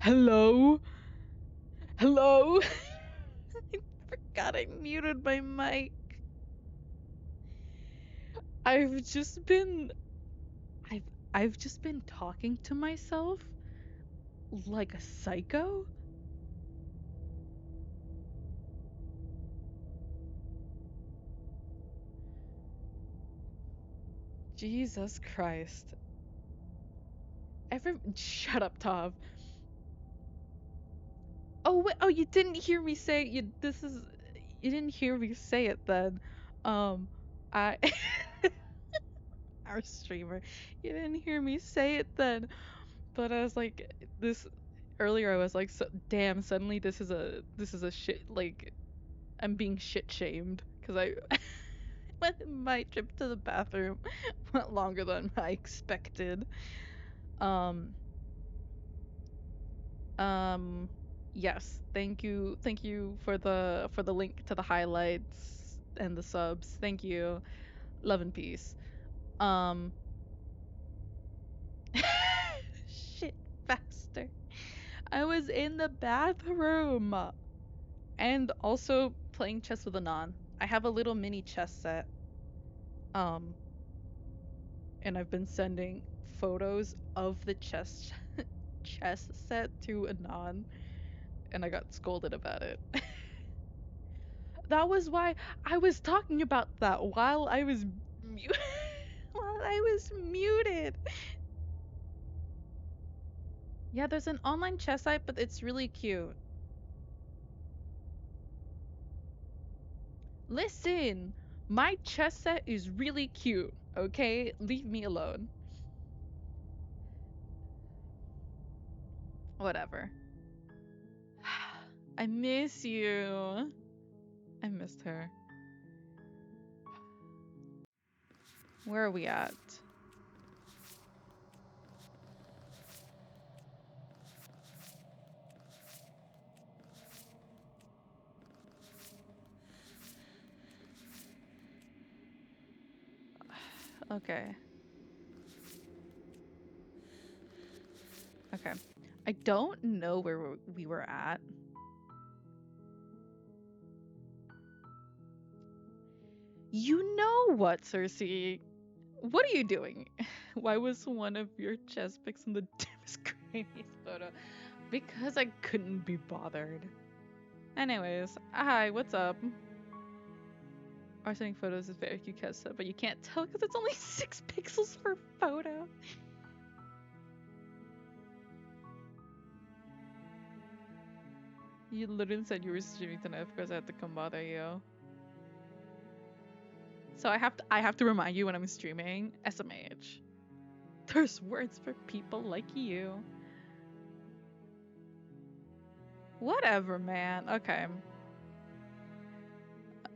Hello? Hello? I forgot I muted my mic. I've just been I've I've just been talking to myself like a psycho. Jesus Christ. Shut up, Tav. Oh wait, oh you didn't hear me say you didn't hear me say it then. I our streamer. You didn't hear me say it then. But I was like this earlier I was like so, damn, suddenly this is a shit like I'm being shit shamed because I my trip to the bathroom went longer than I expected. Um um yes, thank you for the link to the highlights and the subs. Thank you. Love and peace. Um shit faster. I was in the bathroom and also playing chess with Anon. I have a little mini chess set. Um and I've been sending photos of the chess set to Anon and I got scolded about it. That was why I was talking about that while I was while I was muted. Yeah, there's an online chess site, but it's really cute. Listen, my chess set is really cute, okay? Leave me alone. Whatever. I miss you. I missed her. Where are we at? Okay. Okay. I don't know where we were at. You know what, Cersei? What are you doing? Why was one of your chess picks in the Demis Cranius photo? Because I couldn't be bothered. Anyways, hi, what's up? Our sending photos is very cute, Kessa, but you can't tell because it's only 6 pixels per photo. You literally said you were streaming tonight because I had to come bother you. So I have to remind you when I'm streaming. SMH. There's words for people like you. Whatever, man. Okay.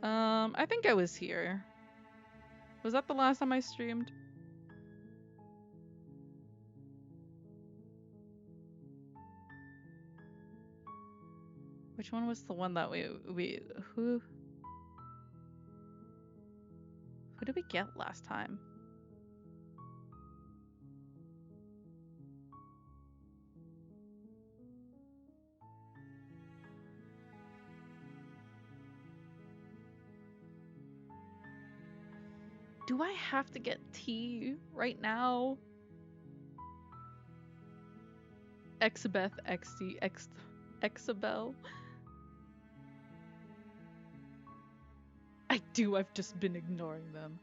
I think I was here. Was that the last time I streamed? Which one was the one that we who did we get last time? Do I have to get tea right now? Exabeth, XD, Exabel. I do, I've just been ignoring them.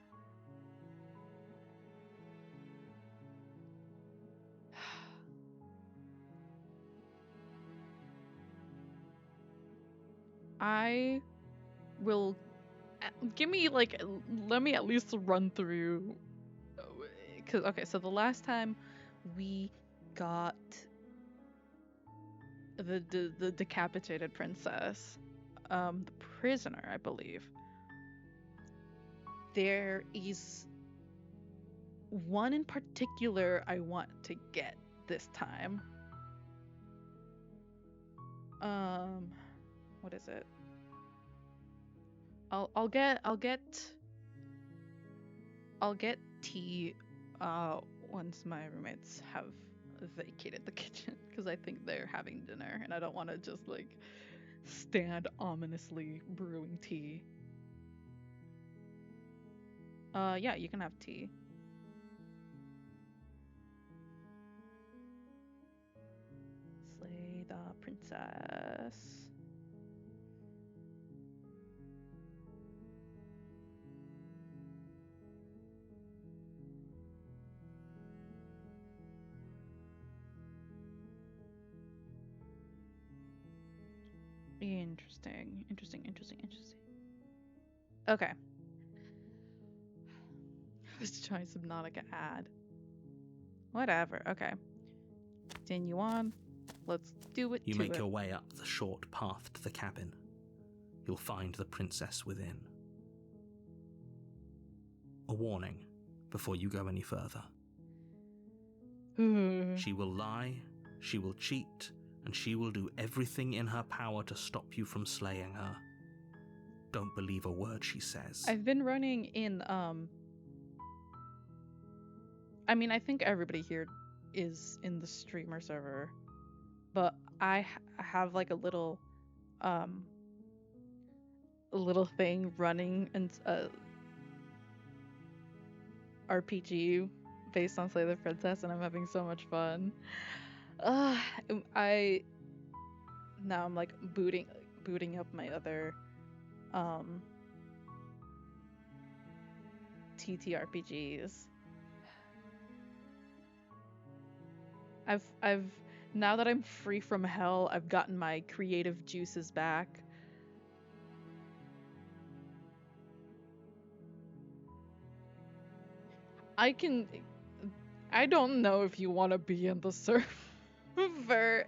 I will give me like let me at least run through cuz okay, so the last time we got the decapitated princess, the prisoner, I believe. There is one in particular I want to get this time. What is it? I'll get tea once my roommates have vacated the kitchen because I think they're having dinner and I don't want to just like stand ominously brewing tea. Yeah, you can have tea. Slay the princess. Interesting. Okay. Let's try Subnautica ad. Whatever. Okay. Continue on. Let's do it. You make your way up the short path to the cabin. You'll find the princess within. A warning before you go any further. She will lie, she will cheat, and she will do everything in her power to stop you from slaying her. Don't believe a word she says. I've been running in, I mean, I think everybody here is in the streamer server, but I have like a little thing running and RPG based on Slay the Princess, and I'm having so much fun. Now I'm like booting up my other TTRPGs. I've now that I'm free from hell, I've gotten my creative juices back. I don't know if you want to be in the server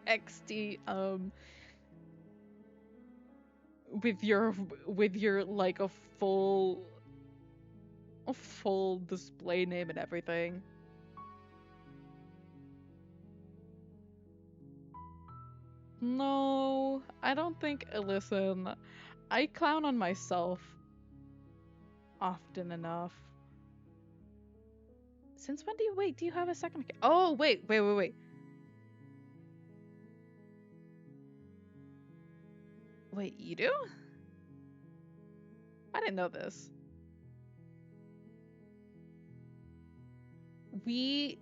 XT with your like a full display name and everything. No, I don't think. Listen, I clown on myself often enough. Since when do you have a second account? Oh, wait. Wait, you do? I didn't know this. We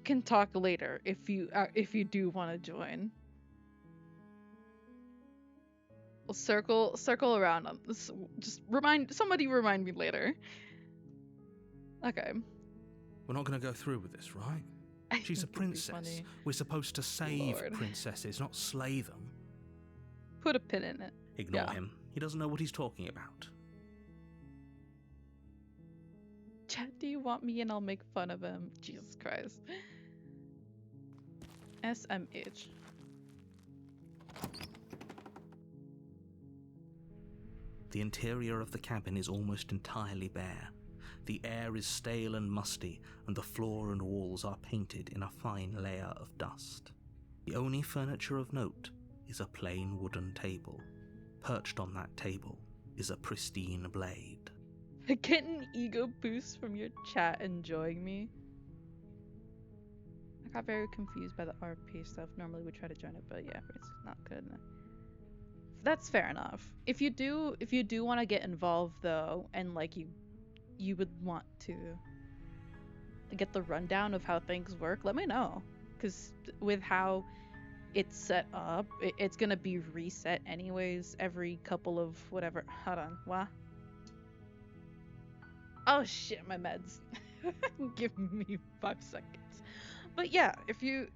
can talk later if you do want to join. We'll circle around on this. Just remind me later. Okay. We're not going to go through with this, right? She's a princess. We're supposed to save princesses, not slay them. Put a pin in it. Ignore him. He doesn't know what he's talking about. Chat, do you want me and I'll make fun of him? Jesus Christ. SMH. The interior of the cabin is almost entirely bare. The air is stale and musty, and the floor and walls are painted in a fine layer of dust. The only furniture of note is a plain wooden table. Perched on that table is a pristine blade. Getting ego boost from your chat enjoying me. I got very confused by the RP stuff. Normally we try to join it, but yeah, it's not good. That's fair enough. If you do want to get involved though, and like you would want to get the rundown of how things work, let me know. Because with how it's set up, it's gonna be reset anyways every couple of whatever. Hold on, what? Oh shit, my meds. Give me 5 seconds. But yeah, if you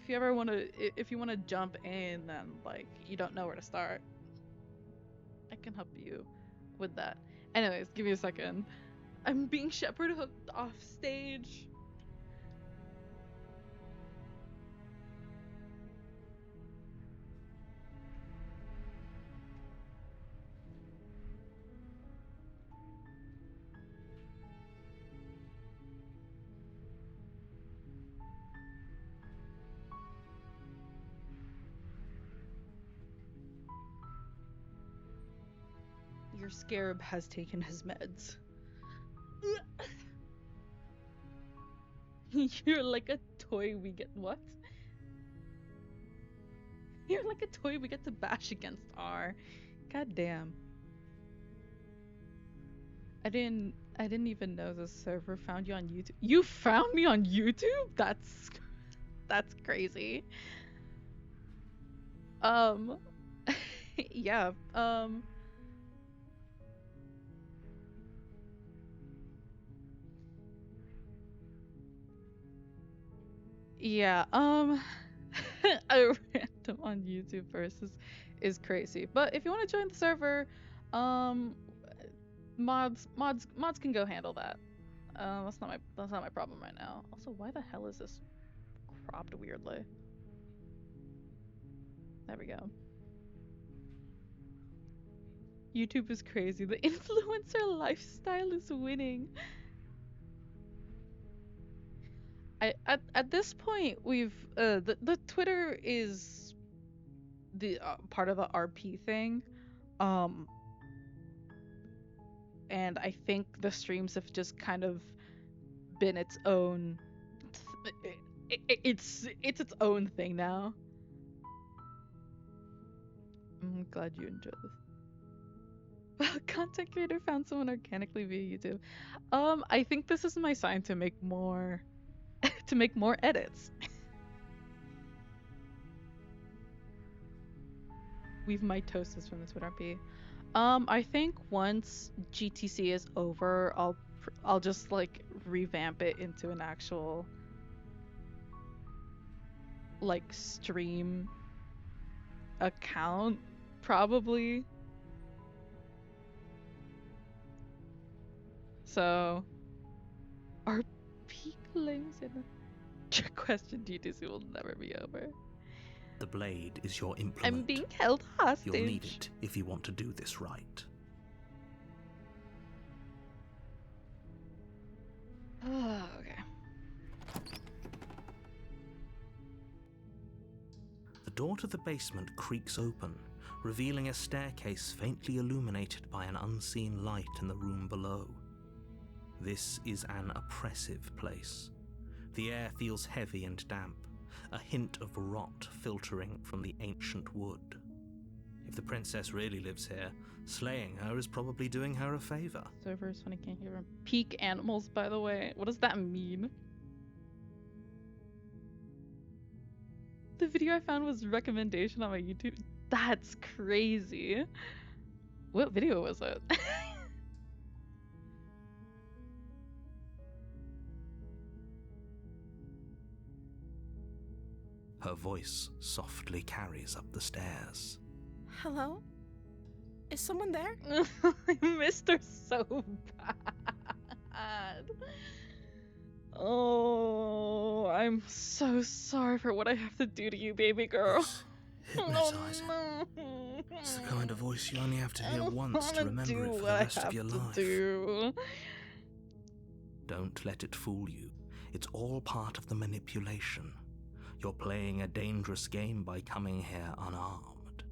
ever want to jump in and like you don't know where to start, I can help you with that. Anyways, give me a second. I'm being shepherd hooked off stage. Your scarab has taken his meds. You're like a toy we get what? You're like a toy we get to bash against R. God damn. I didn't even know the server found you on YouTube. You found me on YouTube? That's crazy. Yeah. Yeah, a random on YouTube versus is crazy. But if you want to join the server, um, mods can go handle that. That's not my problem right now. Also, why the hell is this cropped weirdly? There we go. YouTube is crazy. The influencer lifestyle is winning. At this point we've the Twitter is the part of the RP thing, and I think the streams have just kind of been its own it's its own thing now. I'm glad you enjoyed this. Content creator found someone organically via YouTube. I think this is my sign to make more edits. We've mitosis from the Twitter RP. I think once GTC is over, I'll just like revamp it into an actual like stream account, probably. So, our peak claims in a question GTC will never be over. The blade is your implement. I'm being held hostage. You'll need it if you want to do this right. Okay. The door to the basement creaks open, revealing a staircase faintly illuminated by an unseen light in the room below. This is an oppressive place. The air feels heavy and damp, a hint of rot filtering from the ancient wood. If the princess really lives here, slaying her is probably doing her a favor. Servers when I can't hear them. Peak animals, by the way. What does that mean? The video I found was a recommendation on my YouTube. That's crazy. What video was it? Her voice softly carries up the stairs. Hello? Is someone there? I missed her so bad. Oh, I'm so sorry for what I have to do to you, baby girl. It's hypnotizing. It's the kind of voice you only have to hear once to remember it for the rest of your life. Don't let it fool you. It's all part of the manipulation. You're playing a dangerous game by coming here unarmed.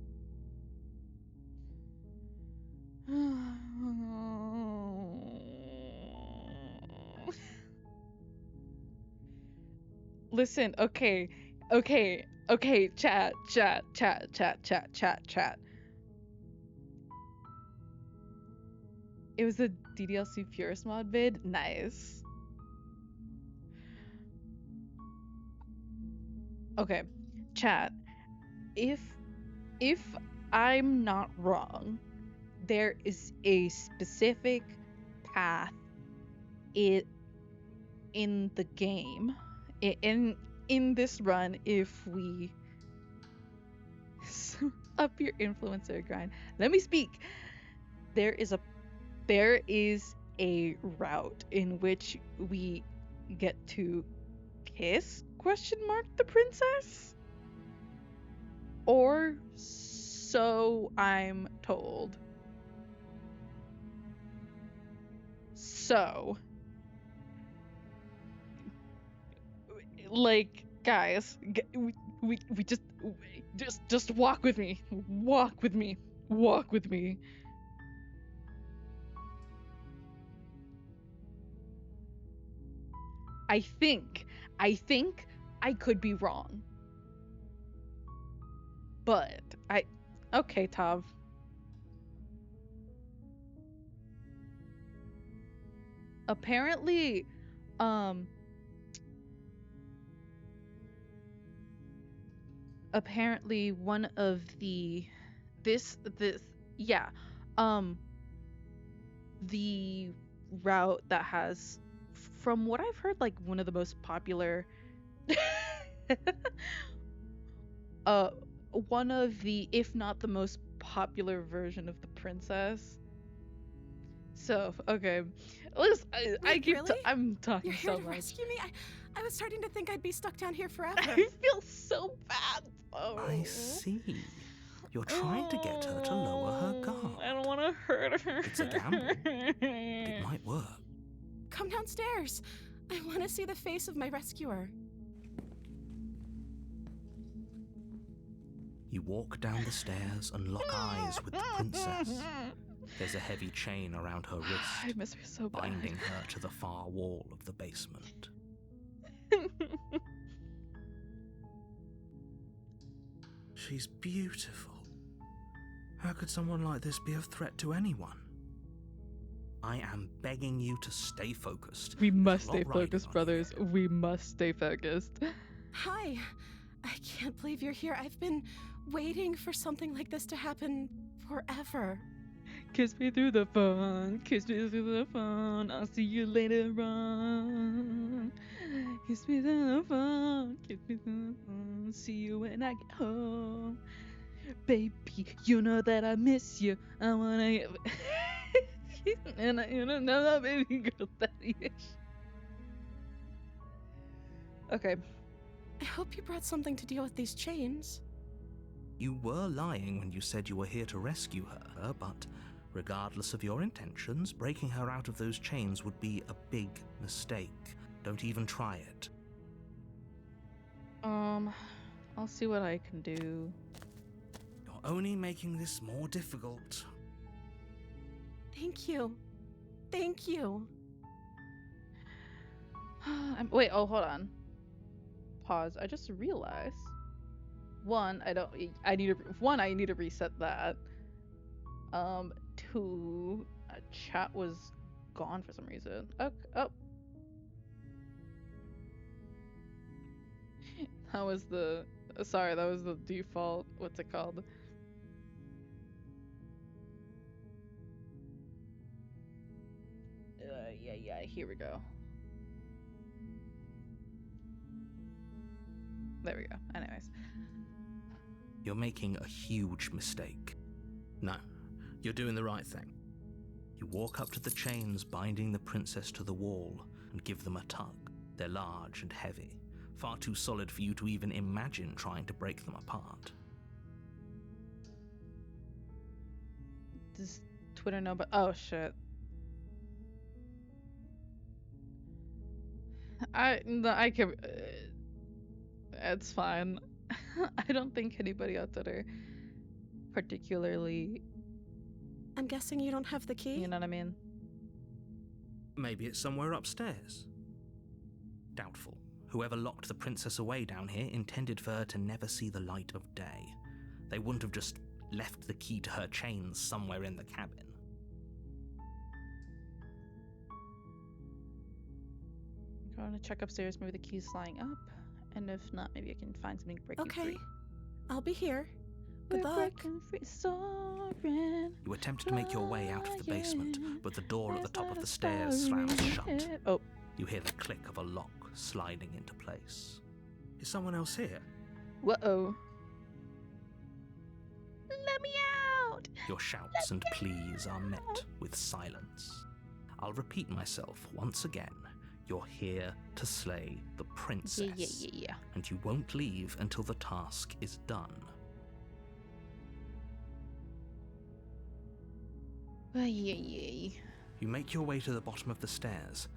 Listen, okay, chat. It was a DDLC Purist mod vid? Nice. Okay, chat. If I'm not wrong, there is a specific path in the game in this run if we up your influencer grind. Let me speak. There is a route in which we get to kiss ? The princess? Or so I'm told. So, like, guys, we just walk with me. Walk with me. I think I could be wrong. But okay, Tav. Apparently, one of the this yeah, the route that has, from what I've heard, like one of the most popular one of the, if not the most popular version of the princess. So, okay. Listen, Wait, really? I'm talking You're here so to much. rescue me? I was starting to think I'd be stuck down here forever. I feel so bad. Oh. I see. You're trying to get her to lower her guard. I don't want to hurt her. It's a gamble. It might work. Come downstairs. I want to see the face of my rescuer. You walk down the stairs and lock eyes with the princess. There's a heavy chain around her wrist, I miss her so bad. binding her to the far wall of the basement. She's beautiful. How could someone like this be a threat to anyone? I am begging you to stay focused. We must There's a stay lot riding focused, on brothers. here. We must stay focused. Hi. I can't believe you're here. I've been waiting for something like this to happen forever. Kiss me through the phone. Kiss me through the phone. I'll see you later on. Kiss me through the phone. Kiss me through the phone. See you when I get home. Baby, you know that I miss you. I wanna and you don't know that, baby girl, that is. Okay. I hope you brought something to deal with these chains. You were lying when you said you were here to rescue her, but regardless of your intentions, breaking her out of those chains would be a big mistake. Don't even try it. I'll see what I can do. You're only making this more difficult. Thank you. Thank you. Wait, oh, hold on. Pause. I just realized. I need to reset that. Two, chat was gone for some reason. Okay, oh. That was the default, what's it called? Yeah, here we go. There we go. Anyways. You're making a huge mistake. No, you're doing the right thing. You walk up to the chains binding the princess to the wall and give them a tug. They're large and heavy, far too solid for you to even imagine trying to break them apart. Does Twitter know about? Oh shit. I can. It's fine. I don't think anybody on Twitter particularly. I'm guessing you don't have the key? You know what I mean? Maybe it's somewhere upstairs. Doubtful. Whoever locked the princess away down here intended for her to never see the light of day. They wouldn't have just left the key to her chains somewhere in the cabin. I'm going to check upstairs. Maybe the key's lying up. And if not, maybe I can find something to break you free. Okay. I'll be here. Good We're luck. breaking free, soaring, You attempt to make your way out of the basement, but the door at the top of the There's stairs not a slams star in shut. it. Oh, You hear the click of a lock sliding into place. Is someone else here? whoa. Let me out! Your shouts and pleas are met with silence. I'll repeat myself once again. You're here to slay the princess. Yeah. And you won't leave until the task is done. Yeah. You make your way to the bottom of the stairs.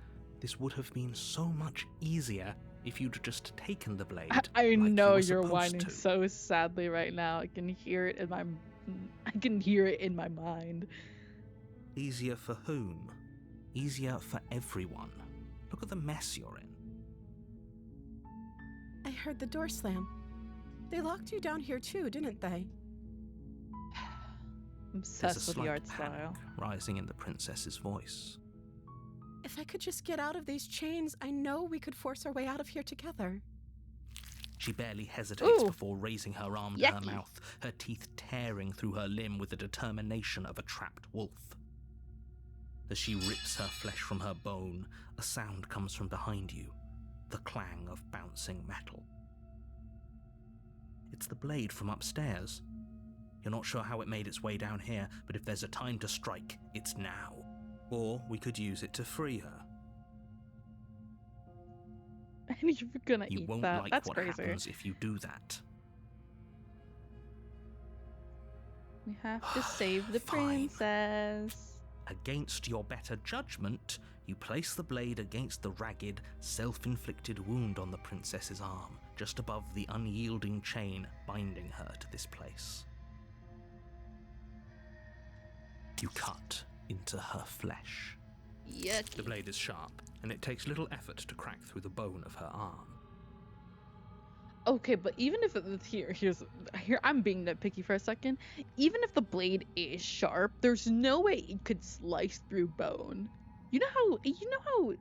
This would have been so much easier if you'd just taken the blade. I like know you were you're supposed whining to. so sadly right now. I can hear it in my mind. Easier for whom? Easier for everyone. Look at the mess you're in. heard the door slam. They locked you down here too, didn't they? I'm There's a obsessed with the slight art panic style. rising in the princess's voice. If I could just get out of these chains, I know we could force our way out of here together. She barely hesitates Ooh. before raising her arm to her Yucky. mouth, her teeth tearing through her limb with the determination of a trapped wolf. As she rips her flesh from her bone, a sound comes from behind you, the clang of bouncing metal. It's the blade from upstairs. You're not sure how it made its way down here, but if there's a time to strike, it's now. Or we could use it to free her. And you're gonna You eat won't that. like That's what crazy. happens if you do that. We have to save the Fine. princess. Against your better judgment, you place the blade against the ragged, self-inflicted wound on the princess's arm, just above the unyielding chain binding her to this place. You cut into her flesh. Yucky. The blade is sharp, and it takes little effort to crack through the bone of her arm. Okay, but even if here, I'm being nitpicky for a second. Even if the blade is sharp, there's no way it could slice through bone. You know how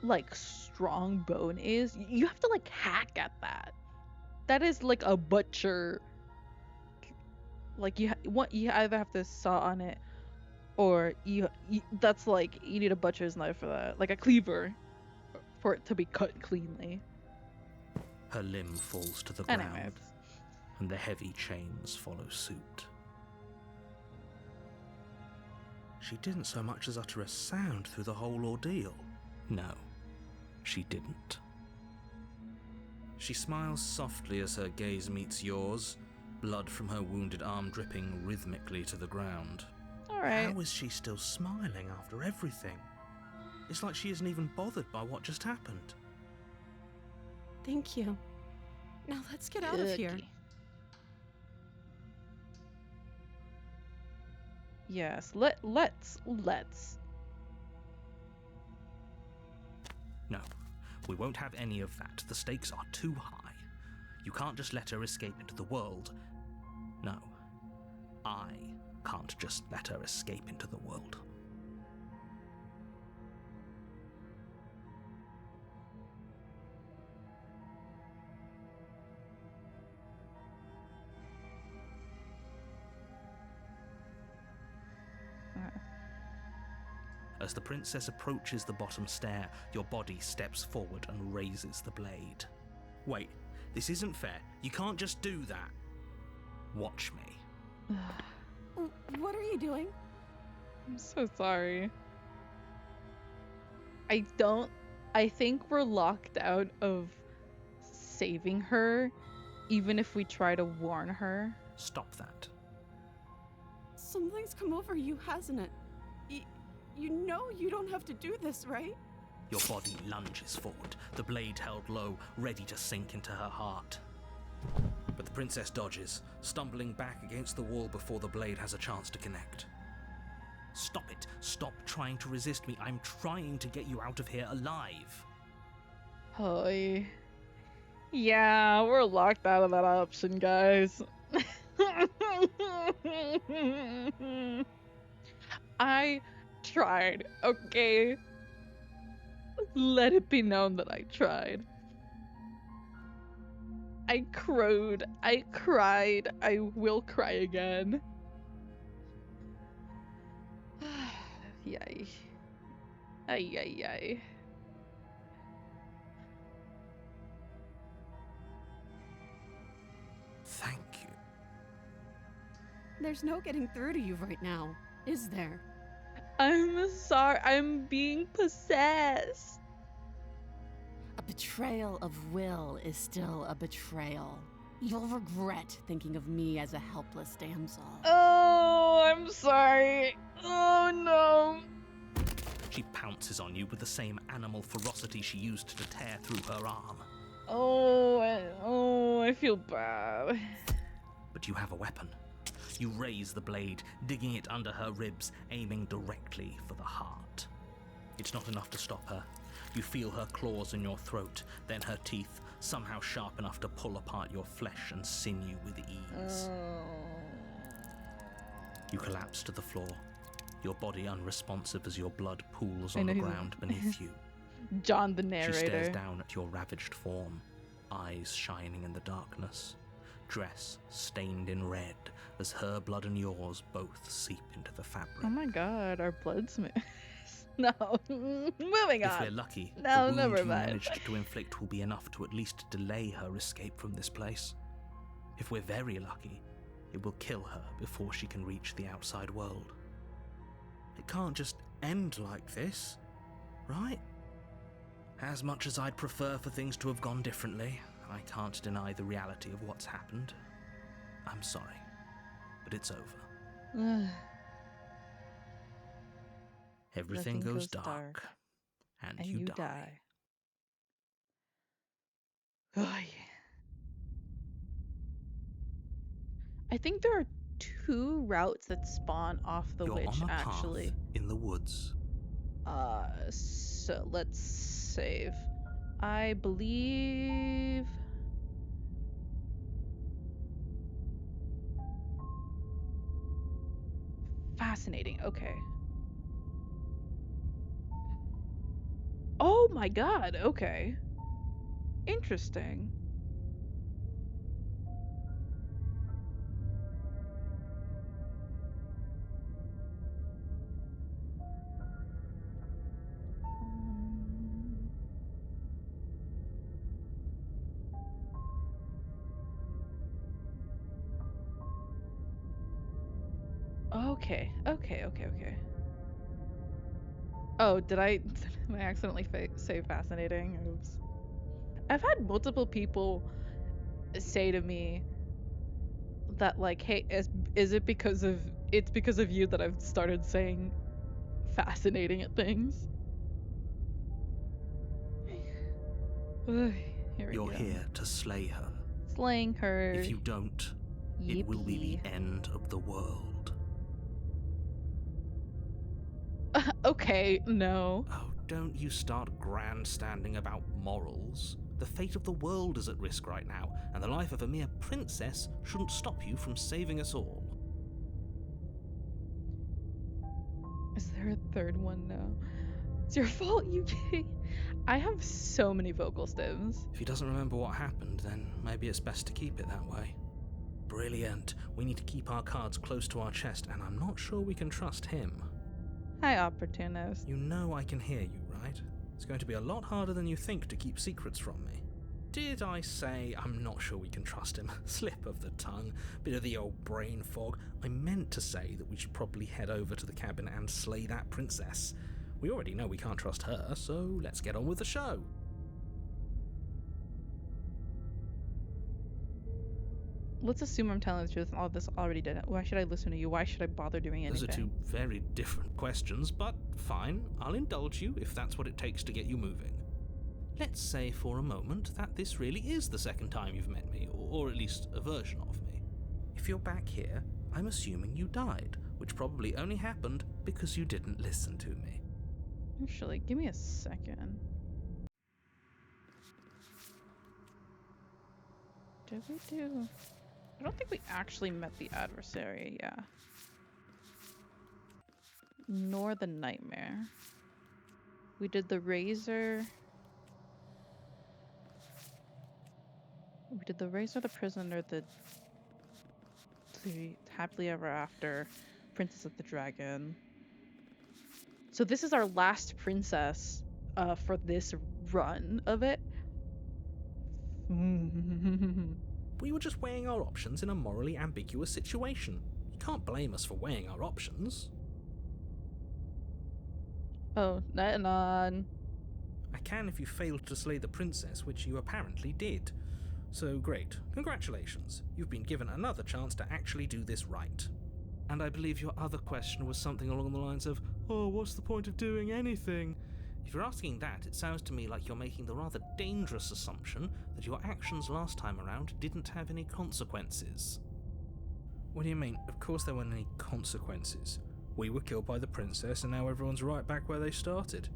like strong bone is. You have to like hack at that. That is like a butcher. Like you either have to saw on it, or you that's like you need a butcher's knife for that, like a cleaver, for it to be cut cleanly. Her limb falls to the ground, Anyways. and the heavy chains follow suit. She didn't so much as utter a sound through the whole ordeal. No, she didn't. She smiles softly as her gaze meets yours, blood from her wounded arm dripping rhythmically to the ground. Alright. How is she still smiling after everything? It's like she isn't even bothered by what just happened. Thank you. Now let's get out of here. Yucky. Yes, let's. No, we won't have any of that. The stakes are too high. You can't just let her escape into the world. No, I can't just let her escape into the world. As the princess approaches the bottom stair, your body steps forward and raises the blade. Wait, this isn't fair. You can't just do that. Watch me. What are you doing? I'm so sorry. I think we're locked out of saving her, even if we try to warn her. Stop that. Something's come over you, hasn't it? You know you don't have to do this, right? Your body lunges forward, the blade held low, ready to sink into her heart. But the princess dodges, stumbling back against the wall before the blade has a chance to connect. Stop it. Stop trying to resist me. I'm trying to get you out of here alive. Oh, yeah, we're locked out of that option, guys. I tried, okay? Let it be known that I tried. I crowed, I cried, I will cry again. Yay. Ay, ay, ay. Thank you. There's no getting through to you right now, is there? I'm sorry, I'm being possessed. A betrayal of will is still a betrayal. You'll regret thinking of me as a helpless damsel. Oh, I'm sorry. Oh no. She pounces on you with the same animal ferocity she used to tear through her arm. Oh, I feel bad. But you have a weapon. You raise the blade, digging it under her ribs, aiming directly for the heart. It's not enough to stop her. You feel her claws in your throat, then her teeth, somehow sharp enough to pull apart your flesh and sinew with ease. You collapse to the floor, your body unresponsive as your blood pools on the ground beneath you. John the narrator. She stares down at your ravaged form, eyes shining in the darkness, dress stained in red as her blood and yours both seep into the fabric. Oh my god, our blood's No, moving on. If we're lucky, No, the wound never you mind. managed to inflict will be enough to at least delay her escape from this place. If we're very lucky, it will kill her before she can reach the outside world. It can't just end like this, right? As much as I'd prefer for things to have gone differently, I can't deny the reality of what's happened. I'm sorry, but it's over. Everything goes dark, and you die. Oh, yeah. I think there are 2 routes that spawn off the You're witch, on a actually. path in the woods. So let's save. I believe... Fascinating, okay. Oh my god, okay. Interesting. Okay. Oh, did I accidentally say fascinating? Oops. I've had multiple people say to me that, like, hey, is it because of you that I've started saying fascinating at things? Here we You're go. here to slay her. Slaying her. If you don't, it will be the end of the world. Okay, no. Oh, don't you start grandstanding about morals. The fate of the world is at risk right now, and the life of a mere princess shouldn't stop you from saving us all. Is there a third one? No. It's your fault, Yuki. I have so many vocal stems. If he doesn't remember what happened, then maybe it's best to keep it that way. Brilliant. We need to keep our cards close to our chest, and I'm not sure we can trust him. Hi, opportunist. You know I can hear you, right? It's going to be a lot harder than you think to keep secrets from me. Did I say I'm not sure we can trust him? Slip of the tongue, bit of the old brain fog. I meant to say that we should probably head over to the cabin and slay that princess. We already know we can't trust her, so let's get on with the show. Let's assume I'm telling the truth and all this already did it. Why should I listen to you? Why should I bother doing anything? Those are 2 very different questions, but fine, I'll indulge you if that's what it takes to get you moving. Let's say for a moment that this really is the second time you've met me, or at least a version of me. If you're back here, I'm assuming you died, which probably only happened because you didn't listen to me. Actually, give me a second. Did we do... I don't think we actually met the adversary, yeah. Nor the nightmare. We did the razor. We did the razor, the prisoner, the happily ever after, Princess of the Dragon. So this is our last princess for this run of it. We were just weighing our options in a morally ambiguous situation. You can't blame us for weighing our options. Oh, nothing on. I can if you failed to slay the princess, which you apparently did. So great. Congratulations. You've been given another chance to actually do this right. And I believe your other question was something along the lines of, oh, what's the point of doing anything? If you're asking that, it sounds to me like you're making the rather dangerous assumption that your actions last time around didn't have any consequences. What do you mean? Of course there weren't any consequences. We were killed by the princess and now everyone's right back where they started.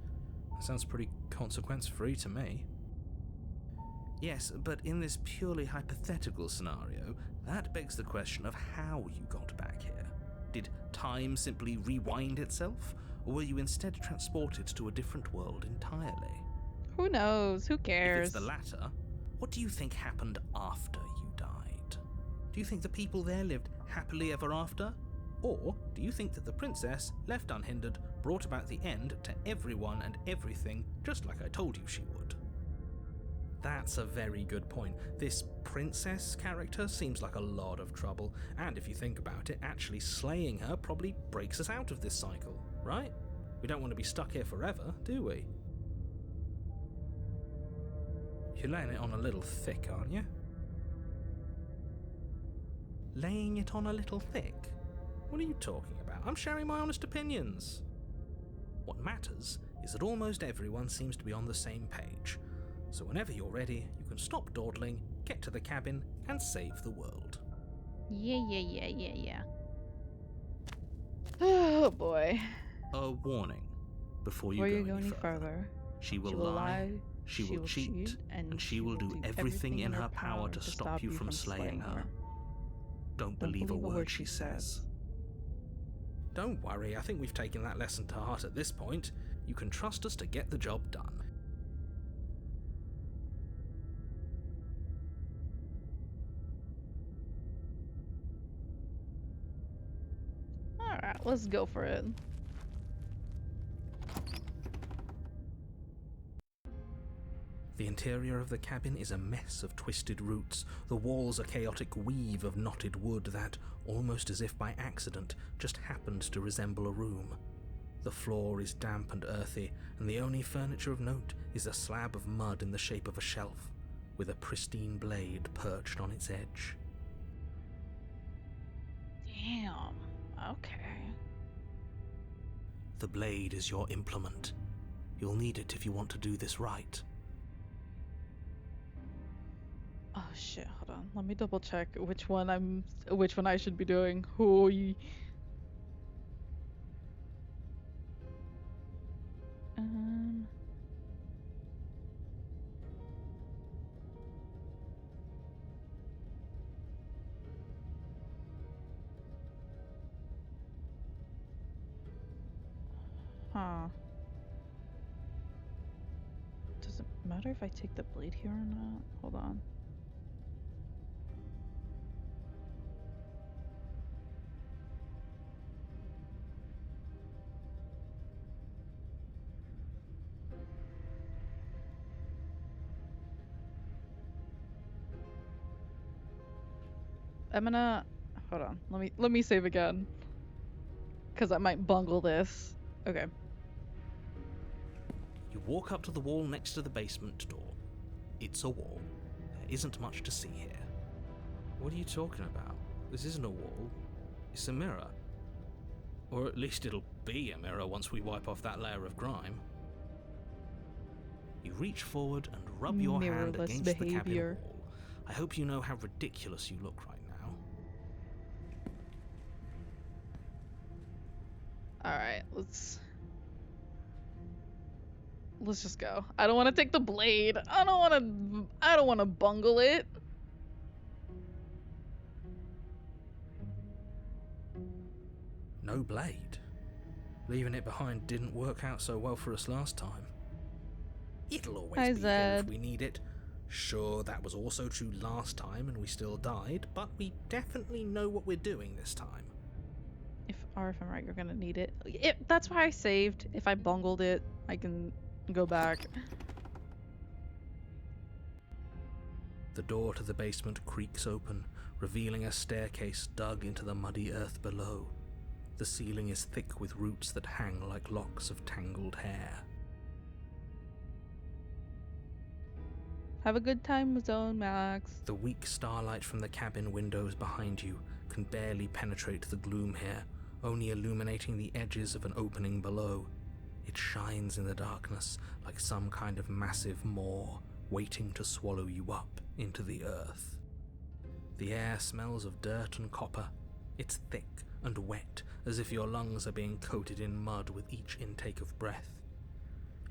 That sounds pretty consequence-free to me. Yes, but in this purely hypothetical scenario, that begs the question of how you got back here. Did time simply rewind itself, or were you instead transported to a different world entirely? Who knows? Who If cares? it's the latter, what do you think happened after you died? Do you think the people there lived happily ever after? Or do you think that the princess, left unhindered, brought about the end to everyone and everything just like I told you she would? That's a very good point. This princess character seems like a lot of trouble, and if you think about it, actually slaying her probably breaks us out of this cycle, right? We don't want to be stuck here forever, do we? You're laying it on a little thick, aren't you? Laying it on a little thick? What are you talking about? I'm sharing my honest opinions. What matters is that almost everyone seems to be on the same page. So whenever you're ready, you can stop dawdling, get to the cabin, and save the world. Yeah. Oh boy. A warning. Before you Before go you go any any further. further, She will lie, she will cheat, and she will do everything in her power to stop you from slaying her. Don't believe a word she says. Don't worry, I think we've taken that lesson to heart at this point. You can trust us to get the job done. Alright, let's go for it. The interior of the cabin is a mess of twisted roots. The walls a chaotic weave of knotted wood that, almost as if by accident, just happened to resemble a room. The floor is damp and earthy, and the only furniture of note is a slab of mud in the shape of a shelf, with a pristine blade perched on its edge. Damn. Okay. The blade is your implement. You'll need it if you want to do this right. Oh shit, hold on. Let me double check which one I should be doing. Hoi. Huh. Does it matter if I take the blade here or not? Hold on. I'm gonna hold on. Let me save again. Cause I might bungle this. Okay. You walk up to the wall next to the basement door. It's a wall. There isn't much to see here. What are you talking about? This isn't a wall. It's a mirror. Or at least it'll be a mirror once we wipe off that layer of grime. You reach forward and rub your hand Mirrorless against the behavior. cabin wall. I hope you know how ridiculous you look right now. Alright, let's just go. I don't want to take the blade. I don't want to bungle it. No blade. Leaving it behind didn't work out so well for us last time. It'll always Hi, be there if Zed. we need it. Sure, that was also true last time and we still died, but we definitely know what we're doing this time. If I'm right, you're gonna need it. That's why I saved. If I bungled it, I can go back. The door to the basement creaks open, revealing a staircase dug into the muddy earth below. The ceiling is thick with roots that hang like locks of tangled hair. Have a good time zone, Max. The weak starlight from the cabin windows behind you can barely penetrate the gloom here, only illuminating the edges of an opening below. It shines in the darkness like some kind of massive maw waiting to swallow you up into the earth. The air smells of dirt and copper. It's thick and wet, as if your lungs are being coated in mud with each intake of breath.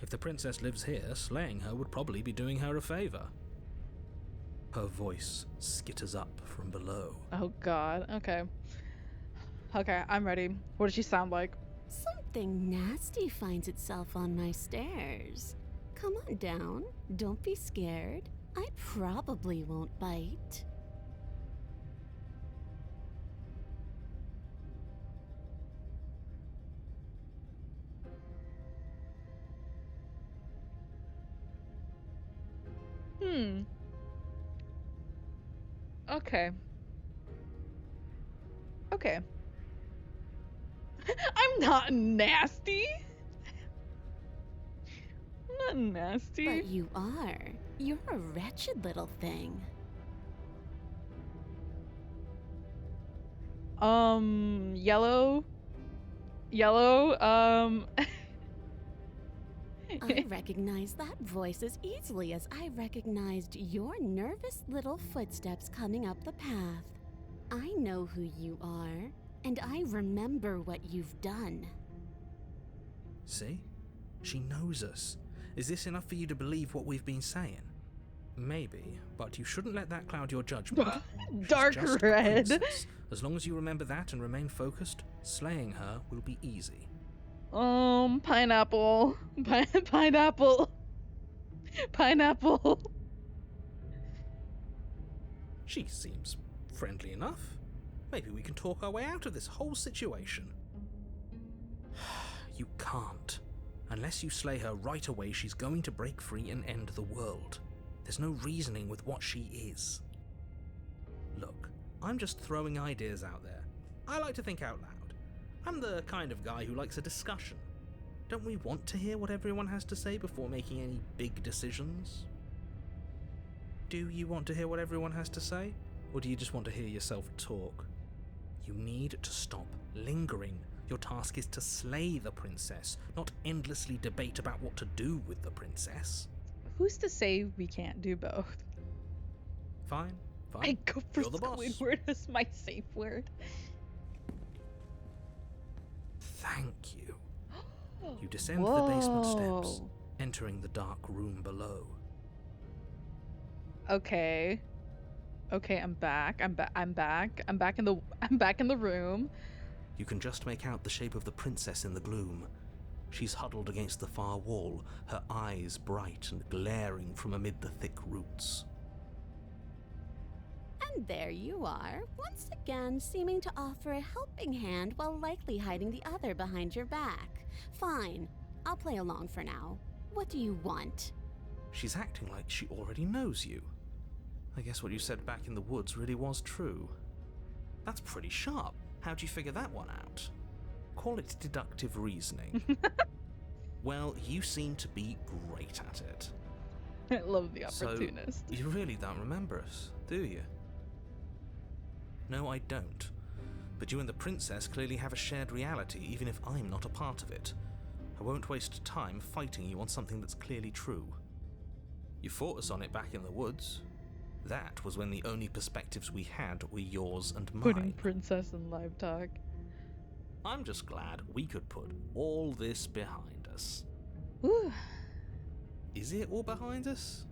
If the princess lives here, slaying her would probably be doing her a favor. Her voice skitters up from below. Oh god. Okay. Okay, I'm ready. What does she sound like? Something nasty finds itself on my stairs. Come on down. Don't be scared. I probably won't bite. Okay. Okay. I'm not nasty. I'm not nasty. But you are. You're a wretched little thing. Yellow. Yellow, I recognize that voice as easily as I recognized your nervous little footsteps coming up the path. I know who you are, and I remember what you've done. See? She knows us. Is this enough for you to believe what we've been saying? Maybe, but you shouldn't let that cloud your judgment. She's Dark just a red. princess. As long as you remember that and remain focused, slaying her will be easy. Pineapple. Pineapple. Pineapple. She seems friendly enough. Maybe we can talk our way out of this whole situation. You can't. Unless you slay her right away, she's going to break free and end the world. There's no reasoning with what she is. Look, I'm just throwing ideas out there. I like to think out loud. I'm the kind of guy who likes a discussion. Don't we want to hear what everyone has to say before making any big decisions? Do you want to hear what everyone has to say? Or do you just want to hear yourself talk? You need to stop lingering. Your task is to slay the princess, not endlessly debate about what to do with the princess. Who's to say we can't do both? Fine, fine. I go for You're the boss. Squidward as my safe word. Thank you. You descend the basement steps, Whoa. entering the dark room below. Okay. Okay, I'm back. I'm back. I'm back in the room. You can just make out the shape of the princess in the gloom. She's huddled against the far wall, her eyes bright and glaring from amid the thick roots. And there you are, once again seeming to offer a helping hand while likely hiding the other behind your back. Fine, I'll play along for now. What do you want? She's acting like she already knows you. I guess what you said back in the woods really was true. That's pretty sharp. How'd you figure that one out? Call it deductive reasoning. Well, you seem to be great at it. I love the opportunist. So, you really don't remember us, do you? No, I don't. But you and the princess clearly have a shared reality, even if I'm not a part of it. I won't waste time fighting you on something that's clearly true. You fought us on it back in the woods. That was when the only perspectives we had were yours and mine. Putting princess in live talk. I'm just glad we could put all this behind us. Ooh. Is it all behind us?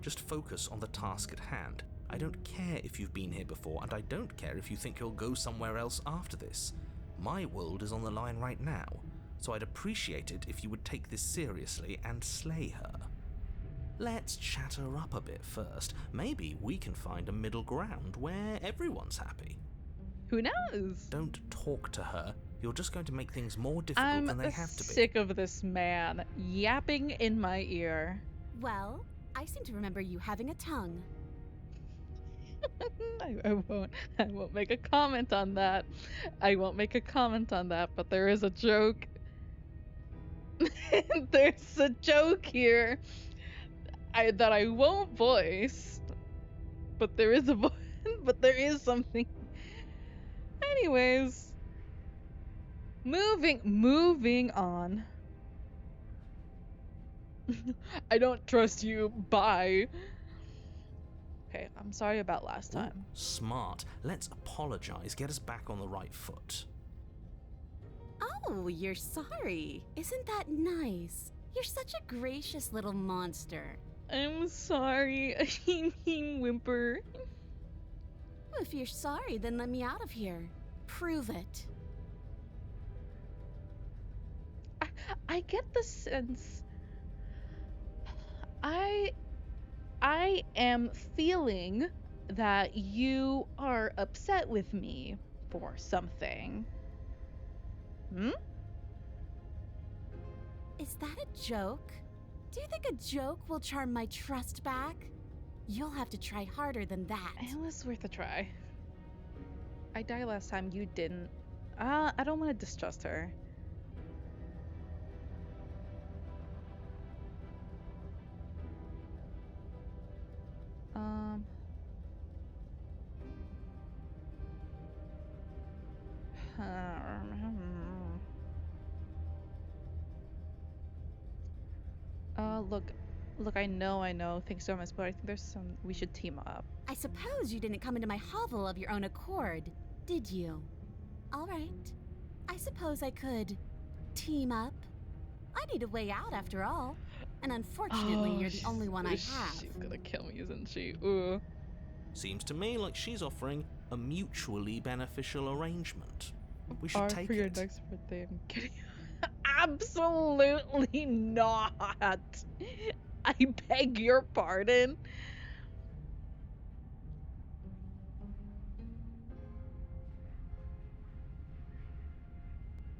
Just focus on the task at hand. I don't care if you've been here before, and I don't care if you think you'll go somewhere else after this. My world is on the line right now, so I'd appreciate it if you would take this seriously and slay her. Let's chat her up a bit first. Maybe we can find a middle ground where everyone's happy. Who knows? Don't talk to her. You're just going to make things more difficult I'm than they have to be. sick of this man yapping in my ear. Well, I seem to remember you having a tongue. I won't make a comment on that. I won't make a comment on that, but there is a joke. There's a joke here that I won't voice, but there is but there is something. Anyways, moving on. I don't trust you. Bye. Okay, I'm sorry about last Ooh, time. smart. Let's apologize. Get us back on the right foot. Oh, you're sorry. Isn't that nice? You're such a gracious little monster. I'm sorry. I whimper. If you're sorry, then let me out of here. Prove it. I get the sense. I am feeling that you are upset with me for something. Hmm? Is that a joke? Do you think a joke will charm my trust back? You'll have to try harder than that. It was worth a try. I died last time, you didn't. I don't want to distrust her. Look, I know, things so much, but I think we should team up. I suppose you didn't come into my hovel of your own accord, did you? All right. I suppose I could team up. I need a way out after all. And unfortunately, you're the only one I have. She's gonna kill me, isn't she? Ooh. Seems to me like she's offering a mutually beneficial arrangement. We should take for your it. next birthday, I'm kidding. Absolutely not. I beg your pardon.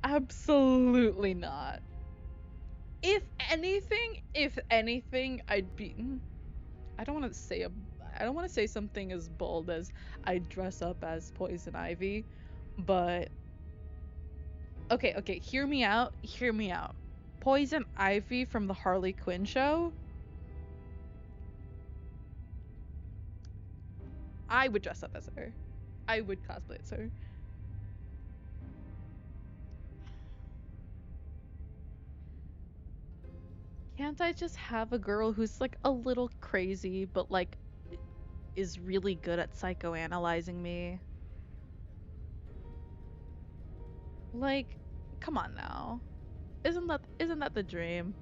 Absolutely not. If anything, I'd be. I don't want to say something as bold as I dress up as Poison Ivy, but okay, hear me out. Poison Ivy from the Harley Quinn show. I would dress up as her. I would cosplay as her. Can't I just have a girl who's like a little crazy, but like is really good at psychoanalyzing me? Like, come on now. Isn't that the dream?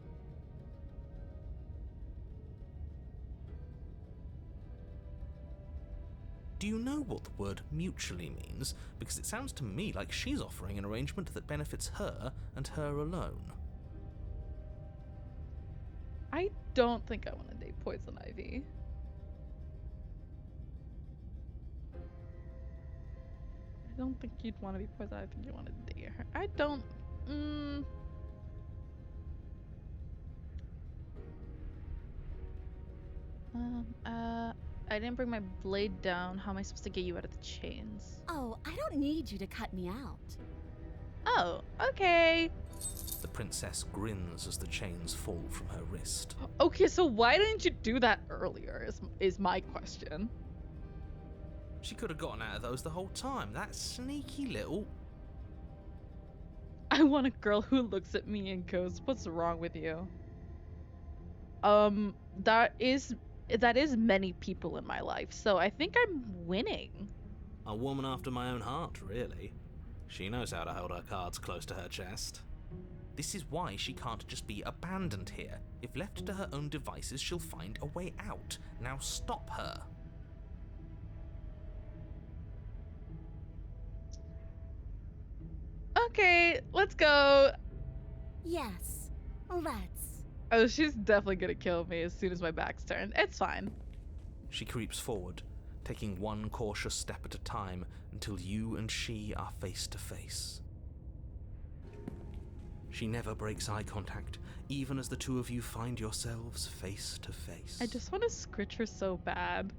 Do you know what the word mutually means? Because it sounds to me like she's offering an arrangement that benefits her and her alone. I don't think I want to date Poison Ivy. I don't think you'd want to be Poison Ivy. I think you want to date her. I don't. I didn't bring my blade down. How am I supposed to get you out of the chains? Oh, I don't need you to cut me out. Oh, okay. The princess grins as the chains fall from her wrist. Okay, so why didn't you do that earlier is my question. She could have gotten out of those the whole time. That sneaky little... I want a girl who looks at me and goes, "What's wrong with you?" That is many people in my life, so I think I'm winning. A woman after my own heart, really. She knows how to hold her cards close to her chest. This is why she can't just be abandoned here. If left to her own devices, she'll find a way out. Now stop her. Okay, let's go. Yes, let's. Oh, she's definitely gonna kill me as soon as my back's turned. It's fine. She creeps forward, taking one cautious step at a time until you and she are face to face. She never breaks eye contact, even as the two of you find yourselves face to face. I just want to scritch her so bad.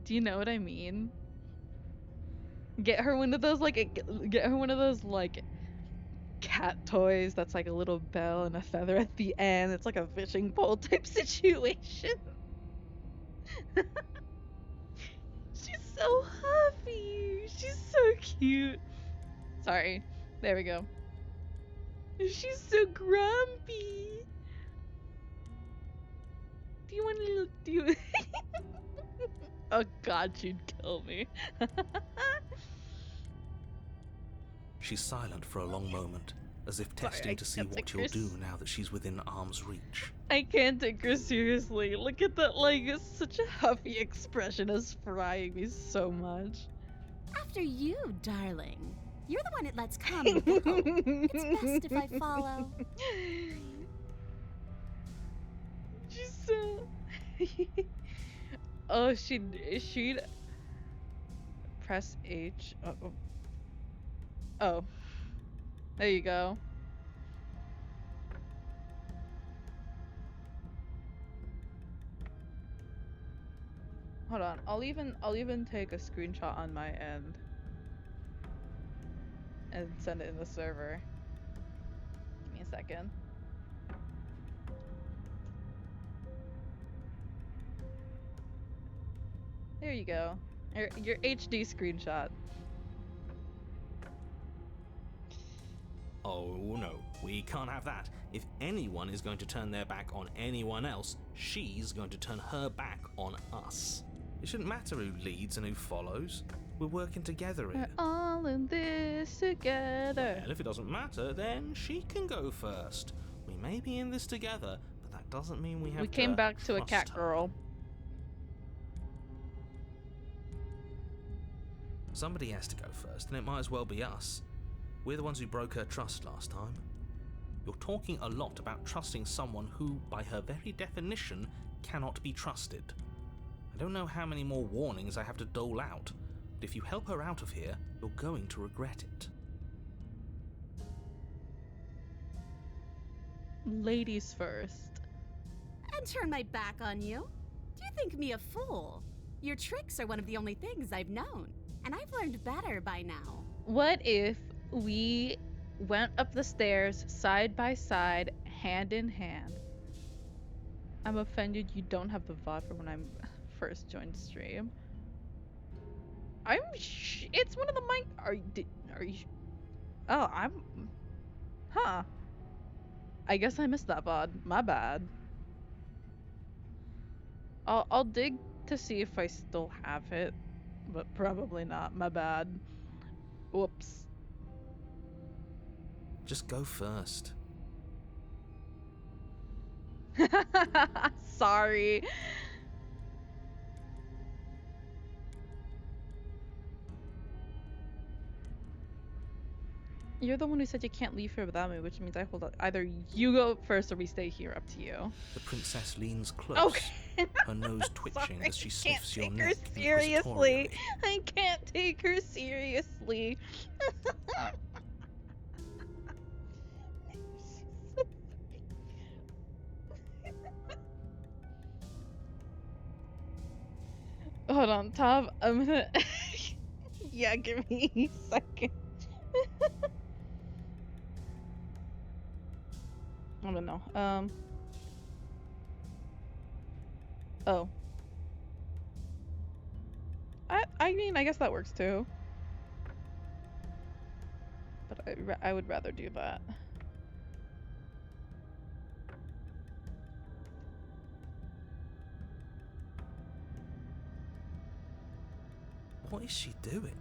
Do you know what I mean? Get her one of those like cat toys that's like a little bell and a feather at the end. It's like a fishing pole type situation. She's so huffy. She's so cute. Sorry. There we go. She's so grumpy. Do you want a little... Do you... Oh god, she'd kill me. She's silent for a long moment, as if Sorry, testing I to see can't what take you'll her do now that she's within arm's reach. I can't take her seriously. Look at that, like, it's such a huffy expression is frying me so much. After you, darling. You're the one it lets come and go. It's best if I follow. She's so... Oh, she'd press H. Oh. There you go. Hold on. I'll even take a screenshot on my end and send it in the server. Give me a second. There you go. Your HD screenshot. Oh no, we can't have that. If anyone is going to turn their back on anyone else, she's going to turn her back on us. It shouldn't matter who leads and who follows. We're working together here. We're all in this together. Well, if it doesn't matter, then she can go first. We may be in this together, but that doesn't mean we have We to came back to a trust cat her. girl. Somebody has to go first, and it might as well be us. We're the ones who broke her trust last time. You're talking a lot about trusting someone who, by her very definition, cannot be trusted. I don't know how many more warnings I have to dole out, but if you help her out of here, you're going to regret it. Ladies first. And turn my back on you? Do you think me a fool? Your tricks are one of the only things I've known, and I've learned better by now. What if we went up the stairs side by side, hand in hand? I'm offended you don't have the VOD from when I first joined stream. It's one of the mic. Are you? Oh, Huh. I guess I missed that VOD. My bad. I'll dig to see if I still have it, but probably not. My bad. Whoops. Just go first. Sorry. You're the one who said you can't leave here without me, which means I hold up. Either you go first or we stay here. Up to you. The princess leans close, Okay. her nose twitching Sorry, as she I can't sniffs your take her neck seriously. inquisitorially. I can't take her seriously. Hold on, Tom. I'm gonna. Yeah, give me a second. I don't know. Oh. I mean, I guess that works too. But I would rather do that. What is she doing?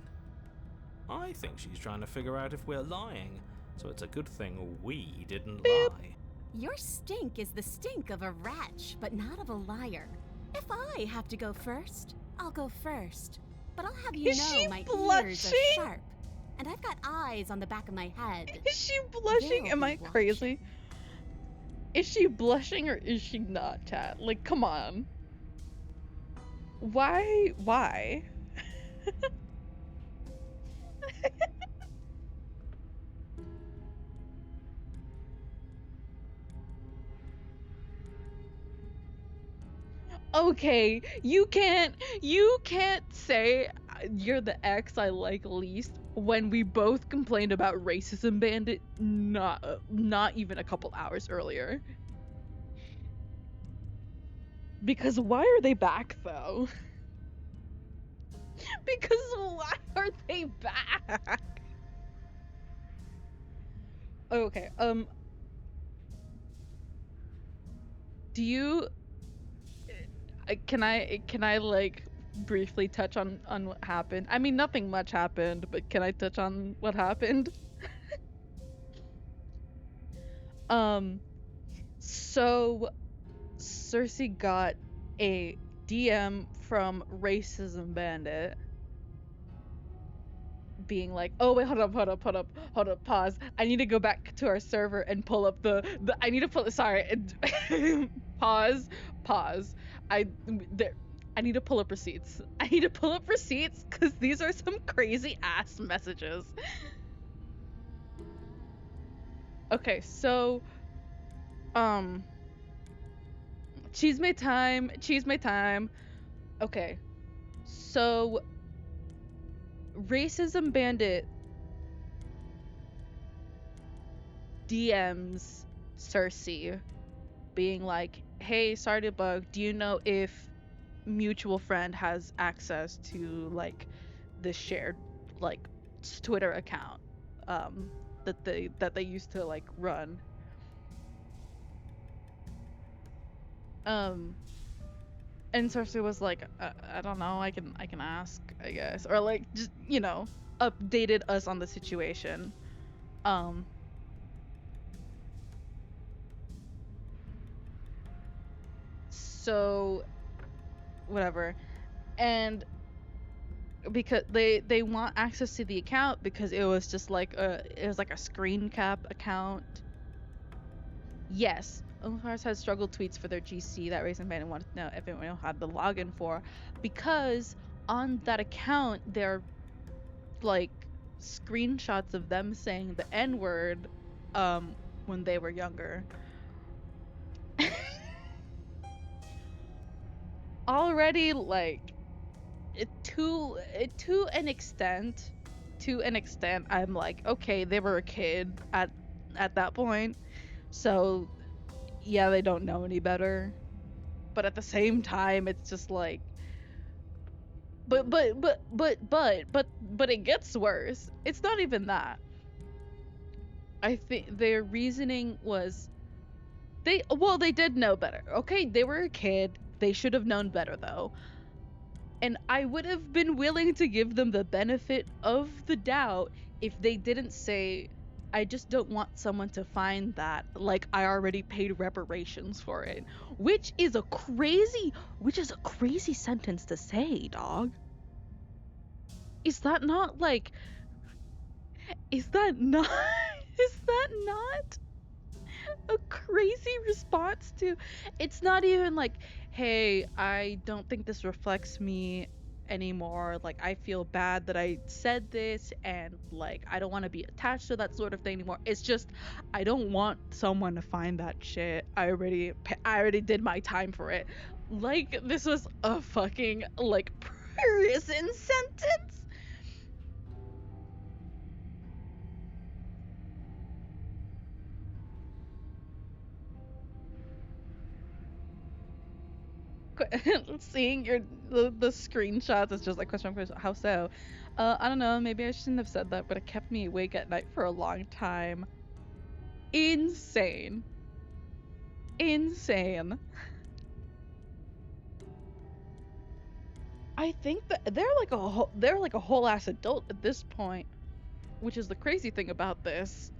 I think she's trying to figure out if we're lying, so it's a good thing we didn't Beep. lie. Your stink is the stink of a wretch, but not of a liar. If I have to go first, I'll go first. But I'll have you Is know she my ears blushing? are sharp, and I've got eyes on the back of my head. Is she blushing? They'll Am be I crazy? Is she blushing or is she not, chat? Like, come on. Why? Why? Okay, you can't say you're the ex I like least when we both complained about Racism Bandit not even a couple hours earlier. Because why are they back though? Because why are they back? Okay, do you can I like briefly touch on what happened? I mean, nothing much happened, but can I touch on what happened? Um, so Cersei got a DM from Racism Bandit being like, "Oh wait, hold up, pause. I need to go back to our server and pull up the I need to pull sorry, pause, pause. I there I need to pull up receipts. I need to pull up receipts cuz these are some crazy ass messages." Okay, so um cheese my time, cheese my time. Okay. So Racism Bandit DMs Cersei being like, "Hey, sorry to bug. Do you know if mutual friend has access to like this shared like Twitter account that they used to like run?" Um and Cersei was like, I don't know. I can ask, I guess, or like just updated us on the situation. Um so whatever. And because they want access to the account because it was just like a screen cap account. Yes, OnlyFans had struggled tweets for their GC that Raisin Bandit wanted to know if anyone had the login for, because on that account there are like screenshots of them saying the N-word when they were younger. Already like to an extent I'm like, okay, they were a kid at that point, so yeah, they don't know any better. But at the same time it's just like, but it gets worse. It's not even that. I think their reasoning was they did know better. Okay, they were a kid, they should have known better though. And I would have been willing to give them the benefit of the doubt if they didn't say, "I just don't want someone to find that like I already paid reparations for it," which is a crazy sentence to say, dog. Is that not like is that not is that not a crazy response to? It's not even like, "Hey, I don't think this reflects me anymore. Like, I feel bad that I said this, and like I don't want to be attached to that sort of thing anymore." It's just, I don't want someone to find that shit. I already did my time for it. Like, this was a fucking like prison sentence. Seeing the screenshots, it's just like, question, how so? I don't know, maybe I shouldn't have said that, but it kept me awake at night for a long time. Insane. Insane. I think that they're like a whole ass adult at this point, which is the crazy thing about this.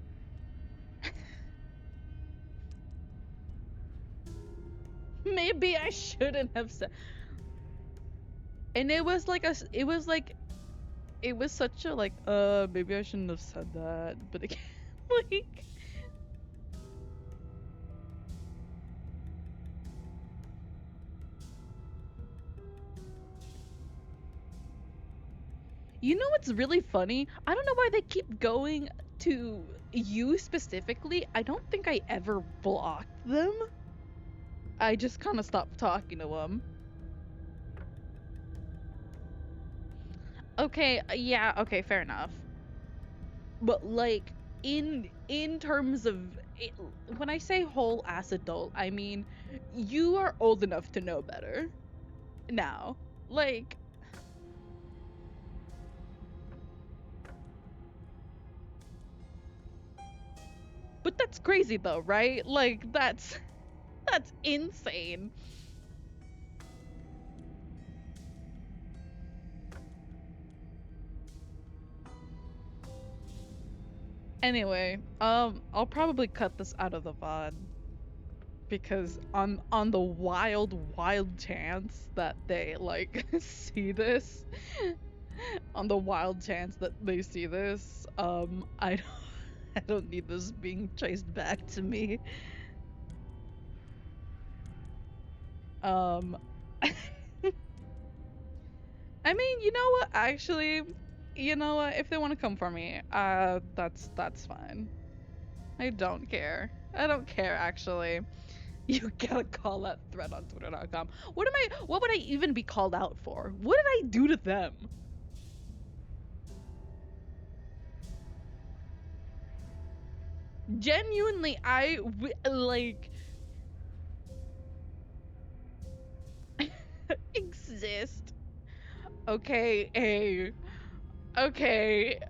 Maybe I shouldn't have said. And it was like it was such a like, maybe I shouldn't have said that, but again, like, you know what's really funny? I don't know why they keep going to you specifically. I don't think I ever blocked them. I just kind of stopped talking to them. Okay, yeah, okay, fair enough. But like, in terms of when I say whole ass adult, I mean you are old enough to know better now. Like, but that's crazy though, right? Like, that's insane. Anyway, I'll probably cut this out of the VOD because on the wild chance that they like see this, on the wild chance that they see this, I don't, I don't need this being traced back to me. I mean, you know what? Actually, you know what? If they want to come for me, that's fine. I don't care. I don't care, actually. You gotta call that thread on Twitter.com. What would I even be called out for? What did I do to them? Genuinely, like exist. Okay, hey. Okay.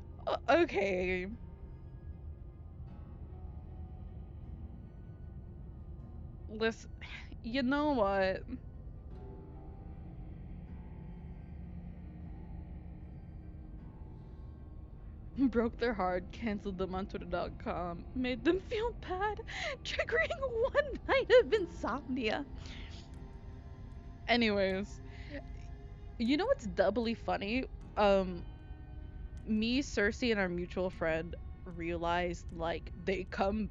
Okay. Listen, you know what? Broke their heart, canceled them on Twitter.com, made them feel bad, triggering one night of insomnia. Anyways, you know what's doubly funny? Me, Cersei, and our mutual friend realized like they come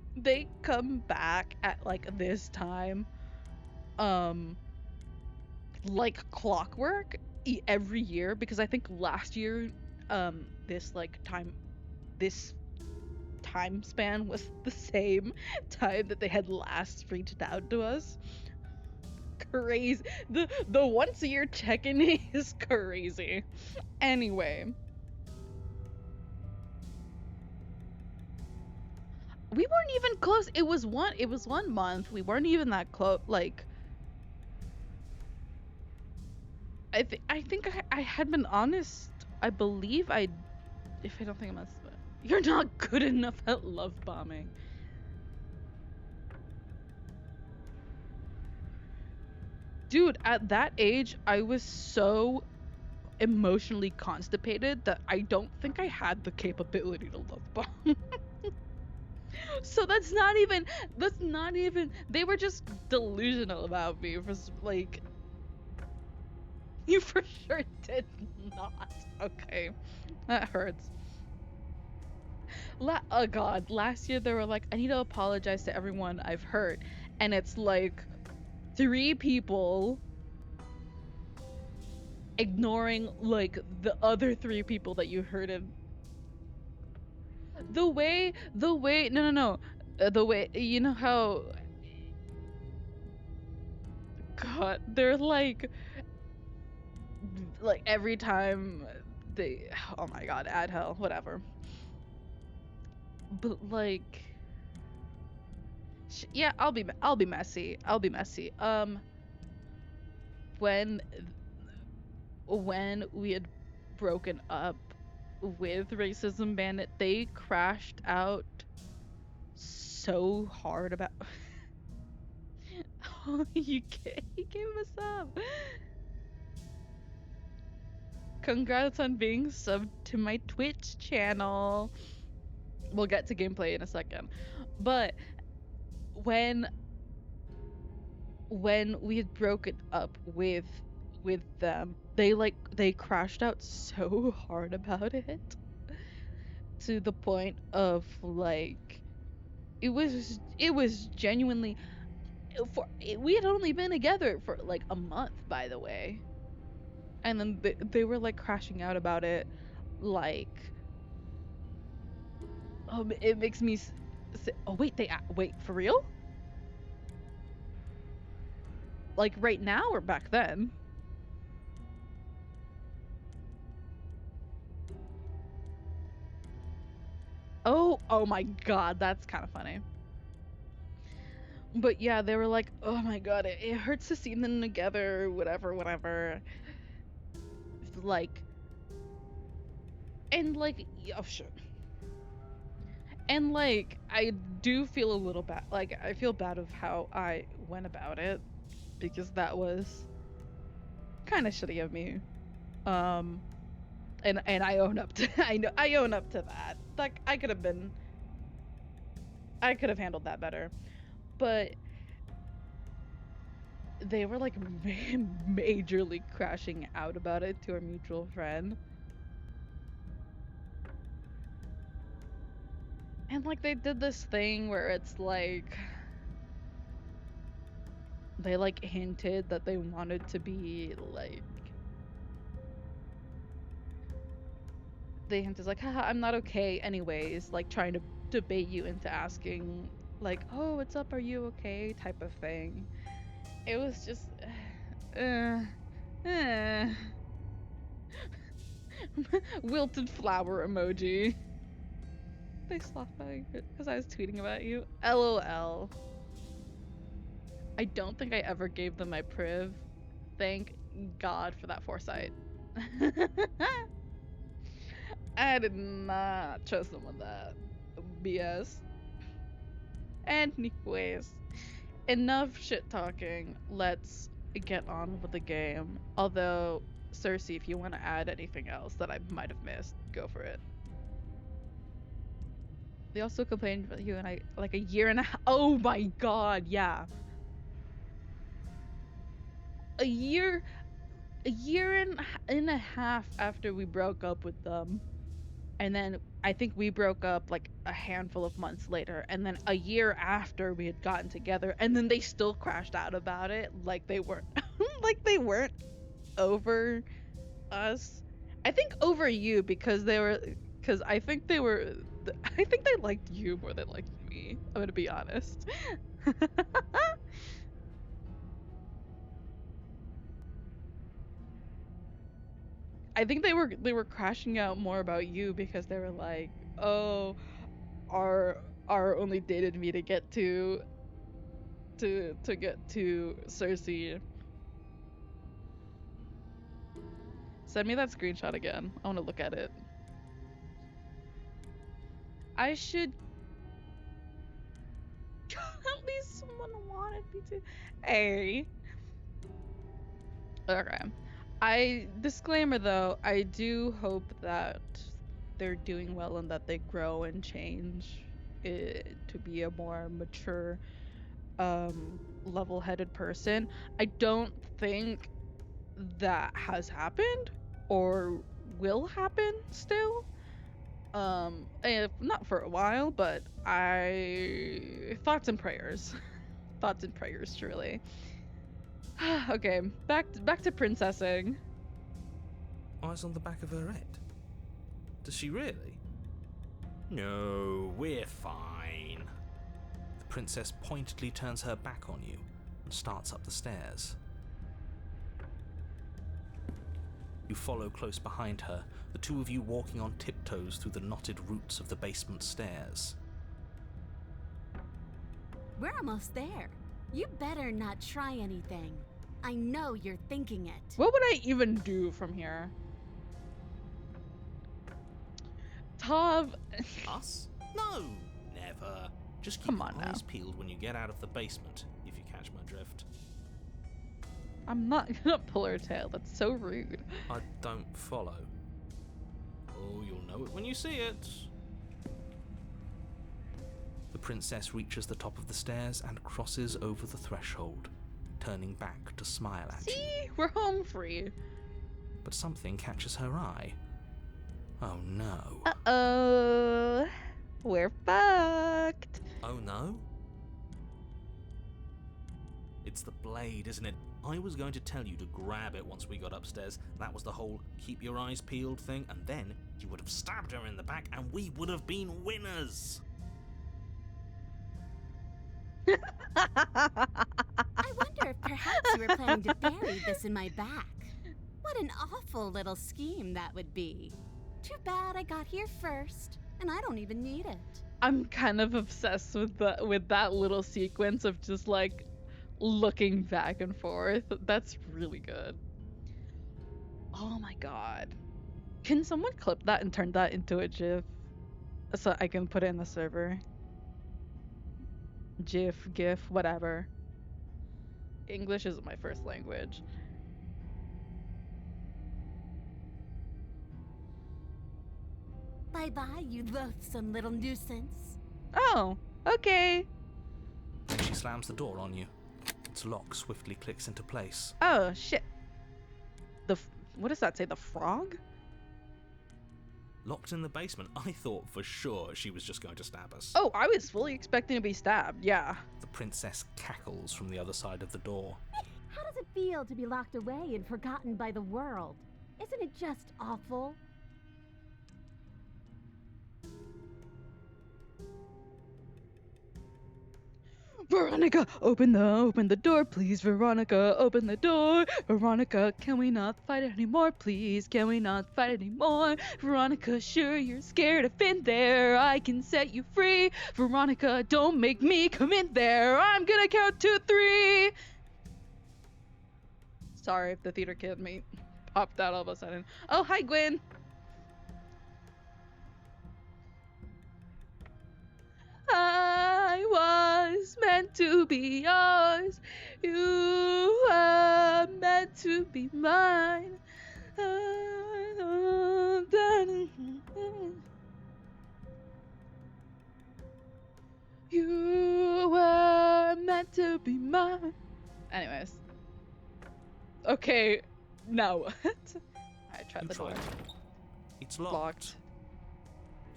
back at like this time, like clockwork every year, because I think last year this time span was the same time that they had last reached out to us. Crazy. The once a year check-in is crazy. Anyway, we weren't even close. It was 1 month. We weren't even that close. Like, I think I had been honest. I believe if I don't think I must. You're not good enough at love bombing. Dude, at that age, I was so emotionally constipated that I don't think I had the capability to love bomb. So that's not even, they were just delusional about me for like, you for sure did not. Okay, that hurts. Oh god, last year they were like, I need to apologize to everyone I've hurt, and it's like 3 people ignoring like the other 3 people that you hurted. The way no, the way, you know how, god, they're like every time they, oh my god, add hell, whatever. But like, yeah, I'll be messy. When we had broken up with Racism Bandit, they crashed out so hard about. Oh, he gave us up. Congrats on being subbed to my Twitch channel. We'll get to gameplay in a second, but when we had broken up with them, they crashed out so hard about it, to the point of like, it was genuinely, we had only been together for like a month, by the way, and then they were like crashing out about it, like, it makes me say, oh wait, wait, for real? Like right now or back then? Oh my god, that's kind of funny. But yeah, they were like, oh my god, it hurts to see them together, whatever. Like, and like, oh shit. And like, I do feel a little bad, like, I feel bad of how I went about it, because that was kind of shitty of me. And I own up to, I own up to that. Like, I could have been I could have handled that better. But they were like majorly crashing out about it to our mutual friend. And like they did this thing where it's like they like hinted that they wanted to be like, they hinted like, haha, I'm not okay anyways, like trying to debate you into asking like, oh, what's up, are you okay, type of thing. It was just wilted flower emoji. They slapped by because I was tweeting about you. LOL. I don't think I ever gave them my priv. Thank God for that foresight. I did not trust them with that BS. Anyways, enough shit talking. Let's get on with the game. Although, Cersei, if you want to add anything else that I might have missed, go for it. They also complained about you and I like a year and a half. Oh my god, yeah. A year and a half after we broke up with them. And then I think we broke up like a handful of months later. And then a year after we had gotten together. And then they still crashed out about it. Like they weren't like they weren't over us. I think over you because I think they liked you more than liked me. I'm gonna be honest. I think they were crashing out more about you because they were like, oh, our only dated me to get to get to Cersei. Send me that screenshot again. I want to look at it. I should. At least someone wanted me to. Hey. Okay. Disclaimer though, I do hope that they're doing well and that they grow and change to be a more mature, level-headed person. I don't think that has happened or will happen still. If not for a while, but thoughts and prayers. Thoughts and prayers, truly. Okay, back to princessing. Eyes on the back of her head. Does she really? No, we're fine. The princess pointedly turns her back on you and starts up the stairs. You follow close behind her, the two of you walking on tiptoes through the knotted roots of the basement stairs. We're almost there. You better not try anything. I know you're thinking it. What would I even do from here? Tav. Us? No, never. Just keep Come on your eyes now. peeled when you get out of the basement, if you catch my drift. I'm not gonna pull her tail. That's so rude. I don't follow. Oh, you'll know it when you see it. The princess reaches the top of the stairs and crosses over the threshold, turning back to smile at you. See? We're home free. But something catches her eye. Oh no. Uh-oh. We're fucked. Oh no? It's the blade, isn't it? I was going to tell you to grab it once we got upstairs. That was the whole keep your eyes peeled thing, and then you would have stabbed her in the back and we would have been winners. I wonder if perhaps you were planning to bury this in my back. What an awful little scheme that would be. Too bad I got here first, and I don't even need it. I'm kind of obsessed with that little sequence of just like looking back and forth. That's really good. Oh my god. Can someone clip that and turn that into a GIF so I can put it in the server? GIF, whatever. English isn't my first language. Bye-bye, you loathsome little nuisance. Oh, Okay. Then she slams the door on you. Its lock swiftly clicks into place. Oh, shit. What does that say? The frog? Locked in the basement, I thought for sure she was just going to stab us. Oh, I was fully expecting to be stabbed, yeah. The princess cackles from the other side of the door. How does it feel to be locked away and forgotten by the world? Isn't it just awful? Veronica, open the door, please. Veronica, open the door. Veronica, can we not fight anymore, please? Can we not fight anymore? Veronica, sure you're scared. I've been there. I can set you free. Veronica, don't make me come in there. I'm gonna count to 3. Sorry if the theater kid me popped out all of a sudden. Oh, hi, Gwen. I was meant to be yours. You were meant to be mine. You were meant to be mine. Anyways. Okay, now what? I tried the door. It's locked.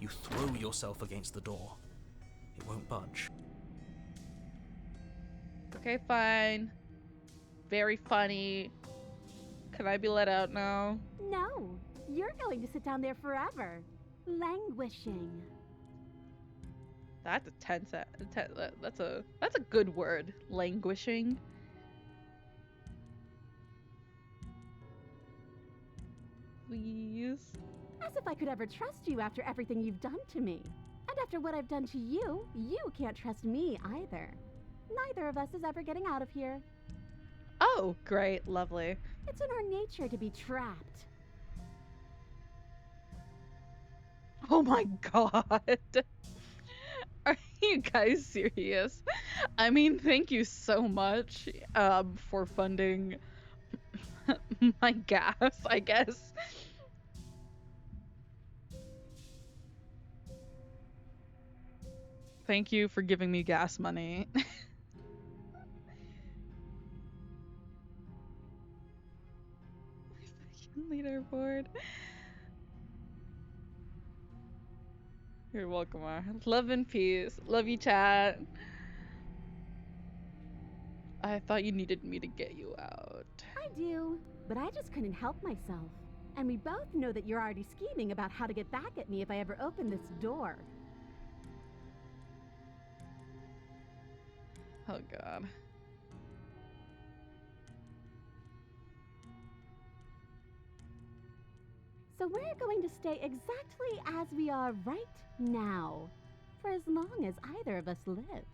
You throw yourself against the door. It won't budge. Okay, fine. Very funny. Can I be let out now? No, you're going to sit down there forever, languishing. That's a that's a good word. Languishing. Please. As if I could ever trust you after everything you've done to me. And after what I've done to you, you can't trust me either. Neither of us is ever getting out of here. Oh, great, lovely. It's in our nature to be trapped. Oh my god. Are you guys serious? I mean, thank you so much for funding my gas, I guess. Thank you for giving me gas money. Leaderboard. You're welcome, Mar. Love and peace. Love you, chat. I thought you needed me to get you out. I do, but I just couldn't help myself. And we both know that you're already scheming about how to get back at me if I ever open this door. Oh god. So we're going to stay exactly as we are right now, for as long as either of us lives.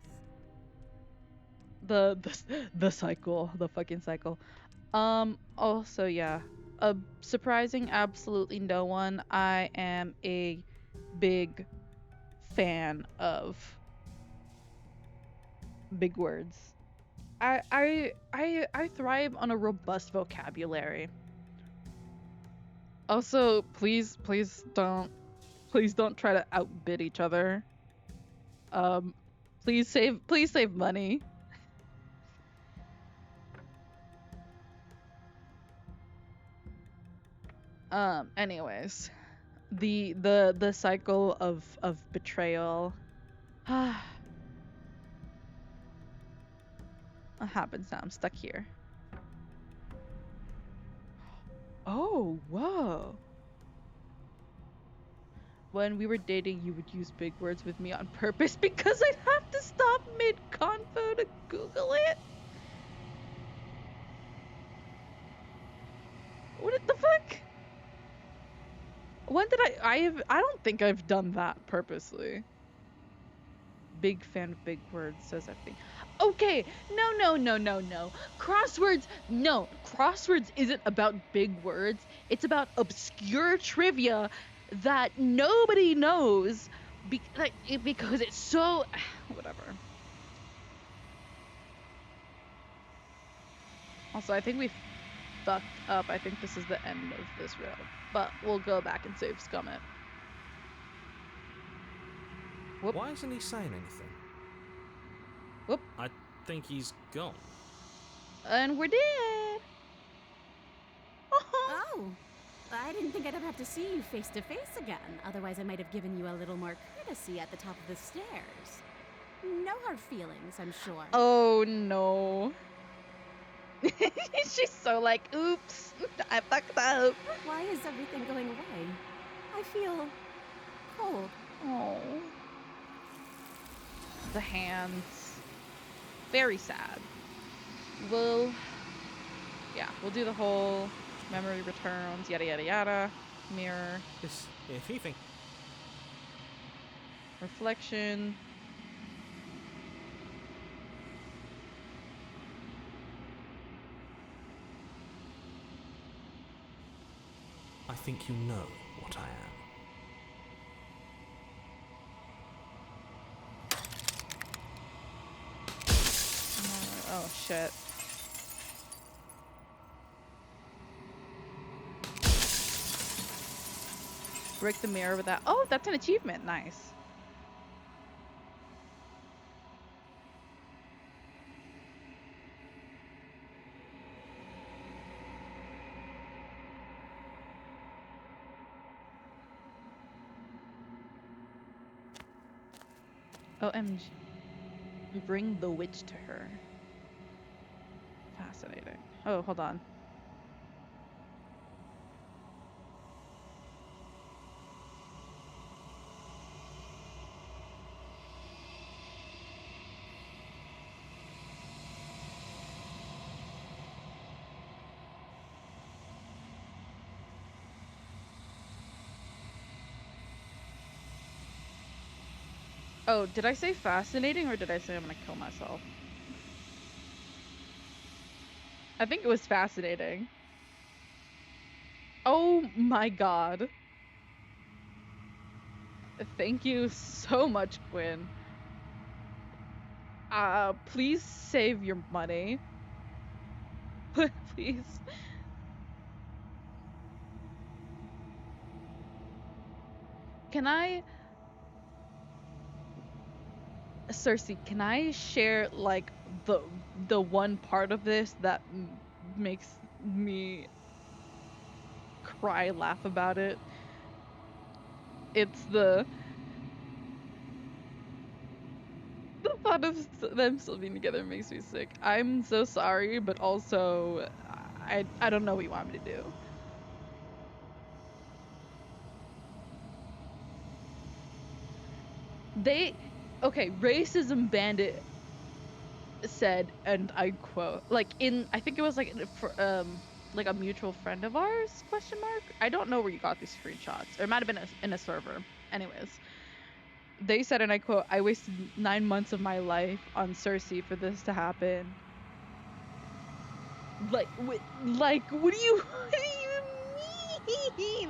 The cycle, the fucking cycle. Also, yeah, a surprising absolutely no one. I am a big fan of big words. I thrive on a robust vocabulary. Also, please don't try to outbid each other. Please save money. Anyways, the cycle of betrayal happens now. I'm stuck here. Oh, whoa. When we were dating, you would use big words with me on purpose because I'd have to stop mid-convo to Google it. What the fuck? When did I don't think I've done that purposely. Big fan of big words, says everything. Okay, no. Crosswords, no. Crosswords isn't about big words. It's about obscure trivia that nobody knows because it's so... whatever. Also, I think we fucked up. I think this is the end of this round. But we'll go back and save Scummit. Why isn't he saying anything? Whoop. I think he's gone. And we're dead. Oh, I didn't think I'd ever have to see you face to face again. Otherwise, I might have given you a little more courtesy at the top of the stairs. No hard feelings, I'm sure. Oh no. She's so like, oops, I fucked up. Why is everything going away? I feel cold. Oh. The hands. Very sad. We'll do the whole memory returns, yada yada yada. Mirror. This iffy thing. Reflection. I think you know what I am. Oh shit. Break the mirror with that. Oh, that's an achievement. Nice. OMG. Bring the witch to her. Fascinating. Oh, hold on. Oh, did I say fascinating or did I say I'm gonna kill myself? I think it was fascinating. Oh my god. Thank you so much, Quinn. Please save your money. Please. Can I... Cersei, can I share, like, the one part of this that makes me cry, laugh about it? It's the thought of them still being together makes me sick. I'm so sorry, but also, I don't know what you want me to do. Okay, Racism Bandit said, and I quote, like I think it was like like a mutual friend of ours, question mark? I don't know where you got these screenshots. Or it might have been in a server. Anyways. They said, and I quote, I wasted 9 months of my life on Cersei for this to happen. Like, what do you mean?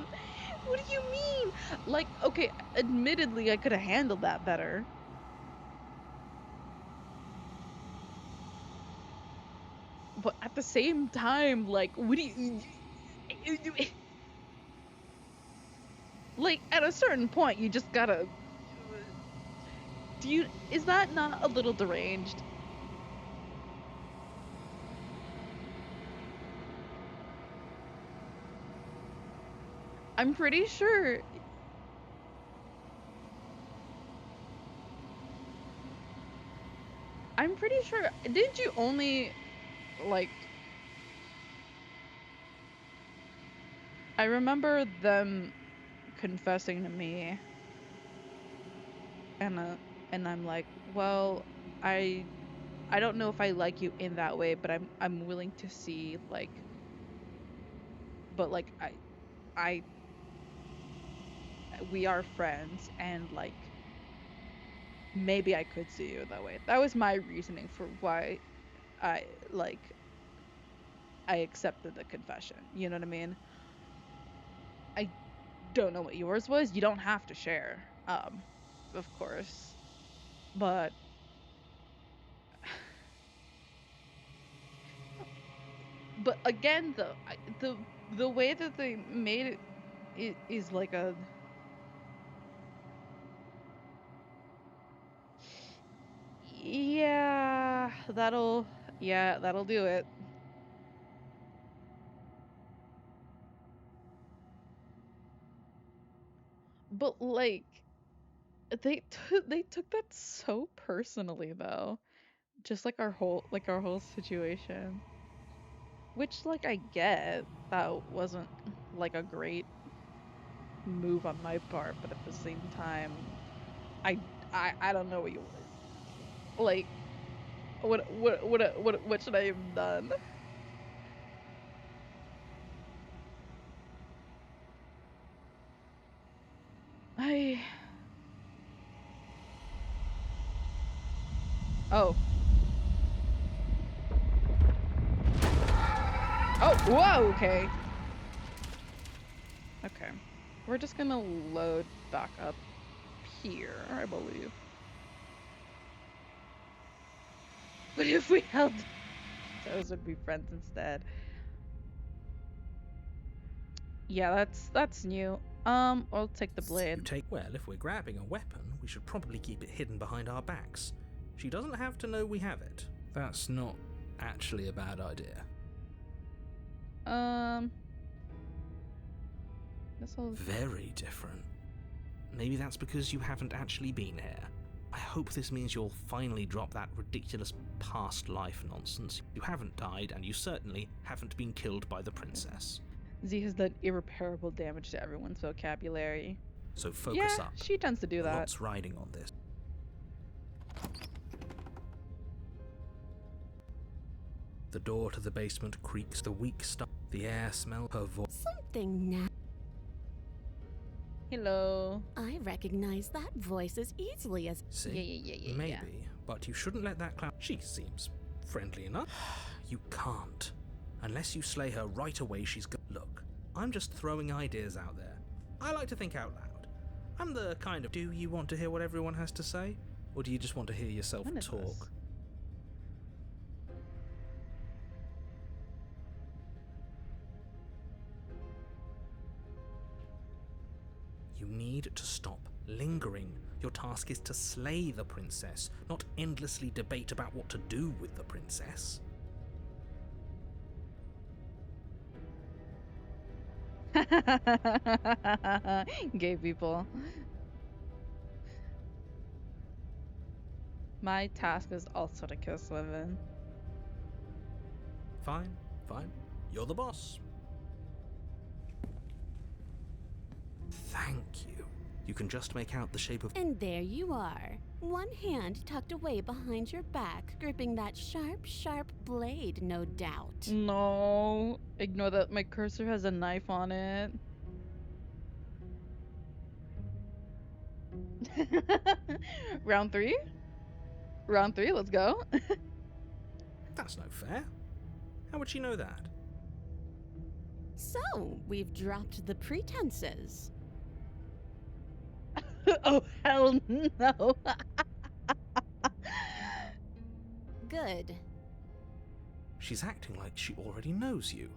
What do you mean? Like, okay, admittedly, I could have handled that better. But at the same time, like, what do you... Like, at a certain point, you just gotta... Is that not a little deranged? I'm pretty sure... Didn't you only, like... I remember them confessing to me, and I'm like, well, I don't know if I like you in that way, but I'm willing to see, like, but like we are friends, and like maybe I could see you that way. That was my reasoning for why I accepted the confession. You know what I mean? I don't know what yours was. You don't have to share, of course, but again, the way that they made it is like a... Yeah, that'll do it. But like they took that so personally though. Just like our whole situation. Which like I get that wasn't like a great move on my part, but at the same time I I don't know what you like what should I have done? I Oh. Oh, whoa, okay. Okay. We're just gonna load back up here, I believe. But if we held those would be friends instead. Yeah, that's new. I'll take the blade. Well, if we're grabbing a weapon, we should probably keep it hidden behind our backs. She doesn't have to know we have it. That's not actually a bad idea. This will Very different. Maybe that's because you haven't actually been here. I hope this means you'll finally drop that ridiculous past life nonsense. You haven't died, and you certainly haven't been killed by the princess. Z has done irreparable damage to everyone's vocabulary. So focus Yeah, up. she tends to do that. Lots riding on this. The door to the basement creaks, the weak stuff, the air smell, her voice. Something now. Hello. I recognize that voice as easily as. See? Yeah. Maybe, but you shouldn't let that clown. She seems friendly enough. You can't. Unless you slay her right away, she's go. Look, I'm just throwing ideas out there. I like to think out loud. I'm the kind of. Do you want to hear what everyone has to say? Or do you just want to hear yourself When is talk? this? You need to stop lingering. Your task is to slay the princess, not endlessly debate about what to do with the princess. Gay people. My task is also to kiss women. Fine. You're the boss. Thank you. You can just make out the shape of. And there you are. One hand tucked away behind your back, gripping that sharp blade, no doubt. No. Ignore that my cursor has a knife on it. Round three? Round three, let's go. That's no fair. How would she know that? So, we've dropped the pretenses. Oh, hell no. Good. She's acting like she already knows you.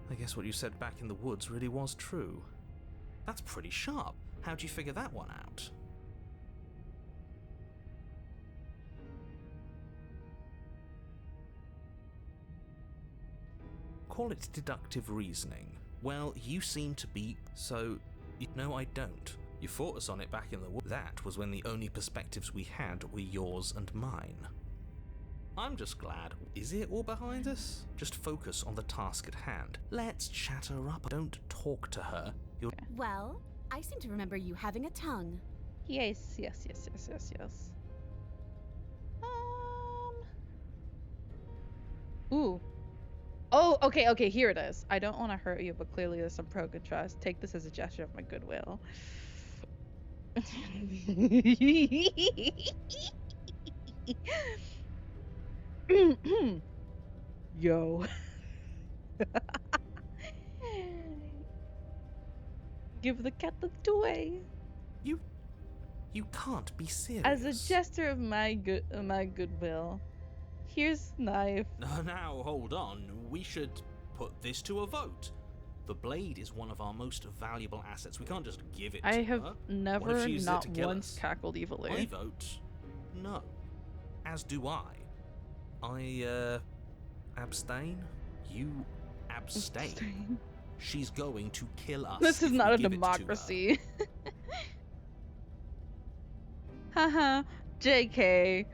I guess what you said back in the woods really was true. That's pretty sharp. How'd you figure that one out? Call it deductive reasoning. Well, you seem to be, so... No, I don't. You fought us on it back in the woods. That was when the only perspectives we had were yours and mine. I'm just glad. Is it all behind us? Just focus on the task at hand. Let's chat her up. Don't talk to her. You're... Well, I seem to remember you having a tongue. Yes. Ooh. Oh, okay, here it is. I don't want to hurt you, but clearly there's some broken trust. Take this as a gesture of my goodwill. Yo. Give the cat the toy. You can't be serious. As a gesture of my goodwill. Here's knife. Now, hold on. We should put this to a vote. The blade is one of our most valuable assets. We can't just give it to I have her. What if never, she uses not it to kill once, us? cackled evilly. I vote no. as do I. Abstain? You abstain. She's going to kill us. This is if not we a give it to her. democracy. Haha, JK.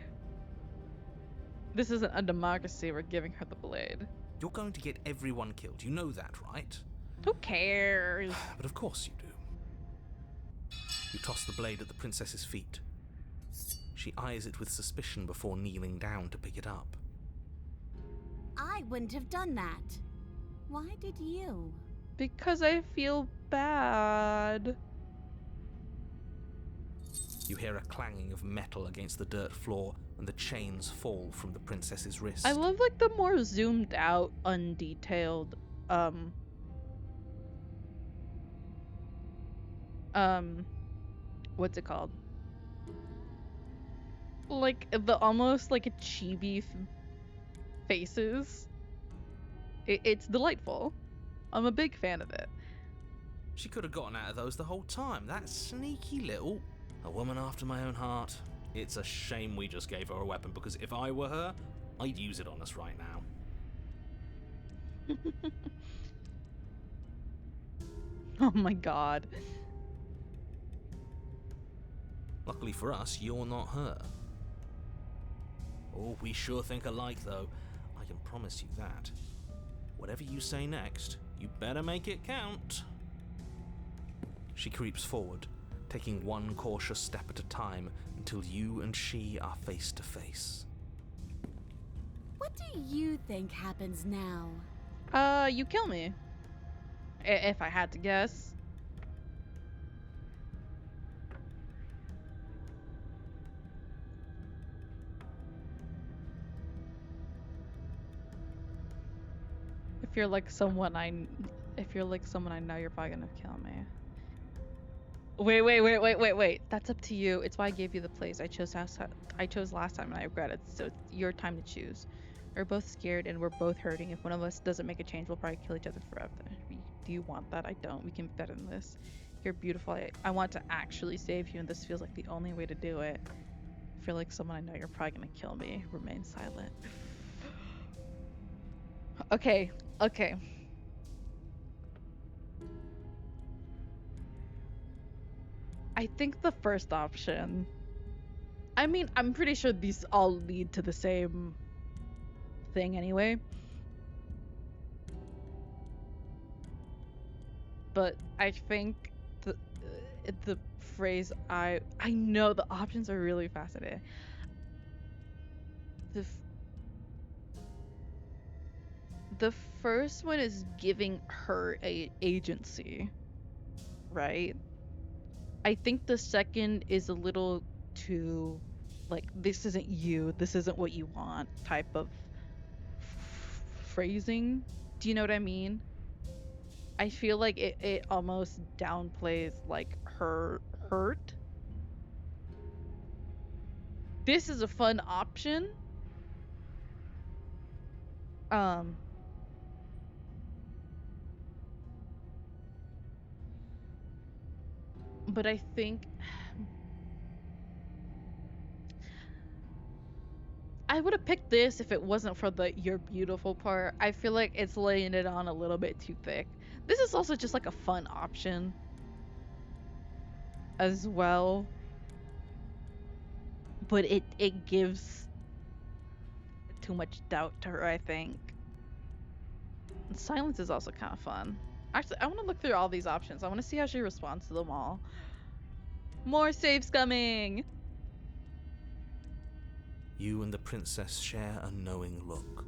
This isn't a democracy, we're giving her the blade. You're going to get everyone killed. You know that, right? Who cares? But of course you do. You toss the blade at the princess's feet. She eyes it with suspicion before kneeling down to pick it up. I wouldn't have done that. Why did you? Because I feel bad. You hear a clanging of metal against the dirt floor, and the chains fall from the princess's wrist. I love like the more zoomed out, undetailed, what's it called? Like the almost like a chibi faces. It's delightful. I'm a big fan of it. She could have gotten out of those the whole time. That sneaky little... A woman after my own heart. It's a shame we just gave her a weapon, because if I were her, I'd use it on us right now. Oh my god. Luckily for us, you're not her. Oh, we sure think alike, though. I can promise you that. Whatever you say next, you better make it count. She creeps forward, taking one cautious step at a time until you and she are face to face. What do you think happens now? You kill me. If I had to guess. If you're like someone I know, you're probably gonna kill me. Wait. That's up to you. It's why I gave you the place. I chose last time and I regret it. So it's your time to choose. We're both scared and we're both hurting. If one of us doesn't make a change, we'll probably kill each other forever. Do you want that? I don't. We can be better than this. You're beautiful. I want to actually save you, and this feels like the only way to do it. If you're like someone I know, you're probably gonna kill me. Remain silent. Okay. I think the first option. I mean, I'm pretty sure these all lead to the same thing anyway. But I think the phrase I know the options are really fascinating. The first one is giving her a agency, right? I think the second is a little too, like, this isn't you, this isn't what you want type of phrasing. Do you know what I mean? I feel like it almost downplays, like, her hurt. This is a fun option. But I think I would have picked this if it wasn't for the "you're beautiful" part. I feel like it's laying it on a little bit too thick. This is also just like a fun option as well. But it gives too much doubt to her, I think. And silence is also kind of fun. Actually, I want to look through all these options. I want to see how she responds to them all. More saves coming! You and the princess share a knowing look.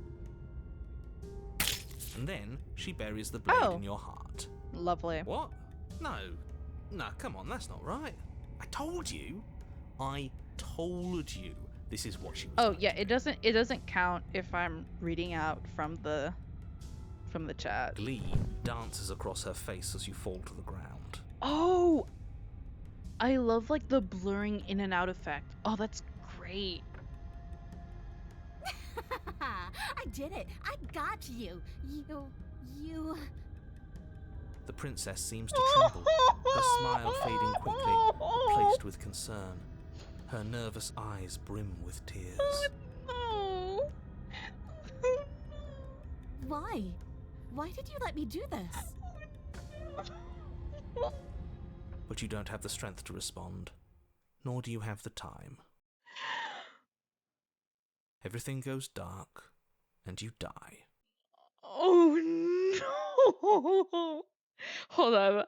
And then she buries the blade in your heart. Lovely. What? No, come on, that's not right. I told you. This is what she was Oh going yeah, to it doesn't count if I'm reading out from the chat. Glee dances across her face as you fall to the ground. Oh! I love like the blurring in and out effect. Oh, that's great. I did it. I got you. You. The princess seems to tremble, her smile fading quickly, replaced with concern. Her nervous eyes brim with tears. Oh, Why? Why did you let me do this? no. But you don't have the strength to respond, nor do you have the time. Everything goes dark, and you die. Oh no! Hold on.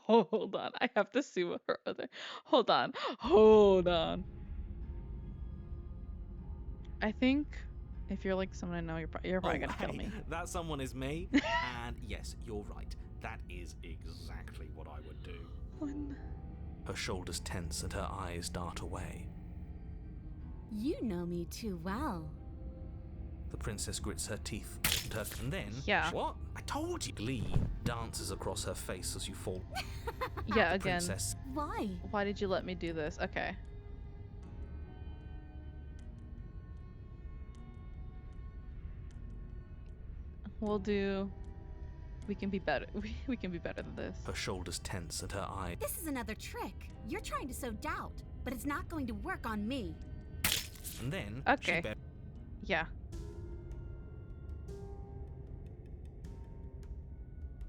Hold on. I have to see what her other. Hold on. Hold on. I think if you're like someone I know, you're probably gonna kill me. That someone is me. And yes, you're right. That is exactly what I would do. Her shoulders tense and her eyes dart away. You know me too well. The princess grits her teeth, and then... Yeah. What? I told you! Glee dances across her face as you fall. Yeah, The again. princess Why? Why did you let me do this? Okay. We'll do. We can be better. We can be better than this. Her shoulders tense and her eyes... This is another trick. You're trying to sow doubt, but it's not going to work on me. And then... Okay. Yeah.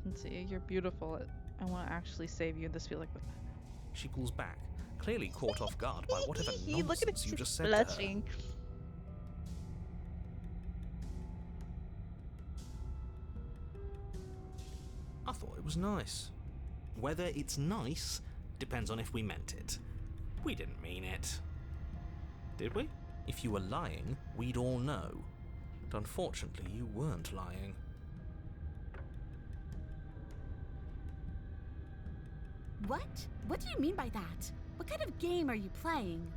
Let's see. You're beautiful. I want to actually save you. This feel like. She pulls back, clearly caught off guard by whatever Look at it. nonsense you She's just said to her. blushing. I thought it was nice. Whether it's nice depends on if we meant it. We didn't mean it. Did we? If you were lying, we'd all know. But unfortunately, you weren't lying. What? What do you mean by that? What kind of game are you playing?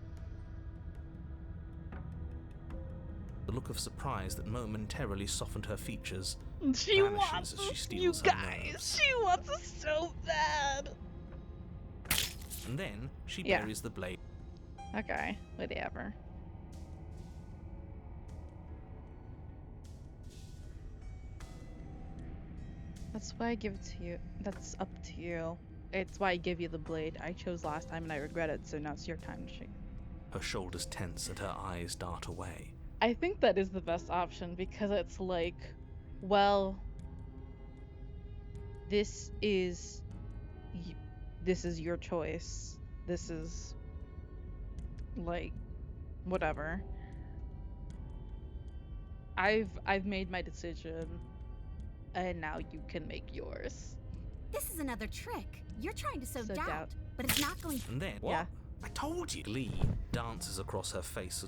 The look of surprise that momentarily softened her features She vanishes wants as she us, steals you her guys. nerves. She wants us so bad. And then she Yeah. buries the blade. Okay, whatever. That's why I give it to you. That's up to you. It's why I give you the blade. I chose last time and I regret it, so now it's your time to shake. Her shoulders tense and her eyes dart away. I think that is the best option because it's like, well, this is your choice. This is like whatever. I've made my decision and now you can make yours. This is another trick. You're trying to sow Sow doubt, doubt. but it's not going to. And then, what? Yeah. I told you! Glee dances across her face.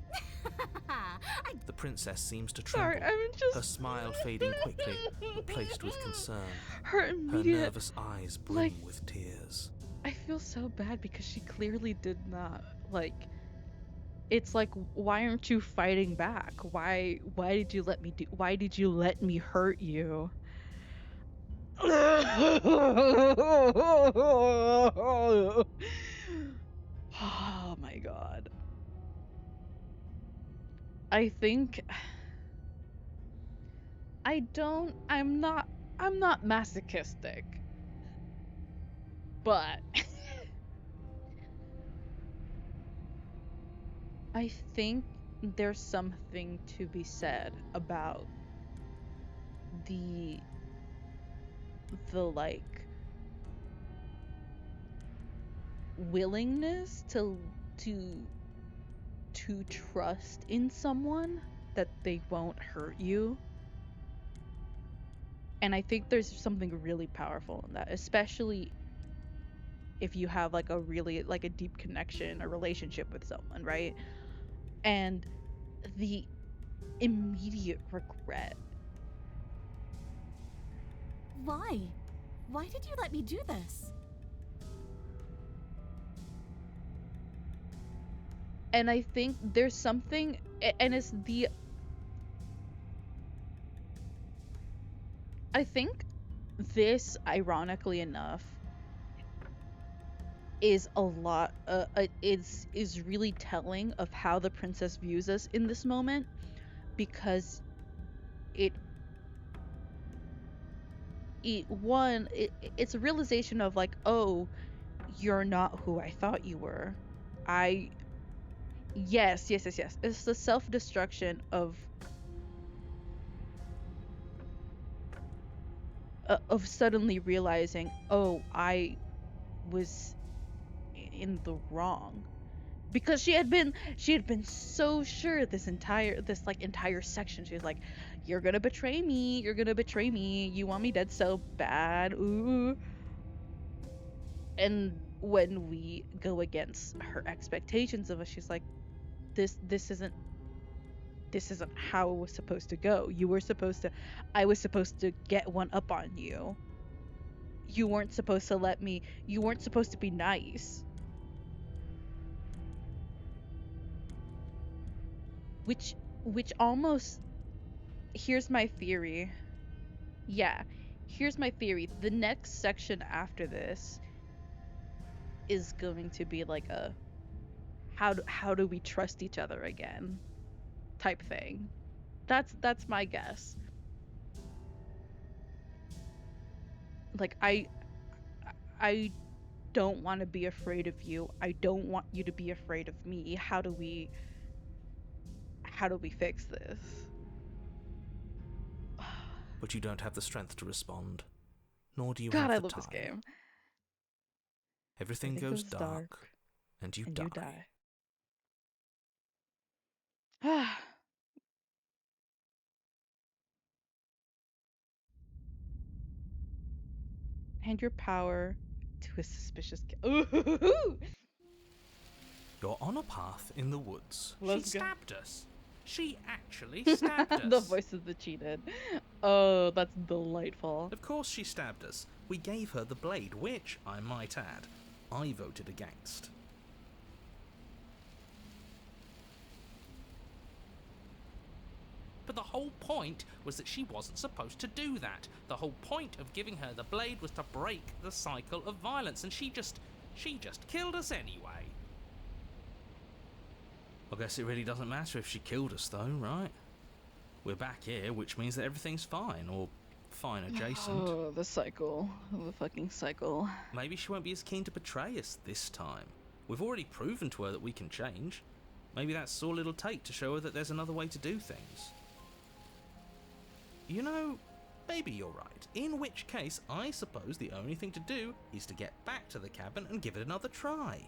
The princess seems to tremble, Sorry, I'm just her smile fading quickly, replaced with concern. her Her immediate. nervous eyes brim like- with tears. I feel so bad because she clearly did not like. It's like, why aren't you fighting back? Why did you let me do? Why did you let me hurt you? Oh my god. I think I'm not masochistic. But I think there's something to be said about the like willingness to trust in someone that they won't hurt you. And I think there's something really powerful in that, especially if you have like a really like a deep connection, a relationship with someone, right? And the immediate regret. Why? Why did you let me do this? And I think there's something, and it's the. I think this, ironically enough, is a lot. Is really telling of how the princess views us in this moment, because it's a realization of like, oh, you're not who I thought you were. I Yes, yes, yes, yes. It's the self-destruction of suddenly realizing, oh, I was in the wrong. Because she had been so sure this like entire section. She was like, you're gonna betray me, you want me dead so bad, ooh. And when we go against her expectations of us, she's like, this isn't how it was supposed to go. I was supposed to get one up on you. You weren't supposed to be nice. Which almost, here's my theory. Yeah. Here's my theory. The next section after this is going to be like a how do we trust each other again type thing. That's my guess. Like I don't want to be afraid of you. I don't want you to be afraid of me. How do we fix this? But you don't have the strength to respond, nor do you God, have I the love time. this game. Everything goes dark, and you die. You die. Hand your power to a suspicious Ooh. You're on a path in the woods. Let's She go. stabbed us. She actually stabbed us. The voice of the cheated. Oh, that's delightful. Of course she stabbed us. We gave her the blade, which, I might add, I voted against. But the whole point was that she wasn't supposed to do that. The whole point of giving her the blade was to break the cycle of violence, and she just killed us anyway. I guess it really doesn't matter if she killed us though, right? We're back here, which means that everything's fine, or fine adjacent. Oh, the cycle. The fucking cycle. Maybe she won't be as keen to betray us this time. We've already proven to her that we can change. Maybe that's all it'll take to show her that there's another way to do things. You know, maybe you're right. In which case, I suppose the only thing to do is to get back to the cabin and give it another try.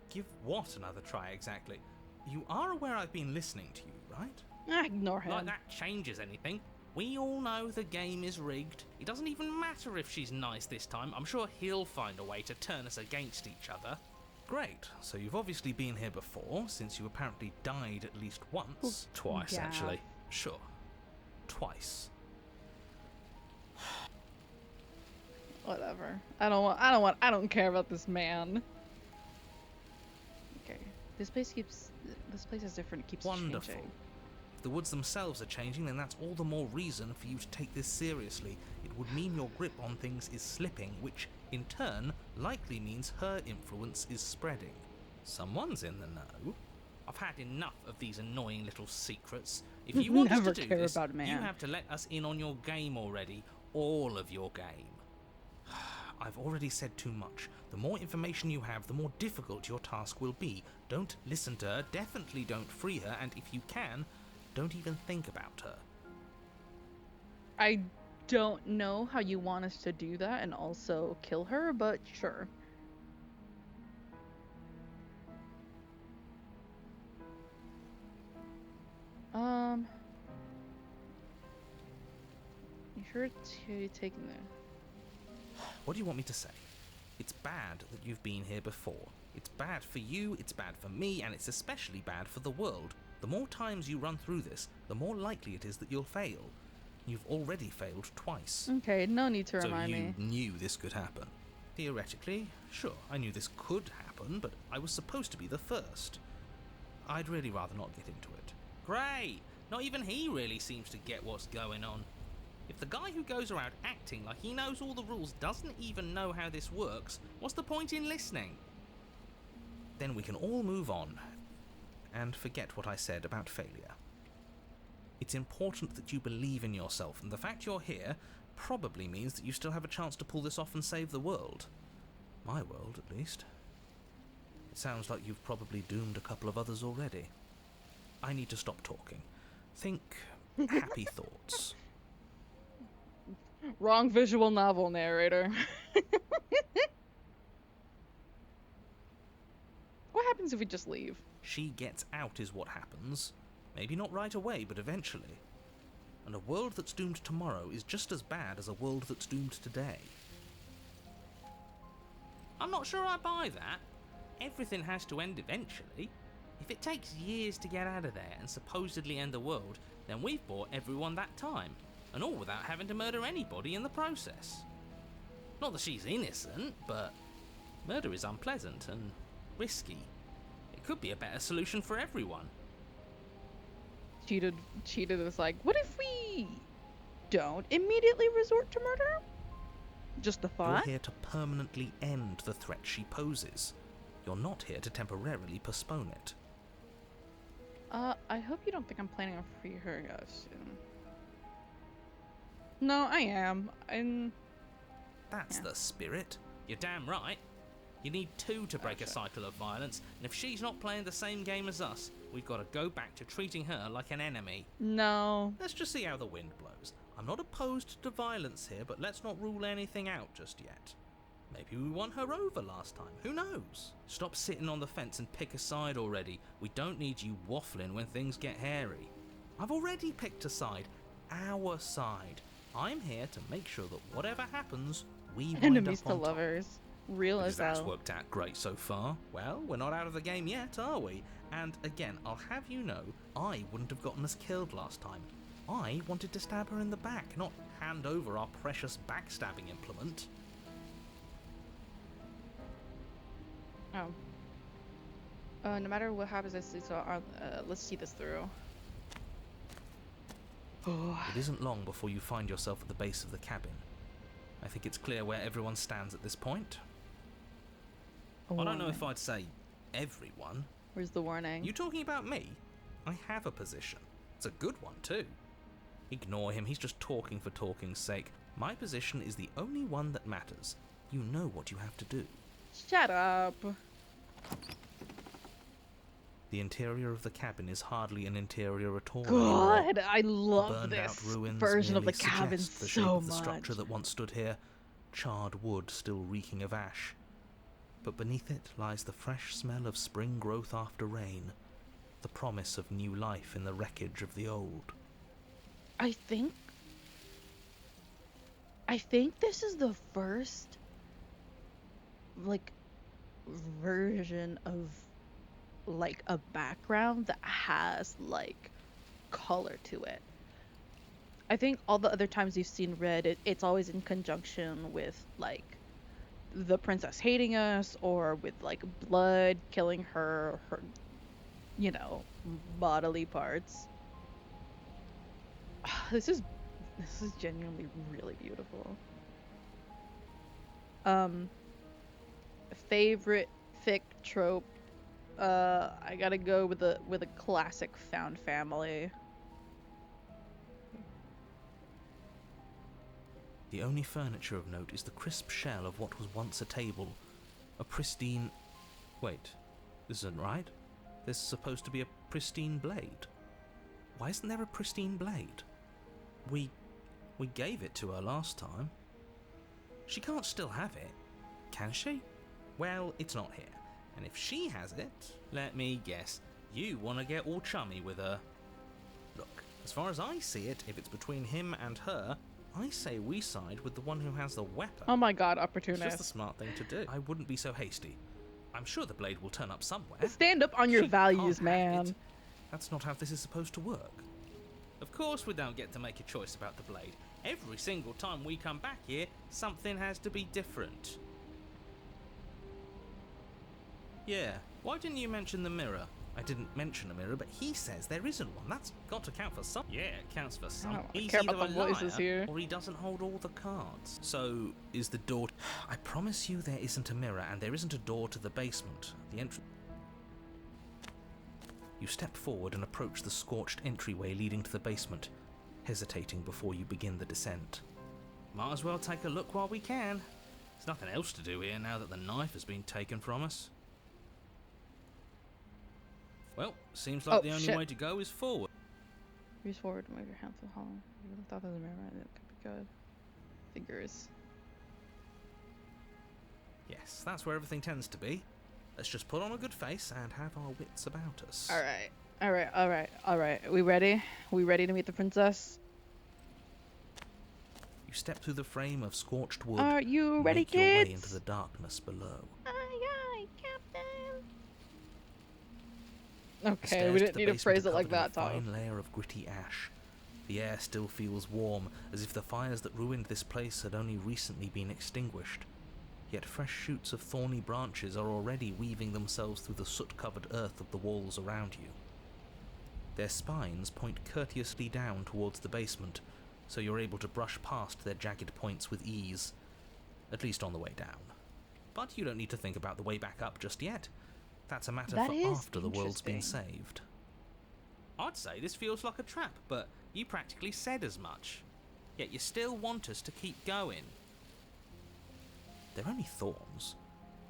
Give what another try exactly? You are aware I've been listening to you, right? Ignore him. Like that changes anything. We all know the game is rigged. It doesn't even matter if she's nice this time. I'm sure he'll find a way to turn us against each other. Great, so you've obviously been here before, since you apparently died at least once. Twice, Yeah. actually. Sure. Twice. Whatever. I don't care about this man. Okay. This place is different. It keeps Wonderful. changing. If the woods themselves are changing, then that's all the more reason for you to take this seriously. It would mean your grip on things is slipping, which, in turn, likely means her influence is spreading. Someone's in the know. I've had enough of these annoying little secrets. If you want us Never to do care this, about a man. you have to let us in on your game already. All of your game. I've already said too much. The more information you have, the more difficult your task will be. Don't listen to her, definitely don't free her, and if you can, don't even think about her. I don't know how you want us to do that and also kill her, but sure. You sure to taking the What do you want me to say? It's bad that you've been here before. It's bad for you, it's bad for me, and it's especially bad for the world. The more times you run through this, the more likely it is that you'll fail. You've already failed twice. Okay, no need to So remind you me. knew this could happen. Theoretically, sure, I knew this could happen, but I was supposed to be the first. I'd really rather not get into it. Great! Not even he really seems to get what's going on. If the guy who goes around acting like he knows all the rules doesn't even know how this works, what's the point in listening? Then we can all move on and forget what I said about failure. It's important that you believe in yourself, and the fact you're here probably means that you still have a chance to pull this off and save the world. My world, at least. It sounds like you've probably doomed a couple of others already. I need to stop talking. Think happy thoughts. Wrong visual novel narrator. What happens if we just leave? She gets out is what happens. Maybe not right away, but eventually. And a world that's doomed tomorrow is just as bad as a world that's doomed today. I'm not sure I buy that. Everything has to end eventually. If it takes years to get out of there and supposedly end the world, then we've bought everyone that time, and all without having to murder anybody in the process. Not that she's innocent, but murder is unpleasant and risky. It could be a better solution for everyone. Cheated is like, what if we don't immediately resort to murder? Just a You're thought? here to permanently end the threat she poses. You're not here to temporarily postpone it. I hope you don't think I'm planning on freeing us soon. No, I am. That's Yeah. the spirit. You're damn right. You need two to break a cycle of violence, and if she's not playing the same game as us, we've got to go back to treating her like an enemy. No. Let's just see how the wind blows. I'm not opposed to violence here, but let's not rule anything out just yet. Maybe we won her over last time, who knows? Stop sitting on the fence and pick a side already. We don't need you waffling when things get hairy. I've already picked a side, our side. I'm here to make sure that whatever happens, we wind Enemies up to on top. lovers. Real Because as that's hell. worked out great so far. Well, we're not out of the game yet, are we? And again, I'll have you know, I wouldn't have gotten us killed last time. I wanted to stab her in the back, not hand over our precious backstabbing implement. Oh. No matter what happens, let's see this through. Oh. It isn't long before you find yourself at the base of the cabin. I think it's clear where everyone stands at this point. I don't know if I'd say everyone. Where's the warning? You talking about me? I have a position. It's a good one, too. Ignore him, he's just talking for talking's sake. My position is the only one that matters. You know what you have to do. Shut up. The interior of the cabin is hardly an interior at all anymore. God, I The love burned-out this ruins version of the merely cabin suggest the shape so of the much. structure that once stood here, charred wood still reeking of ash. But beneath it lies the fresh smell of spring growth after rain, the promise of new life in the wreckage of the old. I think this is the first version of a background that has color to it. I think all the other times you've seen red, it's always in conjunction with the princess hating us, or with blood killing her bodily parts. This is genuinely really beautiful. Favorite fic trope. I gotta go with a classic found family. The only furniture of note is the crisp shell of what was once a table. A pristine... Wait, this isn't right. There's supposed to be a pristine blade. Why isn't there a pristine blade? We gave it to her last time. She can't still have it, can she? Well, it's not here. And if she has it, let me guess, you want to get all chummy with her. Look, as far as I see it, if it's between him and her, I say we side with the one who has the weapon. Oh my god, It's opportunist. just the smart thing to do. I wouldn't be so hasty. I'm sure the blade will turn up somewhere. Stand up on your She values, can't have man. it. That's not how this is supposed to work. Of course we don't get to make a choice about the blade. Every single time we come back here, something has to be different. Yeah, why didn't you mention the mirror? I didn't mention a mirror, but he says there isn't one. That's got to count for something. Yeah, it counts for I some. don't He's care either about a the voices liar, here. Or he doesn't hold all the cards. So, is the door... I promise you there isn't a mirror, and there isn't a door to the basement. The entrance... You step forward and approach the scorched entryway leading to the basement, hesitating before you begin the descent. Might as well take a look while we can. There's nothing else to do here now that the knife has been taken from us. Well, seems like Oh, the only shit. way to go is forward. Reach forward to move your hands to the hollow. You looked out of the mirror and it could be good. Figures. Yes, that's where everything tends to be. Let's just put on a good face and have our wits about us. Alright. We ready? We ready to meet the princess? You step through the frame of scorched wood Are you and ready, make your way kids? into the darkness below. Aye, Captain. The Okay, stairs we to didn't the need to basement phrase are it like covered in that, a Tom. fine layer of gritty ash. The air still feels warm, as if the fires that ruined this place had only recently been extinguished. Yet fresh shoots of thorny branches are already weaving themselves through the soot-covered earth of the walls around you. Their spines point courteously down towards the basement, so you're able to brush past their jagged points with ease, at least on the way down. But you don't need to think about the way back up just yet. That's a matter That for is after the world's been interesting. saved. I'd say this feels like a trap, but you practically said as much. Yet you still want us to keep going. They're only thorns.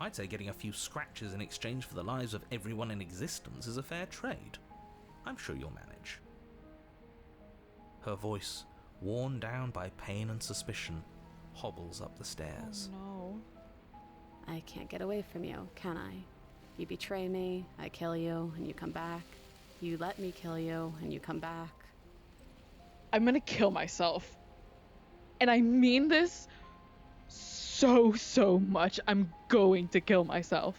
I'd say getting a few scratches in exchange for the lives of everyone in existence is a fair trade. I'm sure you'll manage. Her voice, worn down by pain and suspicion, hobbles up the stairs. Oh I can't get away from you, can I? You betray me, I kill you, and you come back. You let me kill you, and you come back. no. I'm gonna kill myself. And I mean this so much. I'm going to kill myself.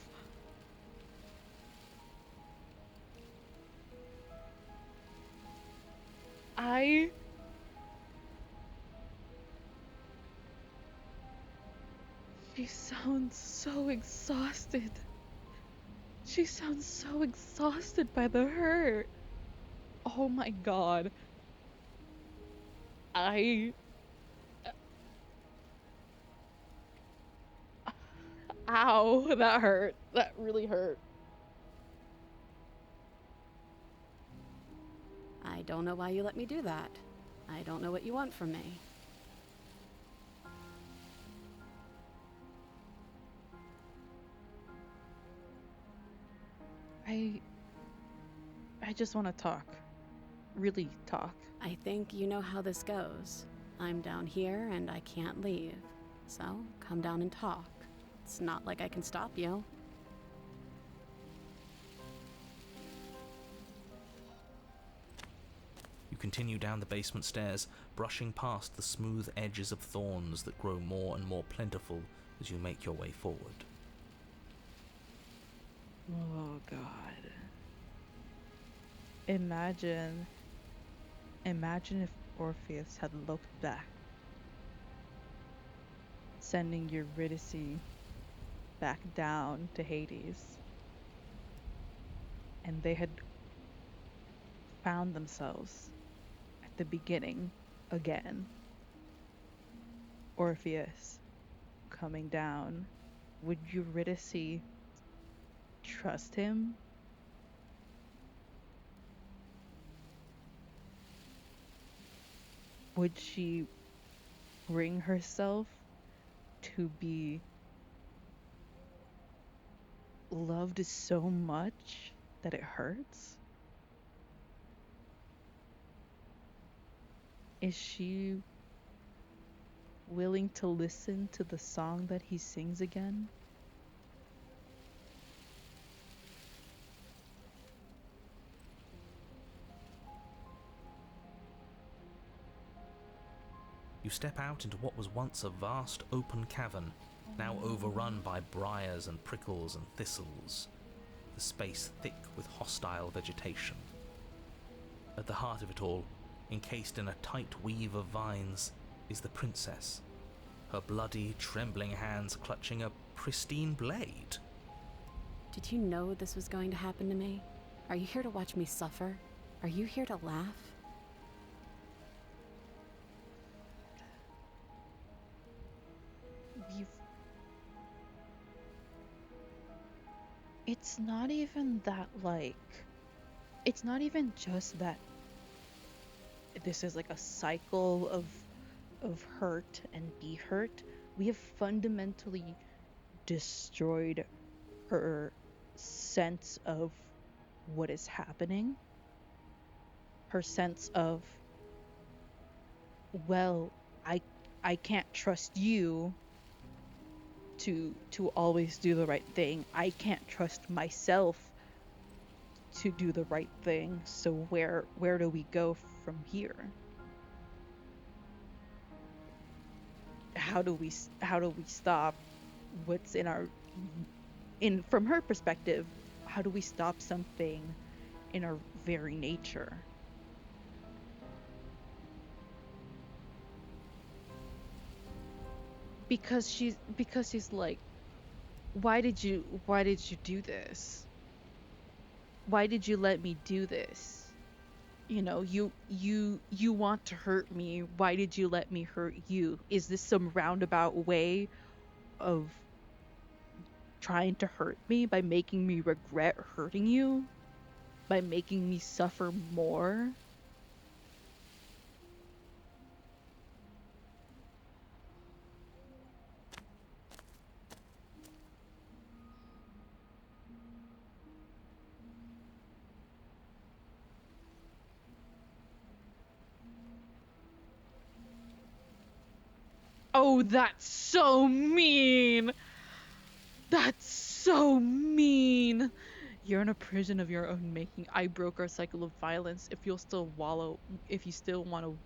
She sounds so exhausted. She sounds so exhausted by the hurt. Oh my god. Ow, that hurt. That really hurt. I don't know why you let me do that. I don't know what you want from me. I just want to talk. Really talk. I think you know how this goes. I'm down here and I can't leave. So, come down and talk. It's not like I can stop you. You continue down the basement stairs, brushing past the smooth edges of thorns that grow more and more plentiful as you make your way forward. Oh god. Imagine if Orpheus had looked back, sending Eurydice back down to Hades, and they had found themselves at the beginning again. Orpheus coming down. Would Eurydice trust him? Would she bring herself to be loved so much that it hurts? Is she willing to listen to the song that he sings again? You step out into what was once a vast open cavern, now overrun by briars and prickles and thistles, the space thick with hostile vegetation. At the heart of it all, encased in a tight weave of vines, is the princess, her bloody, trembling hands clutching a pristine blade. Did you know this was going to happen to me? Are you here to watch me suffer? Are you here to laugh? It's not even that, like, it's not even just that this is like a cycle of hurt and be hurt. We have fundamentally destroyed her sense of what is happening. Her sense of, well, I can't trust you to always do the right thing. I can't trust myself to do the right thing. So where do we go from here? How do we stop what's from her perspective, how do we stop something in our very nature? Because she's like, why did you do this? Why did you let me do this? You know, you want to hurt me. Why did you let me hurt you? Is this some roundabout way of trying to hurt me by making me regret hurting you? By making me suffer more? Oh, that's so mean! That's so mean! You're in a prison of your own making. I broke our cycle of violence. If you still want to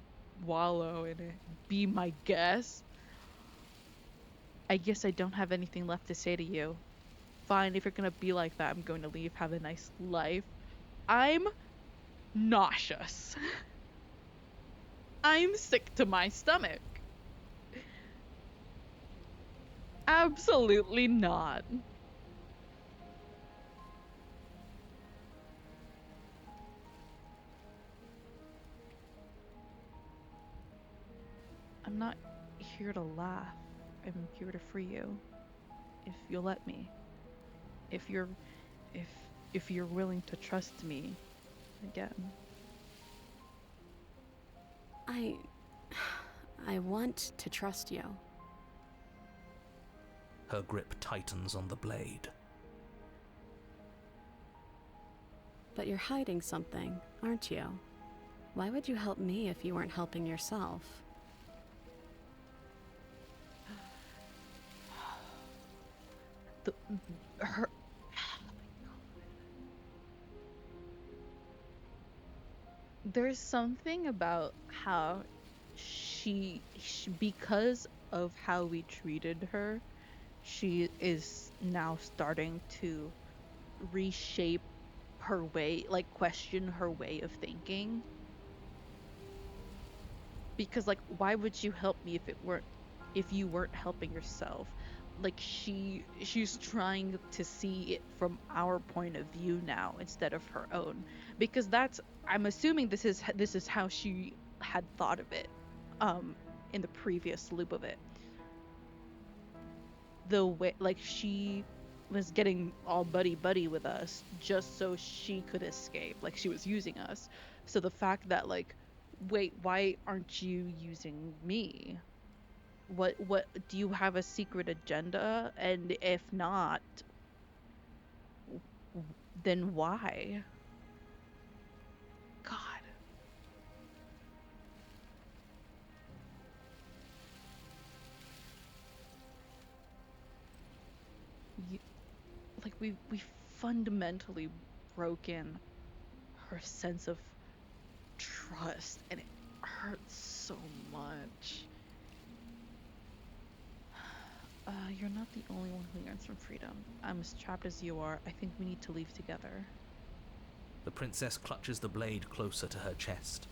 wallow in it, be my guest. I guess I don't have anything left to say to you. Fine, if you're gonna be like that, I'm going to leave. Have a nice life. I'm nauseous. I'm sick to my stomach. Absolutely not. I'm not here to laugh. I'm here to free you. If you'll let me. If you're willing to trust me again. I want to trust you. Her grip tightens on the blade. But you're hiding something, aren't you? Why would you help me if you weren't helping yourself? There's something about how she because of how we treated her, she is now starting to reshape her way, like question her way of thinking. Because like, why would you help me if you weren't helping yourself? Like she's trying to see it from our point of view now instead of her own, because I'm assuming this is how she had thought of it in the previous loop of it. The way, like, she was getting all buddy with us just so she could escape, like she was using us. So the fact that, like, wait, why aren't you using me? What do you have a secret agenda? And if not, then why? God. Like, we fundamentally broken her sense of trust, and it hurts so much. You're not the only one who yearns for freedom. I'm as trapped as you are. I think we need to leave together. The princess clutches the blade closer to her chest.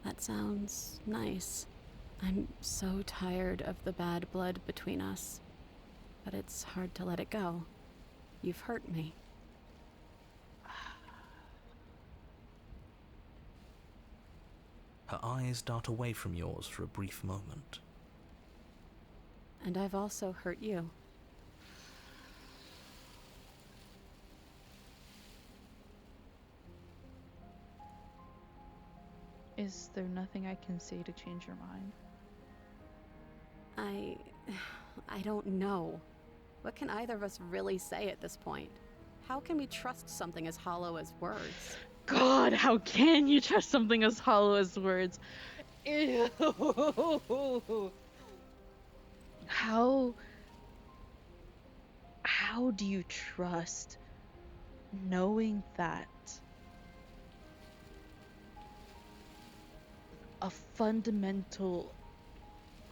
That sounds nice. I'm so tired of the bad blood between us. But it's hard to let it go. You've hurt me. Her eyes dart away from yours for a brief moment. And I've also hurt you. Is there nothing I can say to change your mind? I don't know. What can either of us really say at this point? How can we trust something as hollow as words? God, how can you trust something as hollow as words? Ew. How do you trust knowing that a fundamental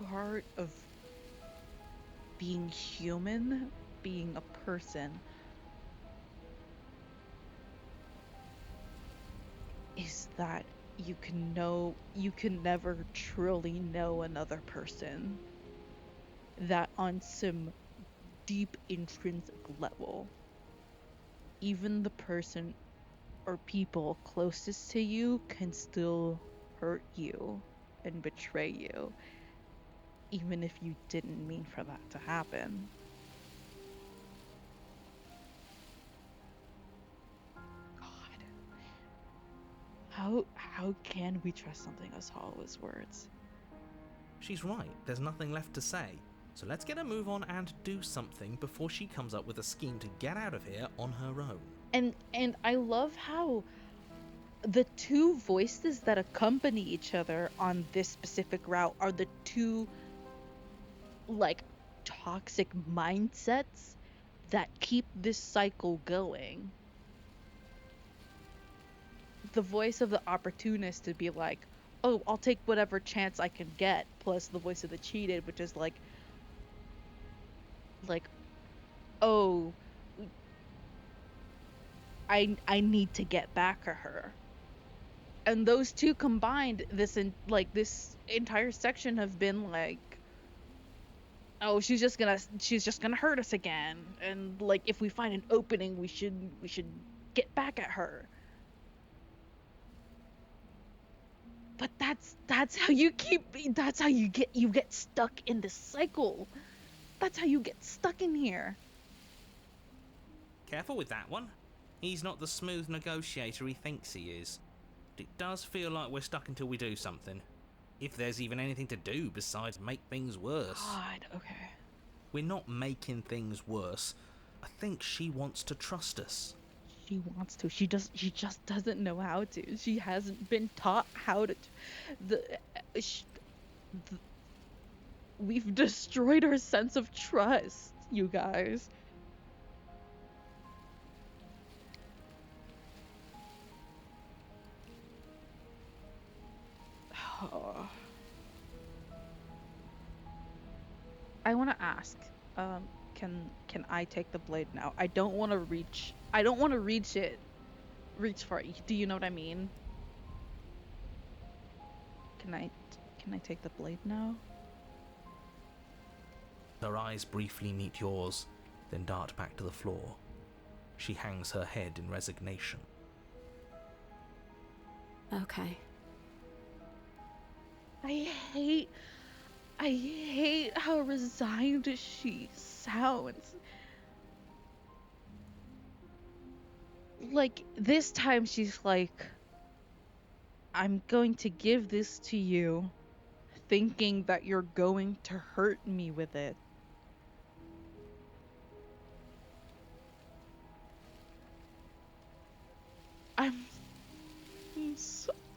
part of being human, being a person, is that you can never truly know another person, that on some deep intrinsic level, even the person or people closest to you can still hurt you and betray you, even if you didn't mean for that to happen. God. How can we trust something as hollow as words? She's right, there's nothing left to say. So let's get a move on and do something before she comes up with a scheme to get out of here on her own. And I love how the two voices that accompany each other on this specific route are the two, like, toxic mindsets that keep this cycle going. The voice of the opportunist to be like, oh, I'll take whatever chance I can get, plus the voice of the cheated, which is like, oh, I need to get back at her. And those two combined, this entire section have been like, oh, she's just gonna hurt us again, and like, if we find an opening, we should get back at her. But that's how you get stuck in this cycle. That's how you get stuck in here. Careful with that one. He's not the smooth negotiator he thinks he is. It does feel like we're stuck until we do something. If there's even anything to do besides make things worse. God, okay. We're not making things worse. I think she wants to trust us. She wants to. She just doesn't know how to. She hasn't been taught how to. We've destroyed her sense of trust, you guys. I want to ask, can I take the blade now? I don't want to reach for it. Do you know what I mean? Can I take the blade now? Her eyes briefly meet yours, then dart back to the floor. She hangs her head in resignation. Okay. I hate how resigned she sounds. Like, this time she's like, I'm going to give this to you, thinking that you're going to hurt me with it.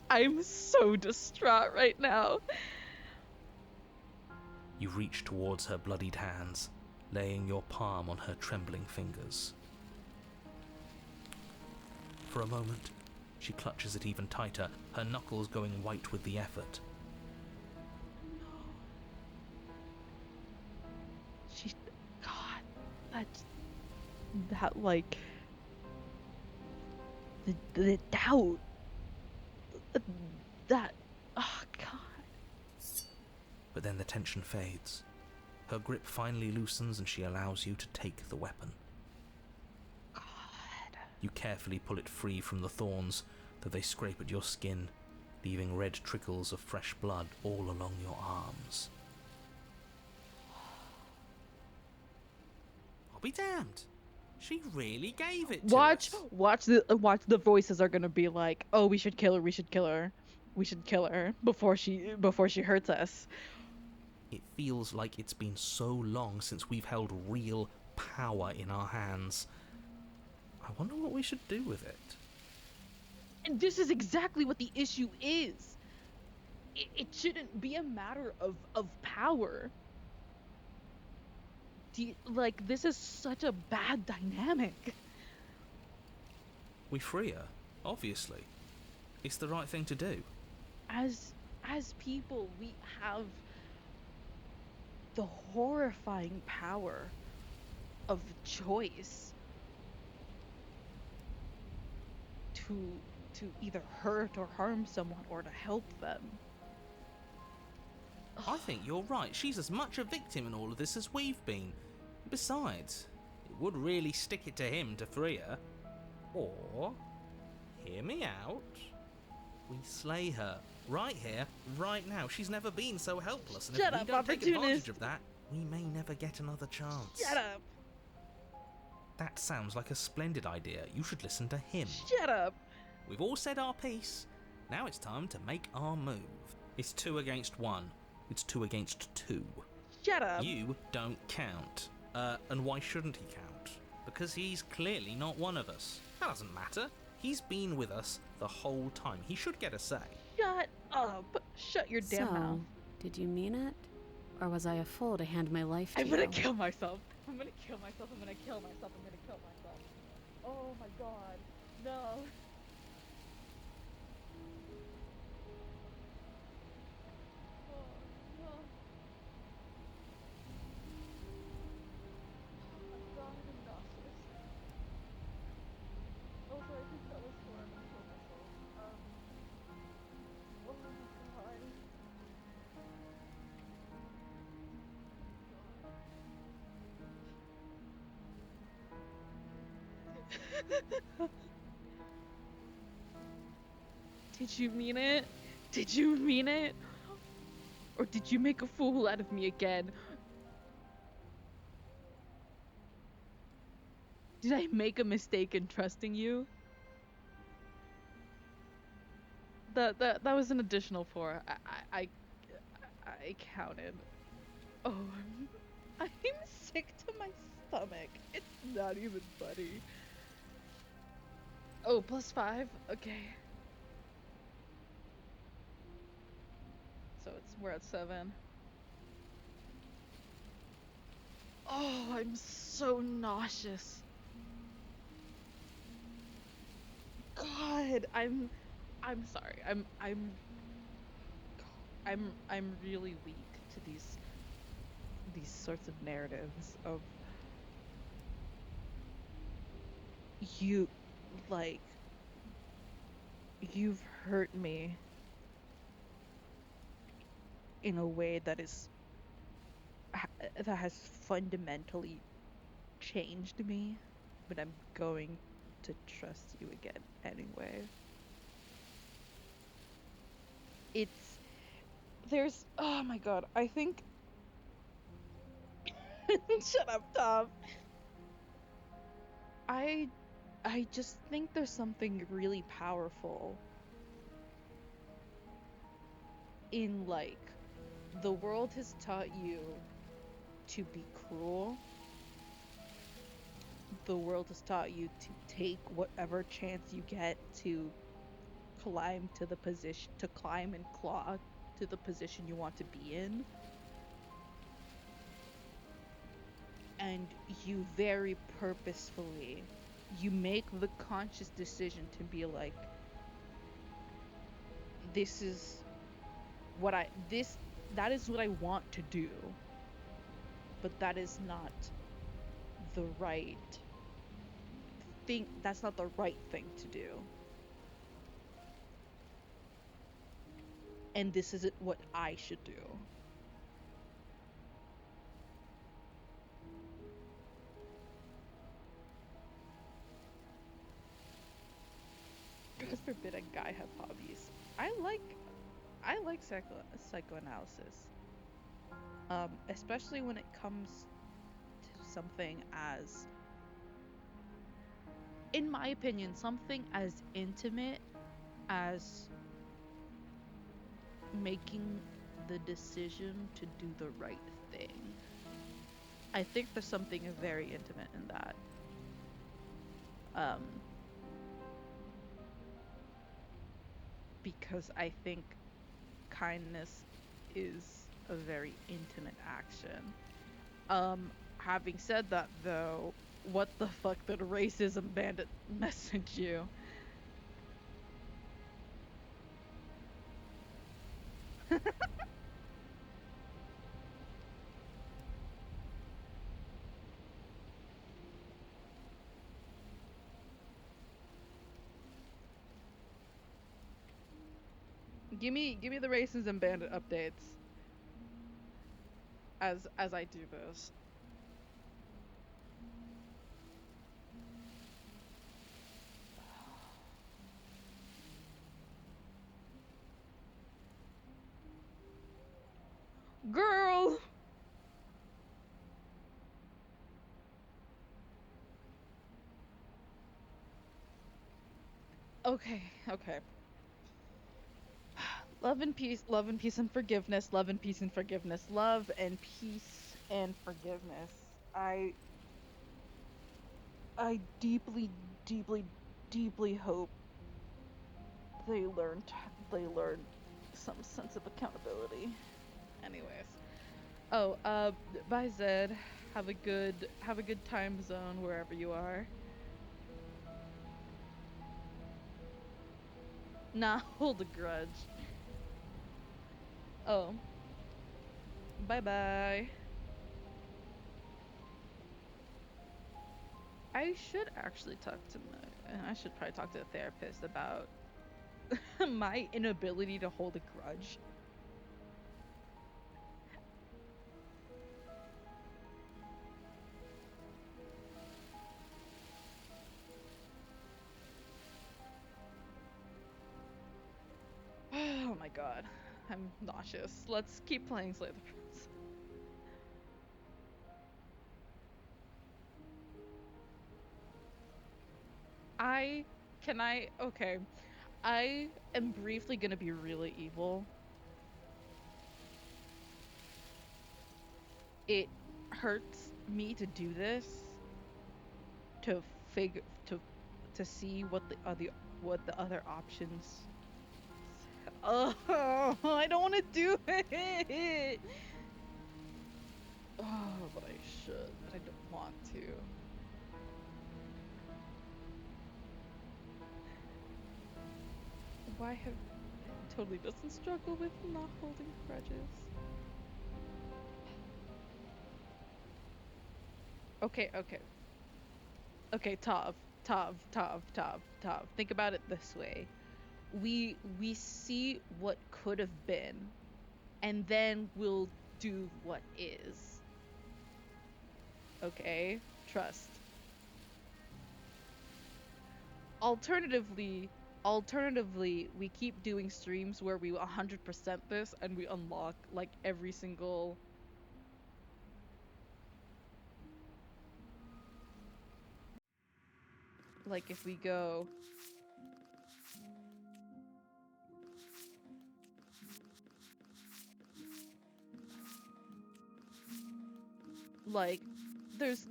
I'm so distraught right now. You reach towards her bloodied hands, laying your palm on her trembling fingers. For a moment, she clutches it even tighter, her knuckles going white with the effort. God, that like, the doubt, that, oh God. But then the tension fades. Her grip finally loosens and she allows you to take the weapon. God. You carefully pull it free from the thorns, though they scrape at your skin, leaving red trickles of fresh blood all along your arms. I'll be damned. She really gave it to us. Watch the voices are gonna be like, oh, we should kill her before she hurts us. It feels like it's been so long since we've held real power in our hands. I wonder what we should do with it. And this is exactly what the issue is. It shouldn't be a matter of power. Like, this is such a bad dynamic. We free her, obviously. It's the right thing to do. As people, we have the horrifying power of choice to either hurt or harm someone or to help them. I think you're right. She's as much a victim in all of this as we've been. Besides, it would really stick it to him to free her. Or, hear me out, we slay her. Right here, right now. She's never been so helpless, and Shut if we up, don't take advantage opportunist. of that, we may never get another chance. Shut up! That sounds like a splendid idea. You should listen to him. Shut up! We've all said our piece. Now it's time to make our move. It's 2 against 1. It's 2 against 2. Shut up! You don't count. And why shouldn't he count? Because he's clearly not one of us. That doesn't matter. He's been with us the whole time. He should get a say. Shut up! Shut your damn mouth. Did you mean it? Or was I a fool to hand my life to I'm you? gonna kill myself. I'm gonna kill myself. I'm gonna kill myself. I'm gonna kill myself. Oh my god. No. Oh, no. I'm dying and nauseous. Also, I think that was before I'm gonna kill myself. Oh my god. Did you mean it? Did you mean it? Or did you make a fool out of me again? Did I make a mistake in trusting you? That was an additional 4. I counted. Oh, I'm sick to my stomach. It's not even funny. Oh, +5. Okay. So we're at 7. Oh, I'm so nauseous. God, I'm sorry. I'm really weak to these sorts of narratives of you, like, you've hurt me in a way that has fundamentally changed me, but I'm going to trust you again anyway. Oh my god, I think shut up, Tom. I just think there's something really powerful in, like, the world has taught you to be cruel. The world has taught you to take whatever chance you get to climb and claw to the position you want to be in. And you very purposefully, you make the conscious decision to be like, that is what I want to do, but that is not the right thing. That's not the right thing to do. And this isn't what I should do. God forbid a guy have hobbies. I like psychoanalysis. Especially when it comes to something as, in my opinion, something as intimate as making the decision to do the right thing. I think there's something very intimate in that. Um, because I think kindness is a very intimate action. Having said that though, what the fuck did racism bandit message you? Give me the racism bandit updates as I do this. Girl! Okay, okay. Love and peace and forgiveness, love and peace and forgiveness, love and peace and forgiveness. I deeply, deeply, deeply hope they learn some sense of accountability. Anyways. Oh, bye Zed. Have a good time zone wherever you are. Nah, hold a grudge. Oh. Bye bye. I should actually I should probably talk to a therapist about my inability to hold a grudge. Oh my god. I'm nauseous. Let's keep playing Slay the Prince. Okay. I am briefly gonna be really evil. It hurts me to do this, to figure to see what the other options. Oh, I don't want to do it. Oh, but I should. But I don't want to. Why have totally doesn't struggle with not holding grudges. Okay. Okay, Tav. Think about it this way. We see what could have been, and then we'll do what is. Okay? Trust. Alternatively, we keep doing streams where we 100% this and we unlock like every single like if we go like there's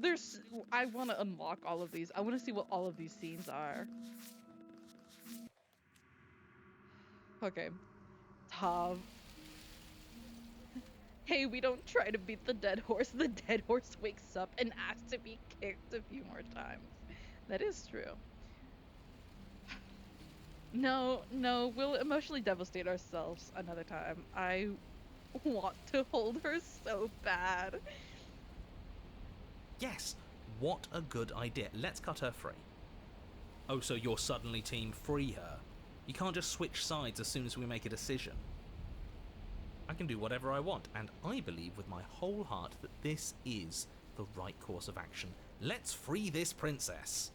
I want to unlock all of these. I want to see what all of these scenes are. Okay. Tav. Hey, we don't try to beat the dead horse. The dead horse wakes up and asks to be kicked a few more times. That is true. No, we'll emotionally devastate ourselves another time. I want to hold her so bad. Yes, what a good idea. Let's cut her free. Oh, so you're suddenly team free her? You can't just switch sides as soon as we make a decision. I can do whatever I want, and I believe with my whole heart that this is the right course of action. Let's free this princess.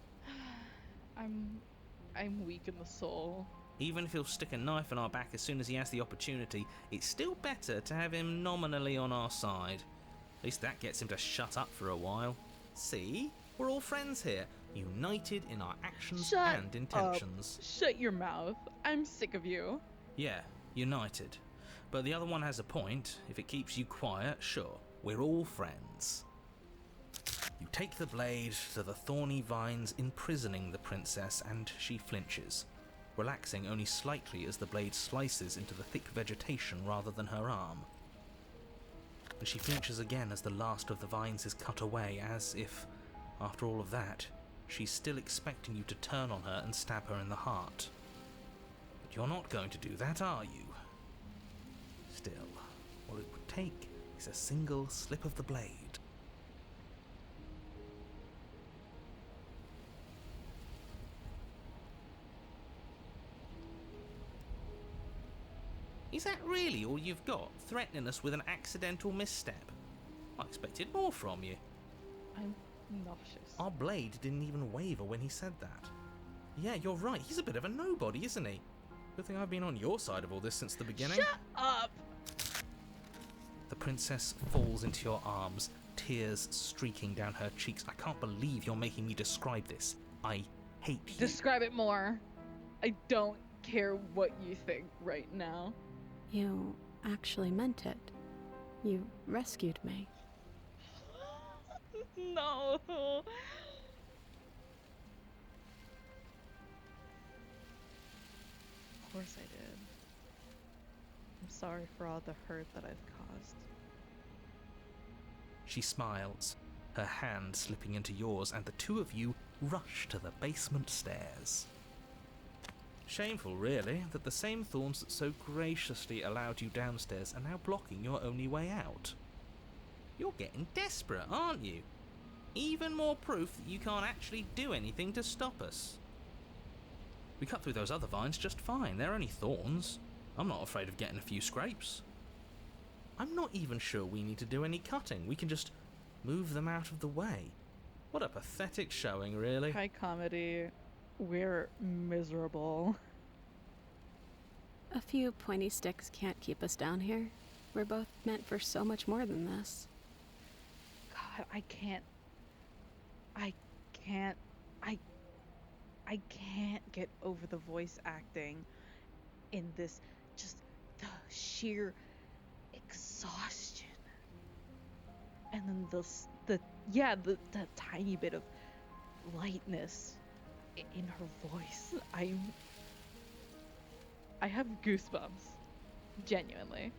I'm weak in the soul. Even if he'll stick a knife in our back as soon as he has the opportunity, it's still better to have him nominally on our side. At least that gets him to shut up for a while. See? We're all friends here, united in our actions and intentions. Shut your mouth. I'm sick of you. Yeah, united. But the other one has a point. If it keeps you quiet, sure. We're all friends. You take the blade to the thorny vines imprisoning the princess, and she flinches, relaxing only slightly as the blade slices into the thick vegetation rather than her arm. And she flinches again as the last of the vines is cut away, as if, after all of that, she's still expecting you to turn on her and stab her in the heart. But you're not going to do that, are you? Still, all it would take is a single slip of the blade. Is that really all you've got, threatening us with an accidental misstep? I expected more from you. I'm nauseous. Our blade didn't even waver when he said that. Yeah, you're right, he's a bit of a nobody, isn't he? Good thing I've been on your side of all this since the beginning. Shut up! The princess falls into your arms, tears streaking down her cheeks. I can't believe you're making me describe this. I hate you. Describe it more. I don't care what you think right now. You actually meant it. You rescued me. No. Of course I did. I'm sorry for all the hurt that I've caused. She smiles, her hand slipping into yours, and the two of you rush to the basement stairs. Shameful, really, that the same thorns that so graciously allowed you downstairs are now blocking your only way out. You're getting desperate, aren't you? Even more proof that you can't actually do anything to stop us. We cut through those other vines just fine. They're only thorns. I'm not afraid of getting a few scrapes. I'm not even sure we need to do any cutting. We can just move them out of the way. What a pathetic showing, really. High comedy. We're miserable. A few pointy sticks can't keep us down here. We're both meant for so much more than this. God, I can't get over the voice acting in this. Just the sheer exhaustion. And then the tiny bit of lightness in her voice. I have goosebumps. Genuinely.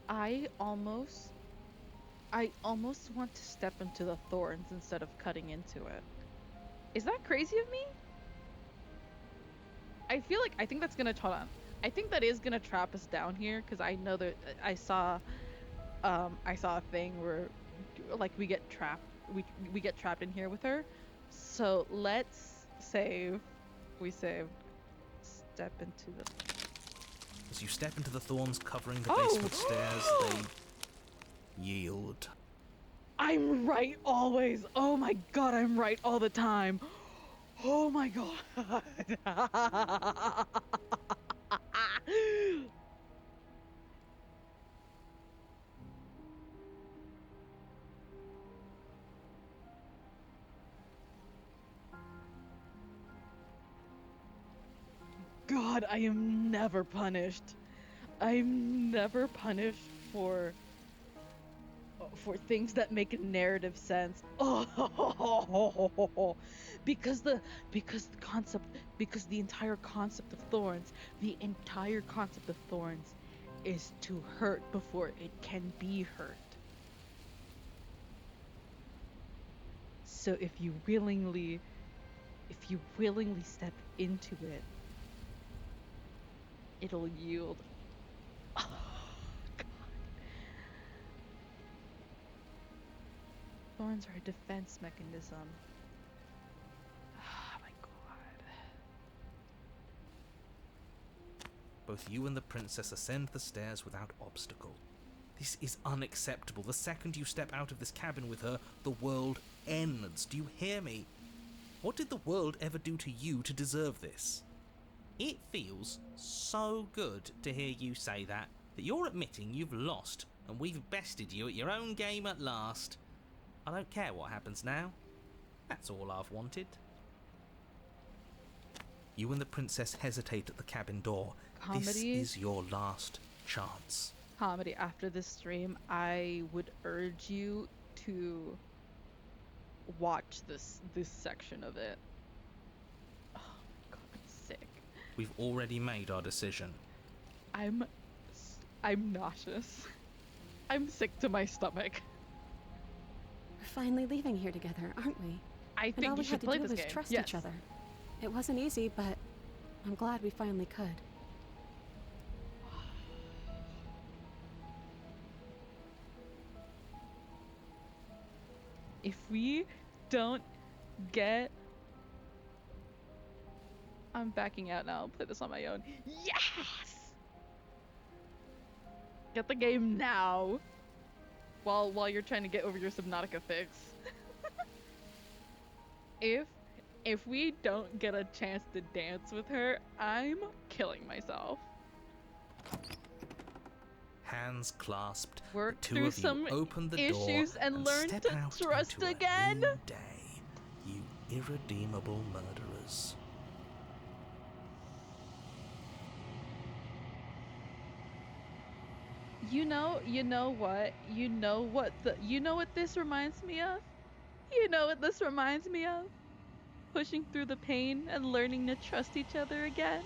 I almost want to step into the thorns instead of cutting into it. Is that crazy of me? I think that's gonna hold on. I think that is gonna trap us down here, because I know that I saw a thing where like we get trapped in here with her. So let's save. We saved. Step into the. As you step into the thorns covering the basement stairs, they yield. I'm right always. Oh my god, I'm right all the time. Oh my god. God, I am never punished. I'm never punished for things that make narrative sense. Oh, because the entire concept of thorns, is to hurt before it can be hurt. So if you willingly step into it, it'll yield. Oh, God. Thorns are a defense mechanism. Oh my god. Both you and the princess ascend the stairs without obstacle. This is unacceptable. The second you step out of this cabin with her, the world ends. Do you hear me? What did the world ever do to you to deserve this? It feels so good to hear you say that you're admitting you've lost and we've bested you at your own game at last. I don't care what happens now. That's all I've wanted. You and the princess hesitate at the cabin door. This Comedy. is your last chance. Comedy, after this stream, I would urge you to watch this section of it. Oh my god, I'm sick. We've already made our decision. I'm nauseous. I'm sick to my stomach. We're finally leaving here together, aren't we? I And think all you we should had to play do this was game. trust Yes. each other. It wasn't easy, but I'm glad we finally could. If we don't get... I'm backing out now. I'll play this on my own. Yes! Get the game now. While you're trying to get over your Subnautica fix. If we don't get a chance to dance with her, I'm killing myself. Hands clasped, Work the two through of you some open the issues door and learn step to out trust into again. A new day, you irredeemable murderers. You know what this reminds me of? You know what this reminds me of? Pushing through the pain and learning to trust each other again.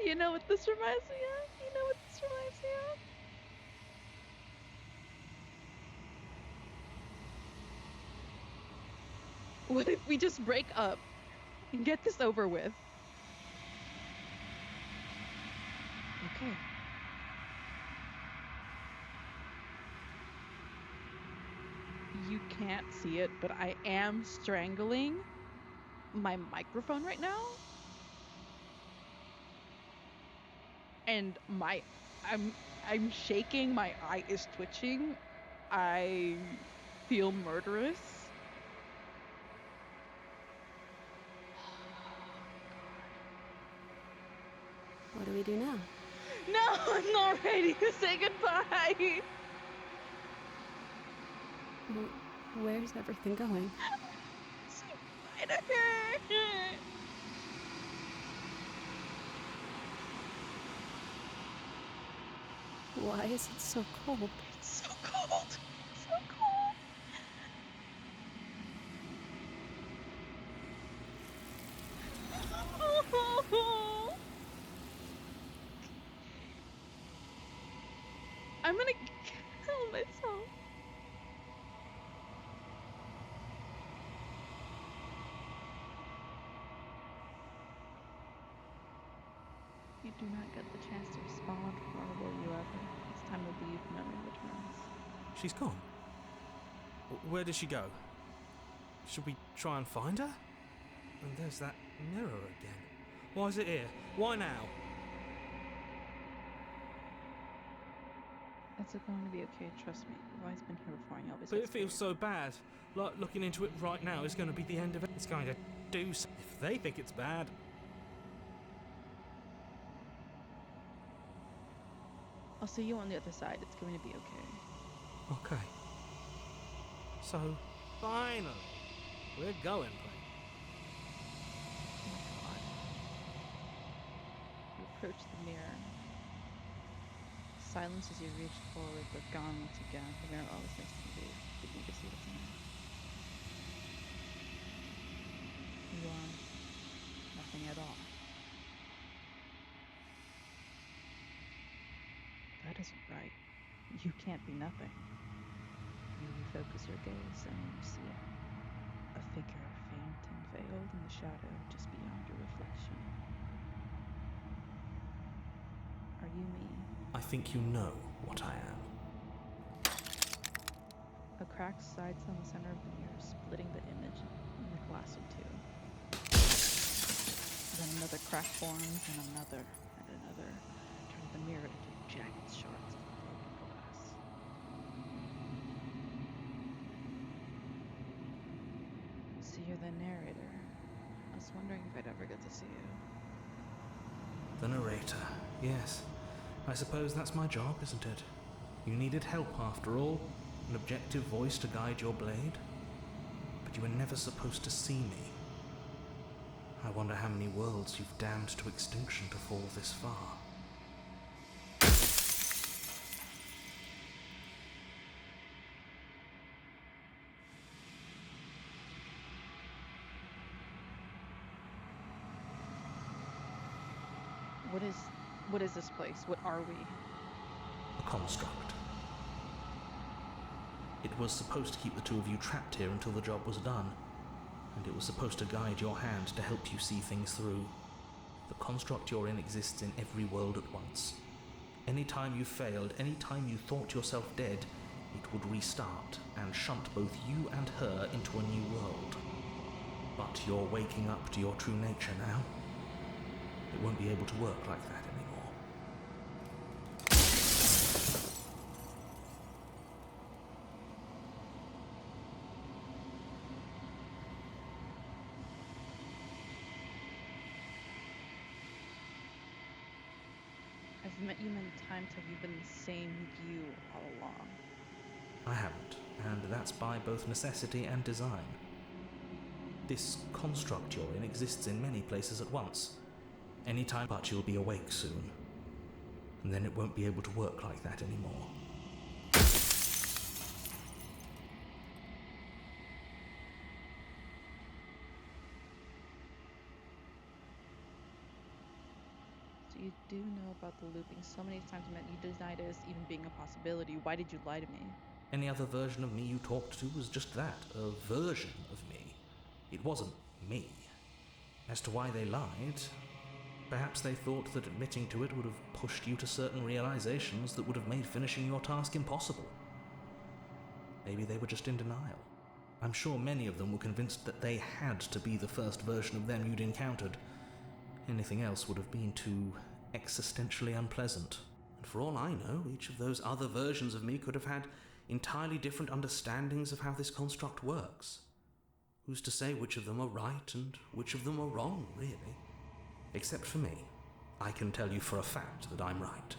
You know what this reminds me of? You know what this reminds me of? What if we just break up and get this over with? Okay. You can't see it, but I am strangling my microphone right now. And I'm shaking, my eye is twitching. I feel murderous. What do we do now? No, I'm not ready to say goodbye. Where's everything going? Say goodbye to her. Why is it so cold? It's so cold. So cold. I'm gonna kill myself. You do not get the chance to respond, nor will you ever. It's time to leave, memory returns. She's gone. Where did she go? Should we try and find her? And there's that mirror again. Why is it here? Why now? It's going to be okay, trust me. I've always been here before and you always But get it feels scared. so bad. Like looking into it right now is going to be the end of it. It's going to do so. If they think it's bad. I'll see you on the other side. It's going to be okay. Okay. So, finally, we're going places. Oh my god. You approach the mirror. Silence as you reach forward, but gone once again. The mirror always makes you leave. But you can see what's in it. You are nothing at all. That isn't right. You can't be nothing. You refocus your gaze and you see a figure faint and veiled in the shadow just beyond your reflection. Are you me? I think you know what I am. A crack slides down the center of the mirror, splitting the image in the glass in two. Then another crack forms, and another, turning the mirror into jagged shards of broken glass. So you're the narrator. I was wondering if I'd ever get to see you. The narrator, yes. I suppose that's my job, isn't it? You needed help after all, an objective voice to guide your blade. But you were never supposed to see me. I wonder how many worlds you've damned to extinction to fall this far. What is this place? What are we? A construct. It was supposed to keep the two of you trapped here until the job was done, and it was supposed to guide your hand to help you see things through. The construct you're in exists in every world at once. Any time you failed, any time you thought yourself dead, it would restart and shunt both you and her into a new world. But you're waking up to your true nature now. It won't be able to work like that anymore. I've met you many times. Have you been the same you all along? I haven't, and that's by both necessity and design. This construct you're in exists in many places at once. Anytime, but you'll be awake soon. And then it won't be able to work like that anymore. So you do know about the looping. So many times I met you denied it as even being a possibility. Why did you lie to me? Any other version of me you talked to was just that, a version of me. It wasn't me. As to why they lied, perhaps they thought that admitting to it would have pushed you to certain realizations that would have made finishing your task impossible. Maybe they were just in denial. I'm sure many of them were convinced that they had to be the first version of them you'd encountered. Anything else would have been too existentially unpleasant. And for all I know, each of those other versions of me could have had entirely different understandings of how this construct works. Who's to say which of them are right and which of them are wrong, really? Except for me. I can tell you for a fact that I'm right.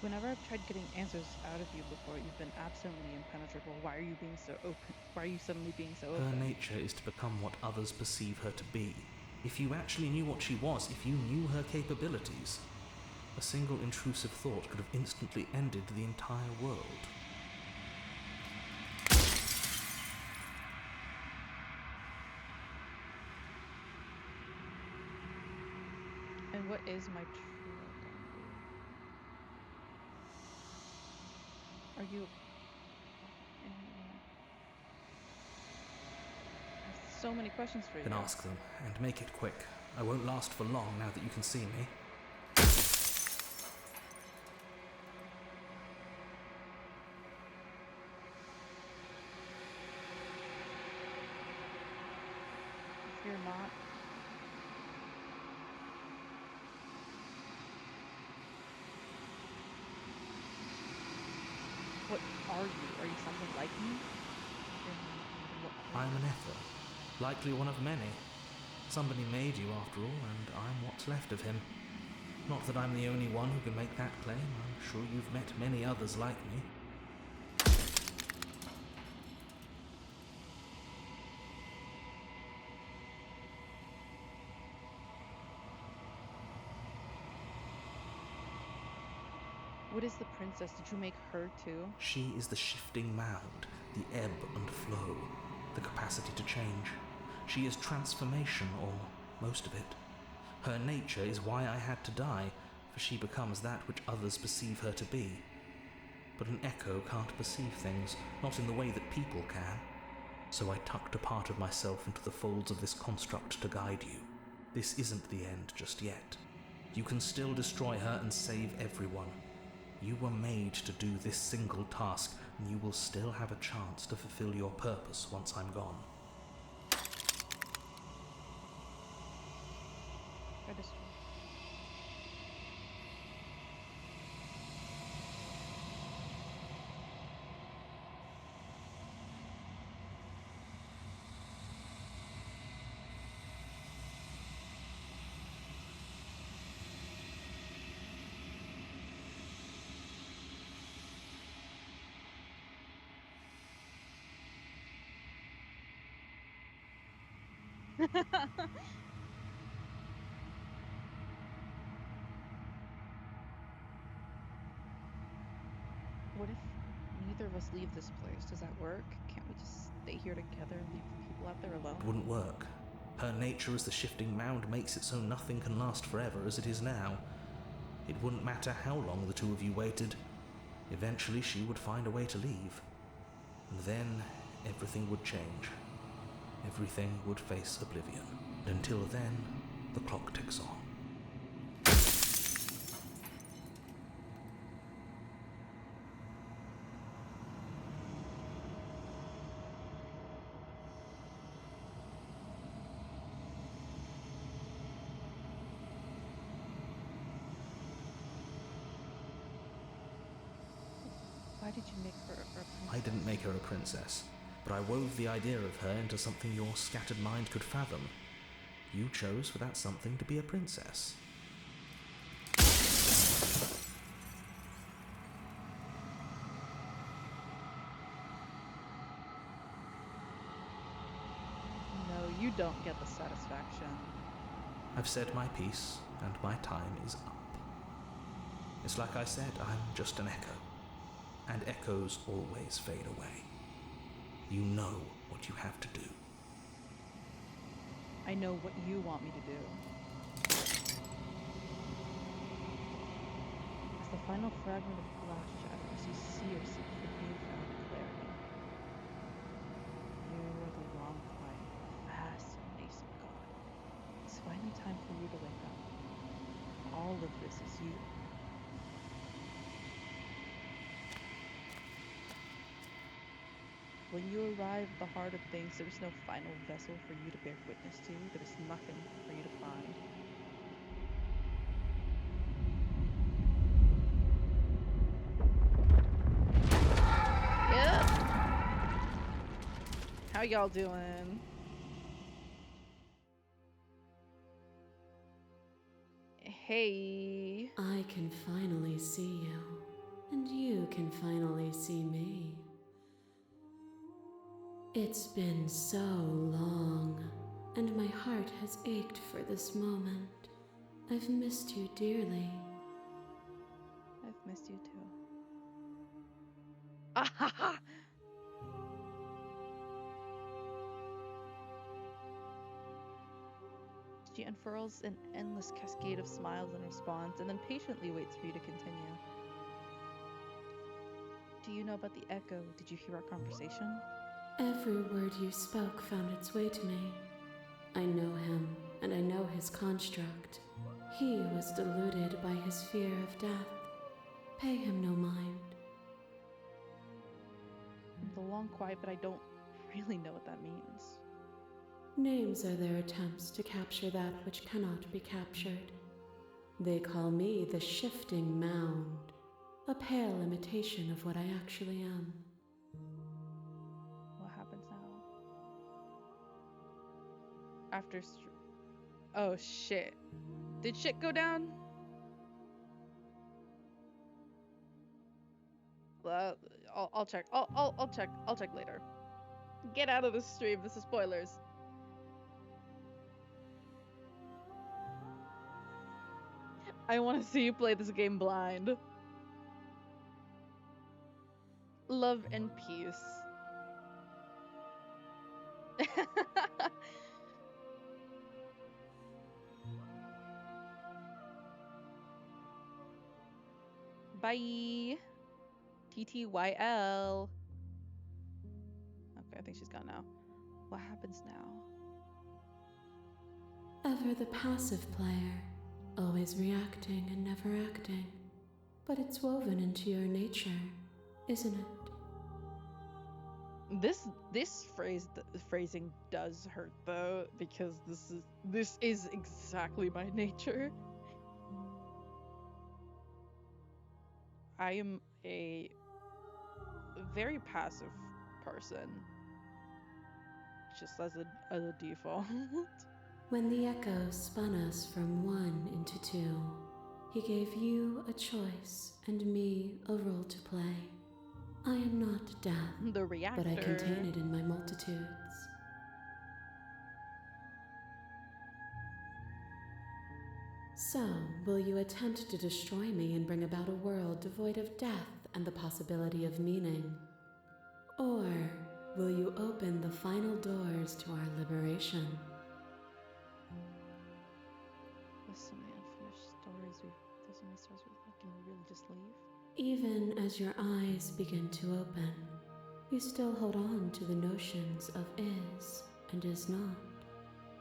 Whenever I've tried getting answers out of you before, you've been absolutely impenetrable. Why are you being so open? Why are you suddenly being so open? Her nature is to become what others perceive her to be. If you actually knew what she was, if you knew her capabilities, a single intrusive thought could have instantly ended the entire world. And what is my true identity? Are you... I have so many questions for you. Then ask them, and make it quick. I won't last for long now that you can see me. If you're not... What are you? Are you something like me? I'm an Ether, likely one of many. Somebody made you after all, and I'm what's left of him. Not that I'm the only one who can make that claim. I'm sure you've met many others like me. What is the princess? Did you make her too? She is the shifting mound, the ebb and flow, the capacity to change. She is transformation, or most of it. Her nature is why I had to die, for she becomes that which others perceive her to be. But an echo can't perceive things, not in the way that people can. So I tucked a part of myself into the folds of this construct to guide you. This isn't the end just yet. You can still destroy her and save everyone. You were made to do this single task, and you will still have a chance to fulfill your purpose once I'm gone. What if neither of us leave this place? Does that work? Can't we just stay here together and leave the people out there alone? It wouldn't work. Her nature as the shifting mound makes it so nothing can last forever as it is now. It wouldn't matter how long the two of you waited. Eventually she would find a way to leave. And then everything would change. Everything would face oblivion. And until then, the clock ticks on. Why did you make her a princess? I didn't make her a princess, but I wove the idea of her into something your scattered mind could fathom. You chose for that something to be a princess. No, you don't get the satisfaction. I've said my piece, and my time is up. It's like I said, I'm just an echo. And echoes always fade away. You know what you have to do. I know what you want me to do. As the final fragment of glass shatters, you see yourself with newfound clarity. You are the long quiet, vast and nascent God. It's finally time for you to wake up. All of this is you. When you arrive at the heart of things, there is no final vessel for you to bear witness to. There is nothing for you to find. Yep. How y'all doing? Hey. I can finally see you, and you can finally see me. It's been so long, and my heart has ached for this moment. I've missed you dearly. I've missed you too. Ah ha ha! She unfurls an endless cascade of smiles in response, and then patiently waits for you to continue. Do you know about the echo? Did you hear our conversation? Every word you spoke found its way to me. I know him, and I know his construct. He was deluded by his fear of death. Pay him no mind. The long quiet, but I don't really know what that means. Names are their attempts to capture that which cannot be captured. They call me the shifting mound, a pale imitation of what I actually am. What happens now? After oh shit. Did shit go down? Well, I'll check. I'll check. I'll check later. Get out of the stream. This is spoilers. I want to see you play this game blind. Love and peace. Bye. TTYL. Okay, I think she's gone now. What happens now? Ever the passive player, always reacting and never acting. But it's woven into your nature, isn't it? This phrasing does hurt though, because this is exactly my nature. I am a very passive person, just as a default. When the echo spun us from one into two, he gave you a choice and me a role to play. I am not death, The reactor. but I contain it in my multitudes. So, will you attempt to destroy me and bring about a world devoid of death and the possibility of meaning? Or will you open the final doors to our liberation? With so many unfinished stories, there's so many stories can we really just leave? Even as your eyes begin to open, you still hold on to the notions of is and is not,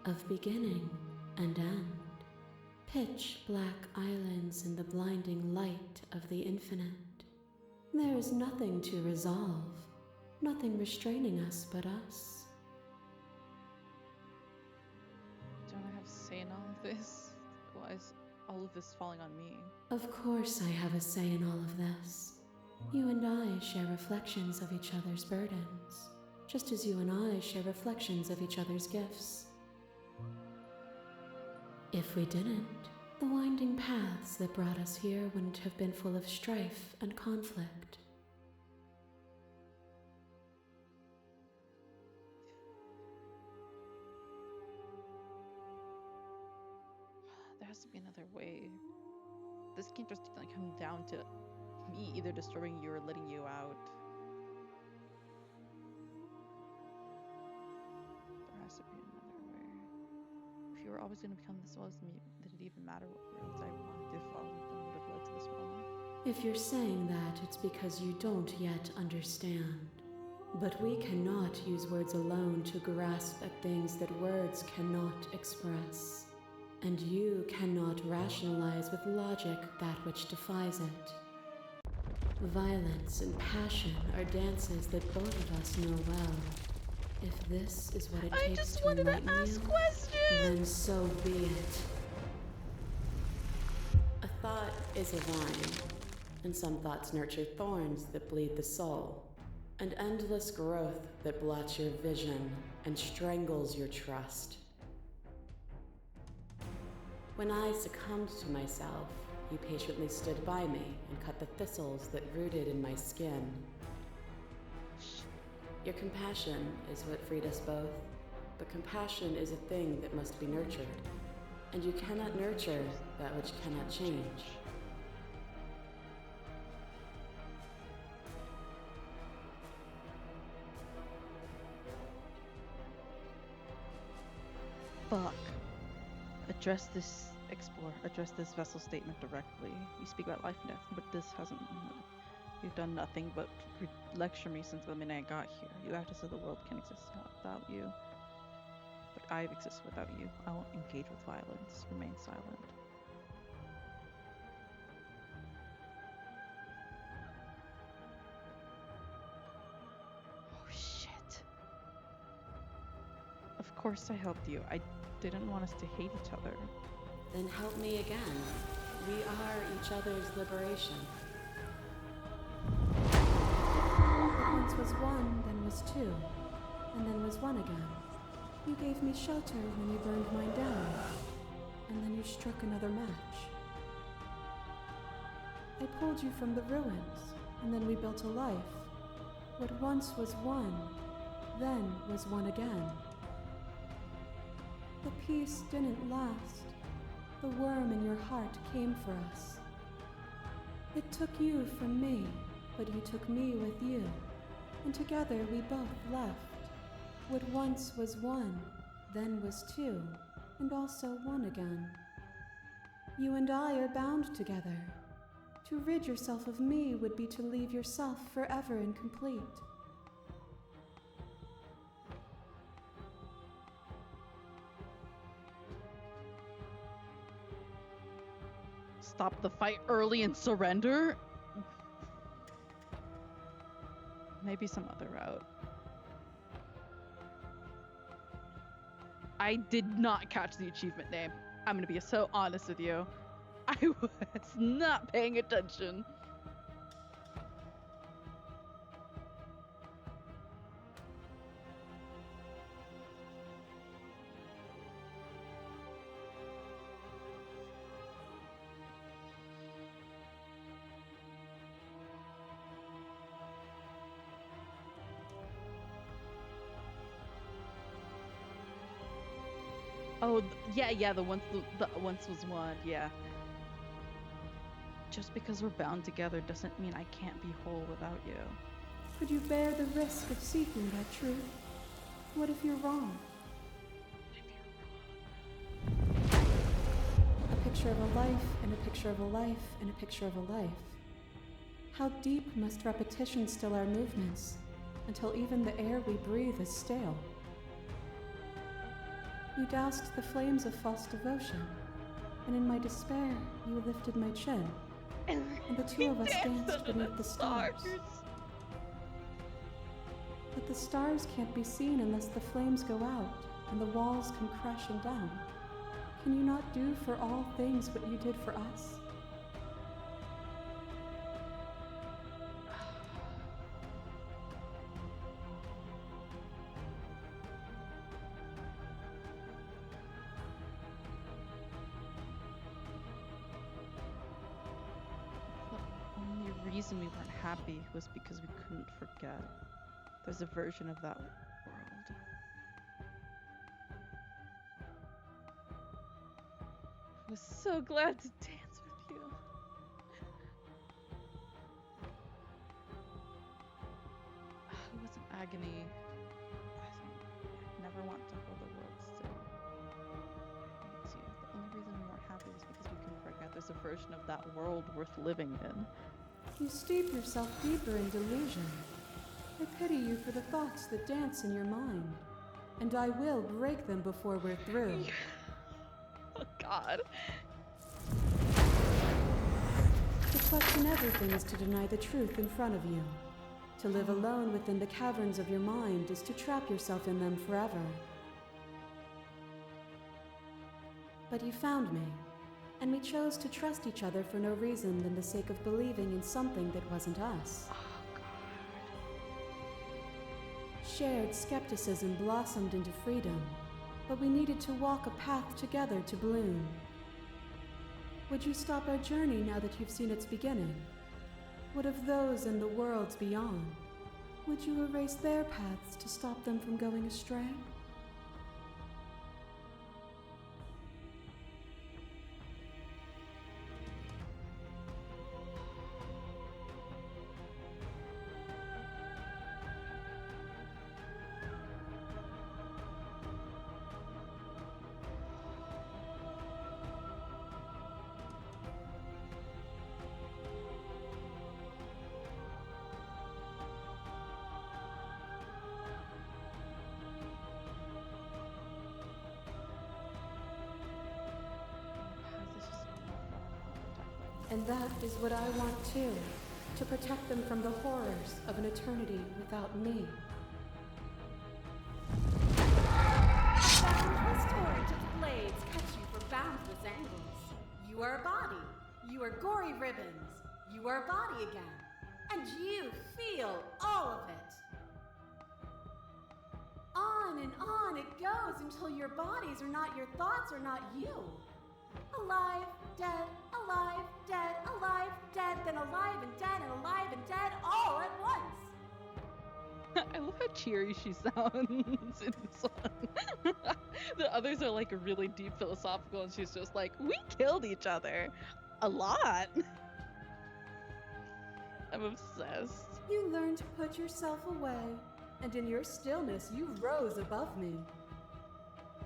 of beginning and end, pitch black islands in the blinding light of the infinite. There is nothing to resolve, nothing restraining us but us. Don't I have say in all of this? Why is all of this falling on me? Of course I have a say in all of this. You and I share reflections of each other's burdens, just as you and I share reflections of each other's gifts. If we didn't, the winding paths that brought us here wouldn't have been full of strife and conflict. There has to be another way. This can't just come down to me either disturbing you or letting you out. There has to be another way. If you were always going to become this was me, did it even matter what roads I wanted to follow that would have led to this moment? If you're saying that, it's because you don't yet understand. But we cannot use words alone to grasp at things that words cannot express. And you cannot rationalize with logic that which defies it. Violence and passion are dances that both of us know well. If this is what it I takes just to wanted to enlighten ask you, questions! then so be it. A thought is a vine, and some thoughts nurture thorns that bleed the soul, and endless growth that blots your vision and strangles your trust. When I succumbed to myself, you patiently stood by me and cut the thistles that rooted in my skin. Your compassion is what freed us both, but compassion is a thing that must be nurtured, and you cannot nurture that which cannot change. Fuck. Address this vessel statement directly. You speak about life and death, but this hasn't. You've done nothing but lecture me since the minute I got here. You act as though the world can exist without you. But I exist without you. I won't engage with violence. Remain silent. Oh shit. Of course I helped you. I didn't want us to hate each other. Then help me again. We are each other's liberation. What once was one, then was two, and then was one again. You gave me shelter when you burned mine down, and then you struck another match. I pulled you from the ruins, and then we built a life. What once was one, then was one again. The peace didn't last. The worm in your heart came for us. It took you from me, but you took me with you, and together we both left. What once was one, then was two, and also one again. You and I are bound together. To rid yourself of me would be to leave yourself forever incomplete. Stop the fight early and surrender? Maybe some other route. I did not catch the achievement name. I'm gonna be so honest with you. I was not paying attention. Oh, yeah, the once was one, yeah. Just because we're bound together doesn't mean I can't be whole without you. Could you bear the risk of seeking that truth? What if you're wrong? A picture of a life, and a picture of a life, and a picture of a life. How deep must repetition still our movements, until even the air we breathe is stale? You doused the flames of false devotion, and in my despair, you lifted my chin, and the two of us danced beneath the stars. But the stars can't be seen unless the flames go out, and the walls come crashing down. Can you not do for all things what you did for us? The only reason we weren't happy was because we couldn't forget. There's a version of that world. I was so glad to dance with you. It wasn't agony. I never want to hold the world still. It's you. The only reason we weren't happy was because we couldn't forget. There's a version of that world worth living in. You steep yourself deeper in delusion. I pity you for the thoughts that dance in your mind, and I will break them before we're through. Oh God. To question everything is to deny the truth in front of you. To live alone within the caverns of your mind is to trap yourself in them forever. But you found me, and we chose to trust each other for no reason than the sake of believing in something that wasn't us. Shared skepticism blossomed into freedom, but we needed to walk a path together to bloom. Would you stop our journey now that you've seen its beginning? What of those in the worlds beyond? Would you erase their paths to stop them from going astray? And that is what I want too, to protect them from the horrors of an eternity without me. Boundless torrent of blades cut you for boundless angles. You are a body. You are gory ribbons. You are a body again. And you feel all of it. On and on it goes until your bodies are not your thoughts, are not you. Alive, dead, then alive and dead, and alive and dead all at once. I love how cheery she sounds in this one. The others are like really deep philosophical, and she's just like, we killed each other a lot. I'm obsessed. You learned to put yourself away, and in your stillness you rose above me.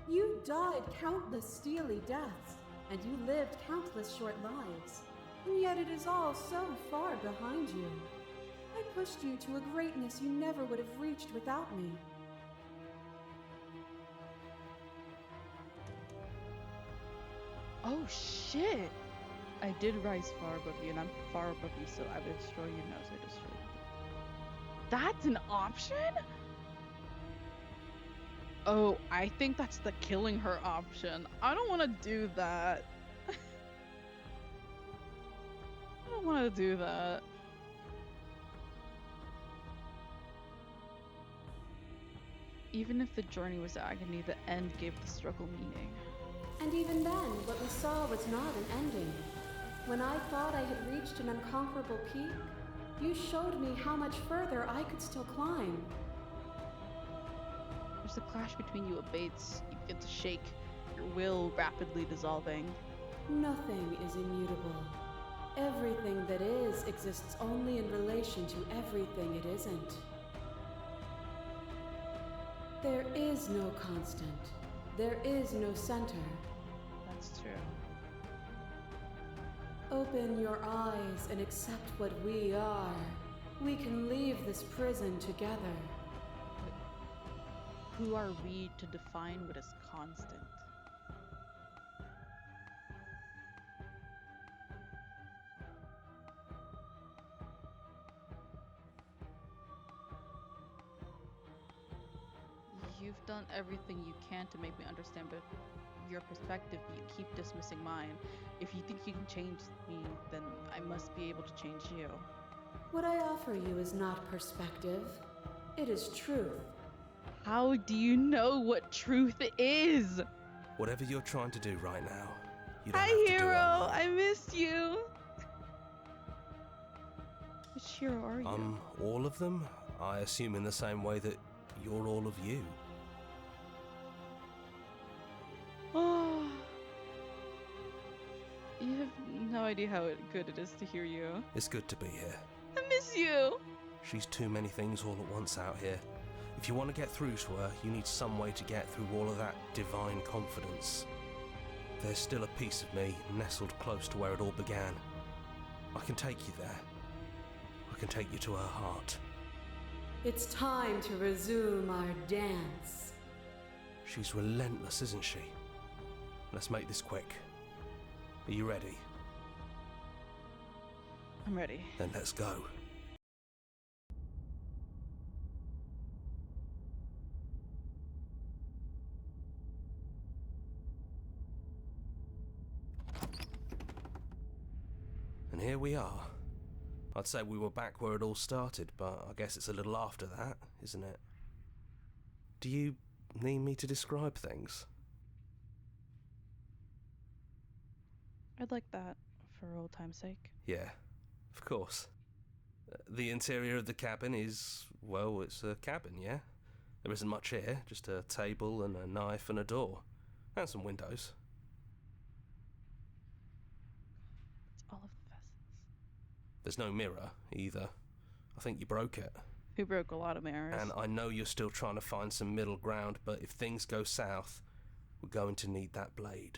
You died countless steely deaths, and you lived countless short lives, and yet it is all so far behind you. I pushed you to a greatness you never would have reached without me. Oh shit! I did rise far above you, and I'm far above you, so I would destroy you now, so I destroy you. That's an option? Oh, I think that's the killing her option. I don't want to do that. I don't want to do that. Even if the journey was agony, the end gave the struggle meaning. And even then, what we saw was not an ending. When I thought I had reached an unconquerable peak, you showed me how much further I could still climb. There's a clash between you abates, you begin to shake. your will rapidly dissolving. Nothing is immutable. Everything that is exists only in relation to everything it isn't. There is no constant. There is no center. That's true. Open your eyes and accept what we are. We can leave this prison together. Who are we to define what is constant? You've done everything you can to make me understand, but your perspective, you keep dismissing mine. If you think you can change me, then I must be able to change you. What I offer you is not perspective. It is truth. How do you know what truth is? Whatever you're trying to do right now, you don't Hi, have to hero. do it alone. I missed you. Which hero are you? All of them? I assume in the same way that you're all of you. Oh, you have no idea how good it is to hear you. It's good to be here. I miss you. She's too many things all at once out here. If you want to get through to her, you need some way to get through all of that divine confidence. There's still a piece of me nestled close to where it all began. I can take you there. I can take you to her heart. It's time to resume our dance. She's relentless, isn't she? Let's make this quick. Are you ready? I'm ready. Then let's go. And here we are. I'd say we were back where it all started, but I guess it's a little after that, isn't it? Do you need me to describe things? I'd like that for old time's sake. Yeah, of course. The interior of the cabin is, well, it's a cabin, yeah? There isn't much here, just a table and a knife and a door. And some windows. It's all of the vessels. There's no mirror, either. I think you broke it. Who broke a lot of mirrors? And I know you're still trying to find some middle ground, but if things go south, we're going to need that blade.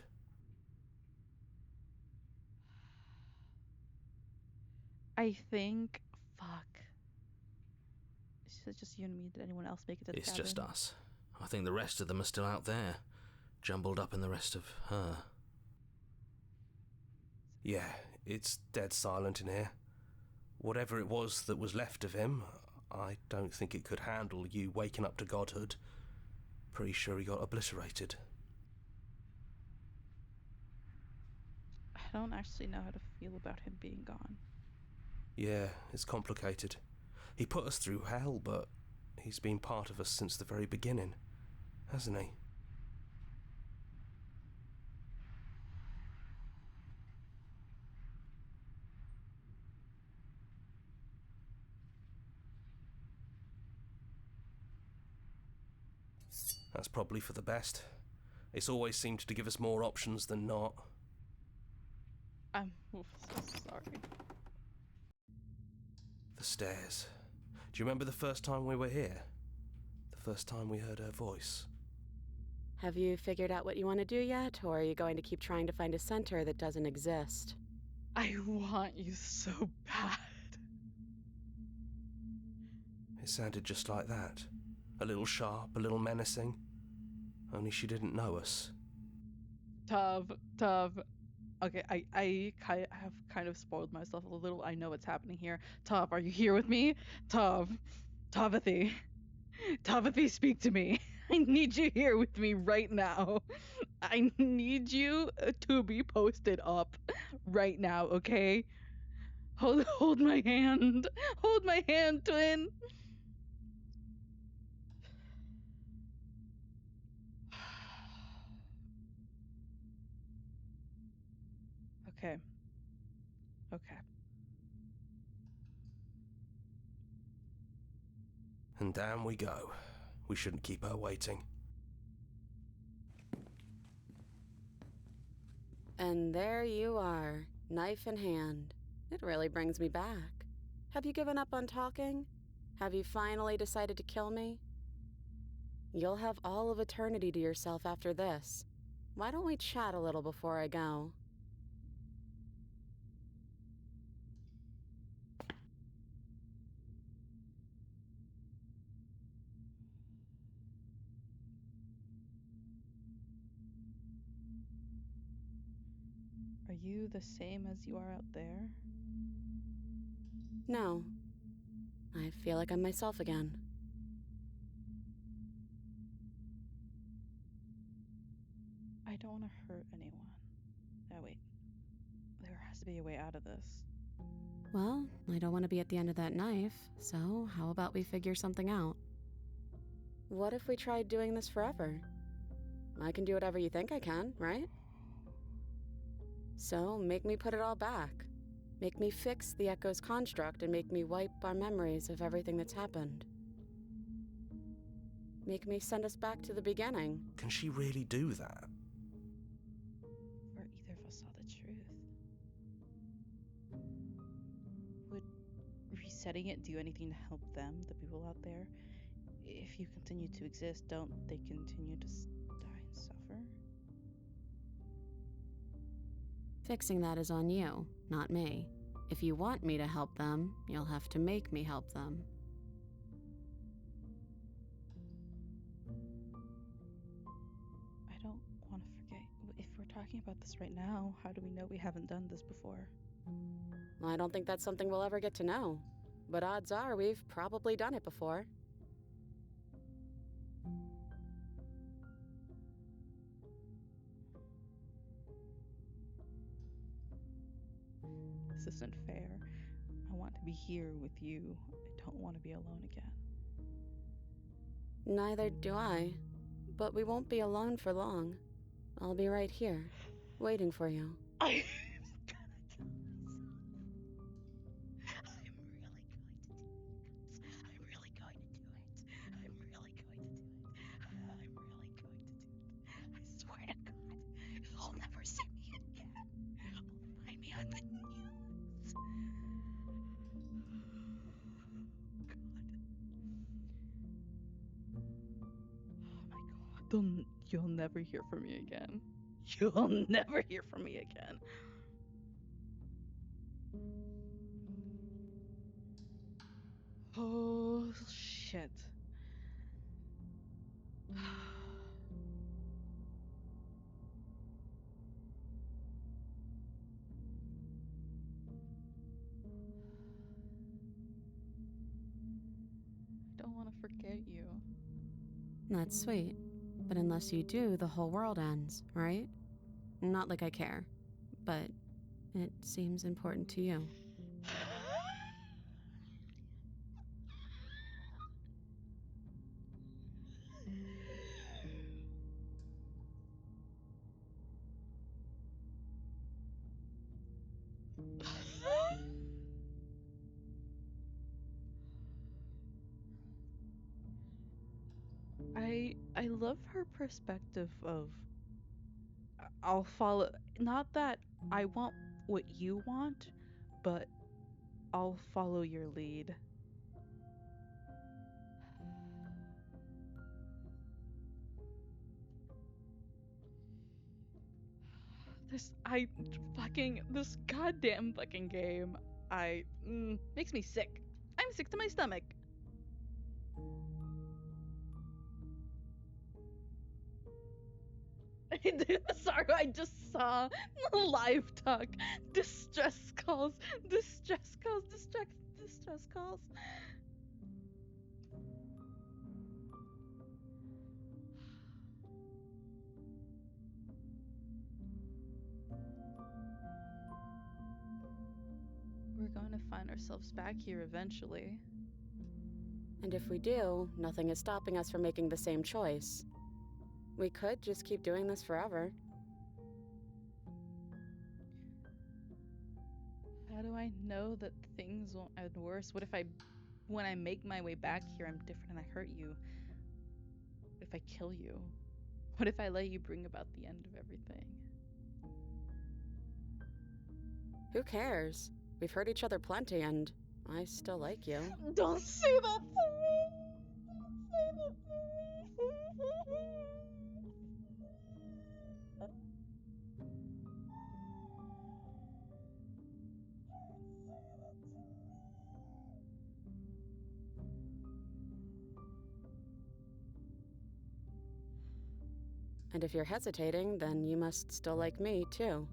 I think... Fuck. Is it just you and me? Did anyone else make it to the It's cabin? just us. I think the rest of them are still out there, jumbled up in the rest of her. Yeah, it's dead silent in here. Whatever it was that was left of him, I don't think it could handle you waking up to godhood. Pretty sure he got obliterated. I don't actually know how to feel about him being gone. Yeah, it's complicated. He put us through hell, but he's been part of us since the very beginning, hasn't he? That's probably for the best. It's always seemed to give us more options than not. I'm so sorry. The stairs. Do you remember the first time we were here? The first time we heard her voice? Have you figured out what you want to do yet, or are you going to keep trying to find a center that doesn't exist? I want you so bad. It sounded just like that. A little sharp, a little menacing. Only she didn't know us. Tav. Okay, I have kind of spoiled myself a little. I know what's happening here. Tav, are you here with me? Tavathy, speak to me. I need you here with me right now. I need you to be posted up right now, okay? Hold my hand. Hold my hand, twin. Okay. And down we go. We shouldn't keep her waiting. And there you are, knife in hand. It really brings me back. Have you given up on talking? Have you finally decided to kill me? You'll have all of eternity to yourself after this. Why don't we chat a little before I go? Are you the same as you are out there? No. I feel like I'm myself again. I don't want to hurt anyone. Oh, wait. There has to be a way out of this. Well, I don't want to be at the end of that knife, so how about we figure something out? What if we tried doing this forever? I can do whatever you think I can, right? So, make me put it all back. Make me fix the Echo's construct and make me wipe our memories of everything that's happened. Make me send us back to the beginning. Can she really do that? Or either of us saw the truth. Would resetting it do anything to help them, the people out there? If you continue to exist, don't they continue to die and suffer? Fixing that is on you, not me. If you want me to help them, you'll have to make me help them. I don't want to forget. If we're talking about this right now, how do we know we haven't done this before? I don't think that's something we'll ever get to know. But odds are we've probably done it before. This isn't fair. I want to be here with you. I don't want to be alone again. Neither do I. But we won't be alone for long. I'll be right here, waiting for you. I'm really going to do it. I'm really going to do it. I'm really going to do it. I swear to God, you'll never see me again. Find me on the news. God. Oh my God. You'll never hear from me again. You'll never hear from me again. Oh, shit. I don't want to forget you. That's sweet. But unless you do, the whole world ends, right? Not like I care. But it seems important to you. I love her perspective of I'll follow, not that I want what you want, but I'll follow your lead. This goddamn fucking game, makes me sick. I'm sick to my stomach. Sorry, I just saw live talk. Distress calls. Distress calls. Distress calls. We're going to find ourselves back here eventually. And if we do, nothing is stopping us from making the same choice. We could just keep doing this forever. How do I know that things won't end worse? What if when I make my way back here, I'm different and I hurt you? What if I kill you? What if I let you bring about the end of everything? Who cares? We've hurt each other plenty, and I still like you. Don't say that to me! Don't say that to me! And if you're hesitating, then you must still like me, too.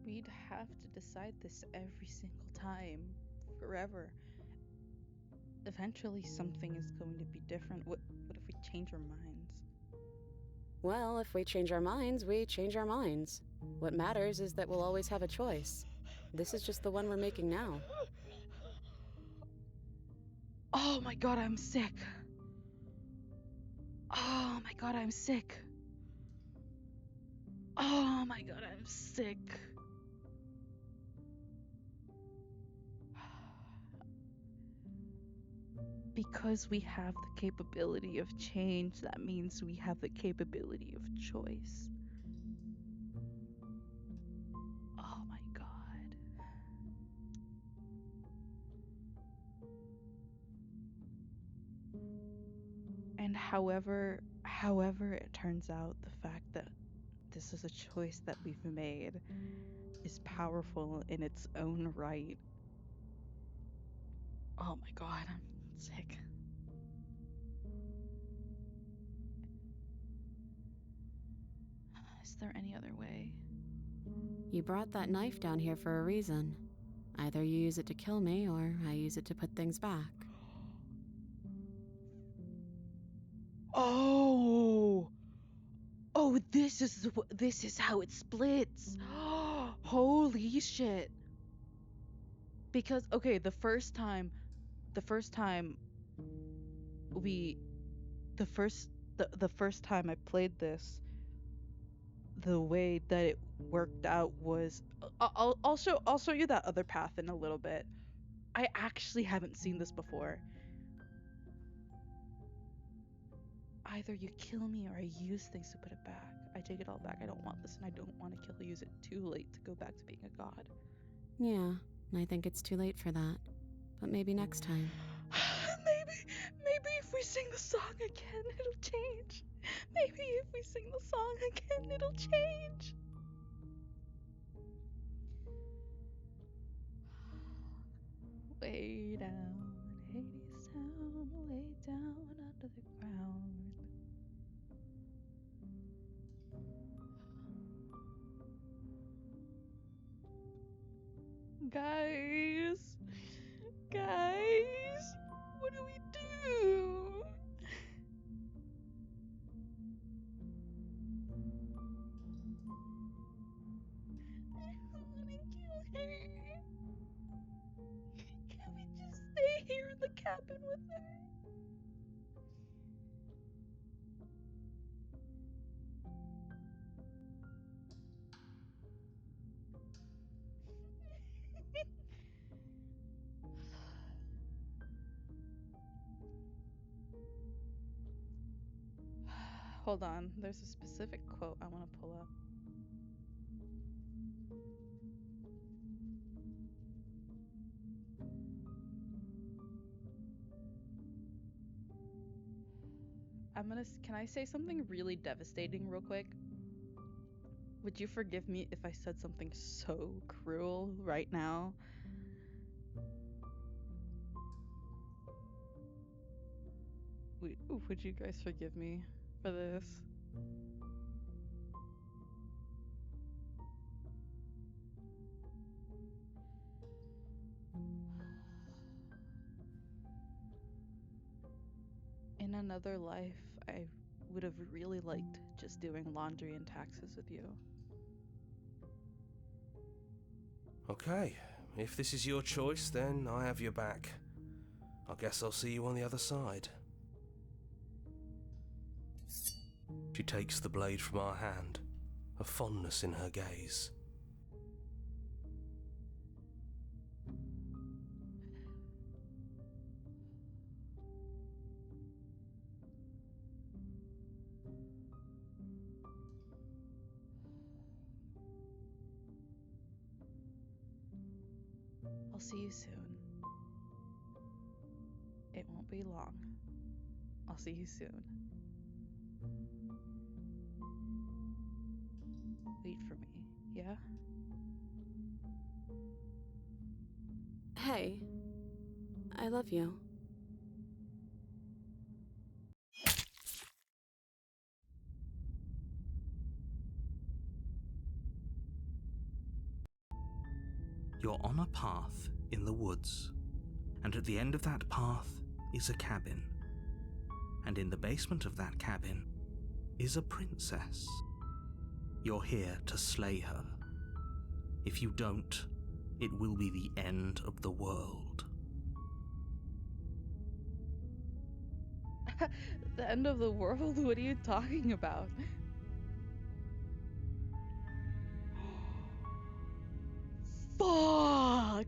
We'd have to decide this every single time, forever. Eventually, something is going to be different. What if we change our minds? Well, if we change our minds, we change our minds. What matters is that we'll always have a choice. This is just the one we're making now. Oh my god, I'm sick. Oh my god, I'm sick. Oh my god, I'm sick. Because we have the capability of change, that means we have the capability of choice. Oh my god. And however it turns out, the fact that this is a choice that we've made is powerful in its own right. Oh my god, I'm sick. Is there any other way? You brought that knife down here for a reason. Either you use it to kill me, or I use it to put things back. Oh, this is how it splits. Holy shit. Because okay, the first time I played this, the way that it worked out was I'll show you that other path in a little bit. I actually haven't seen this before. Either you kill me or I use things to put it back. I take it all back. I don't want this, and I don't want to use it too late to go back to being a god. Yeah, I think it's too late for that. But maybe next time. Maybe if we sing the song again, it'll change. Maybe if we sing the song again, it'll change. Way down, Hades town, way down under the ground. Guys, what do we do? I want to kill her. Can we just stay here in the cabin with her? Hold on, there's a specific quote I want to pull up. Can I say something really devastating real quick? Would you forgive me if I said something so cruel right now? Would you guys forgive me for this? In another life, I would have really liked just doing laundry and taxes with you. Okay, if this is your choice, then I have your back. I guess I'll see you on the other side. She takes the blade from our hand, a fondness in her gaze. I'll see you soon. It won't be long. I'll see you soon. Wait for me, yeah? Hey, I love you. You're on a path in the woods, and at the end of that path is a cabin. And in the basement of that cabin is a princess. You're here to slay her. If you don't, it will be the end of the world. The end of the world? What are you talking about? Fuck!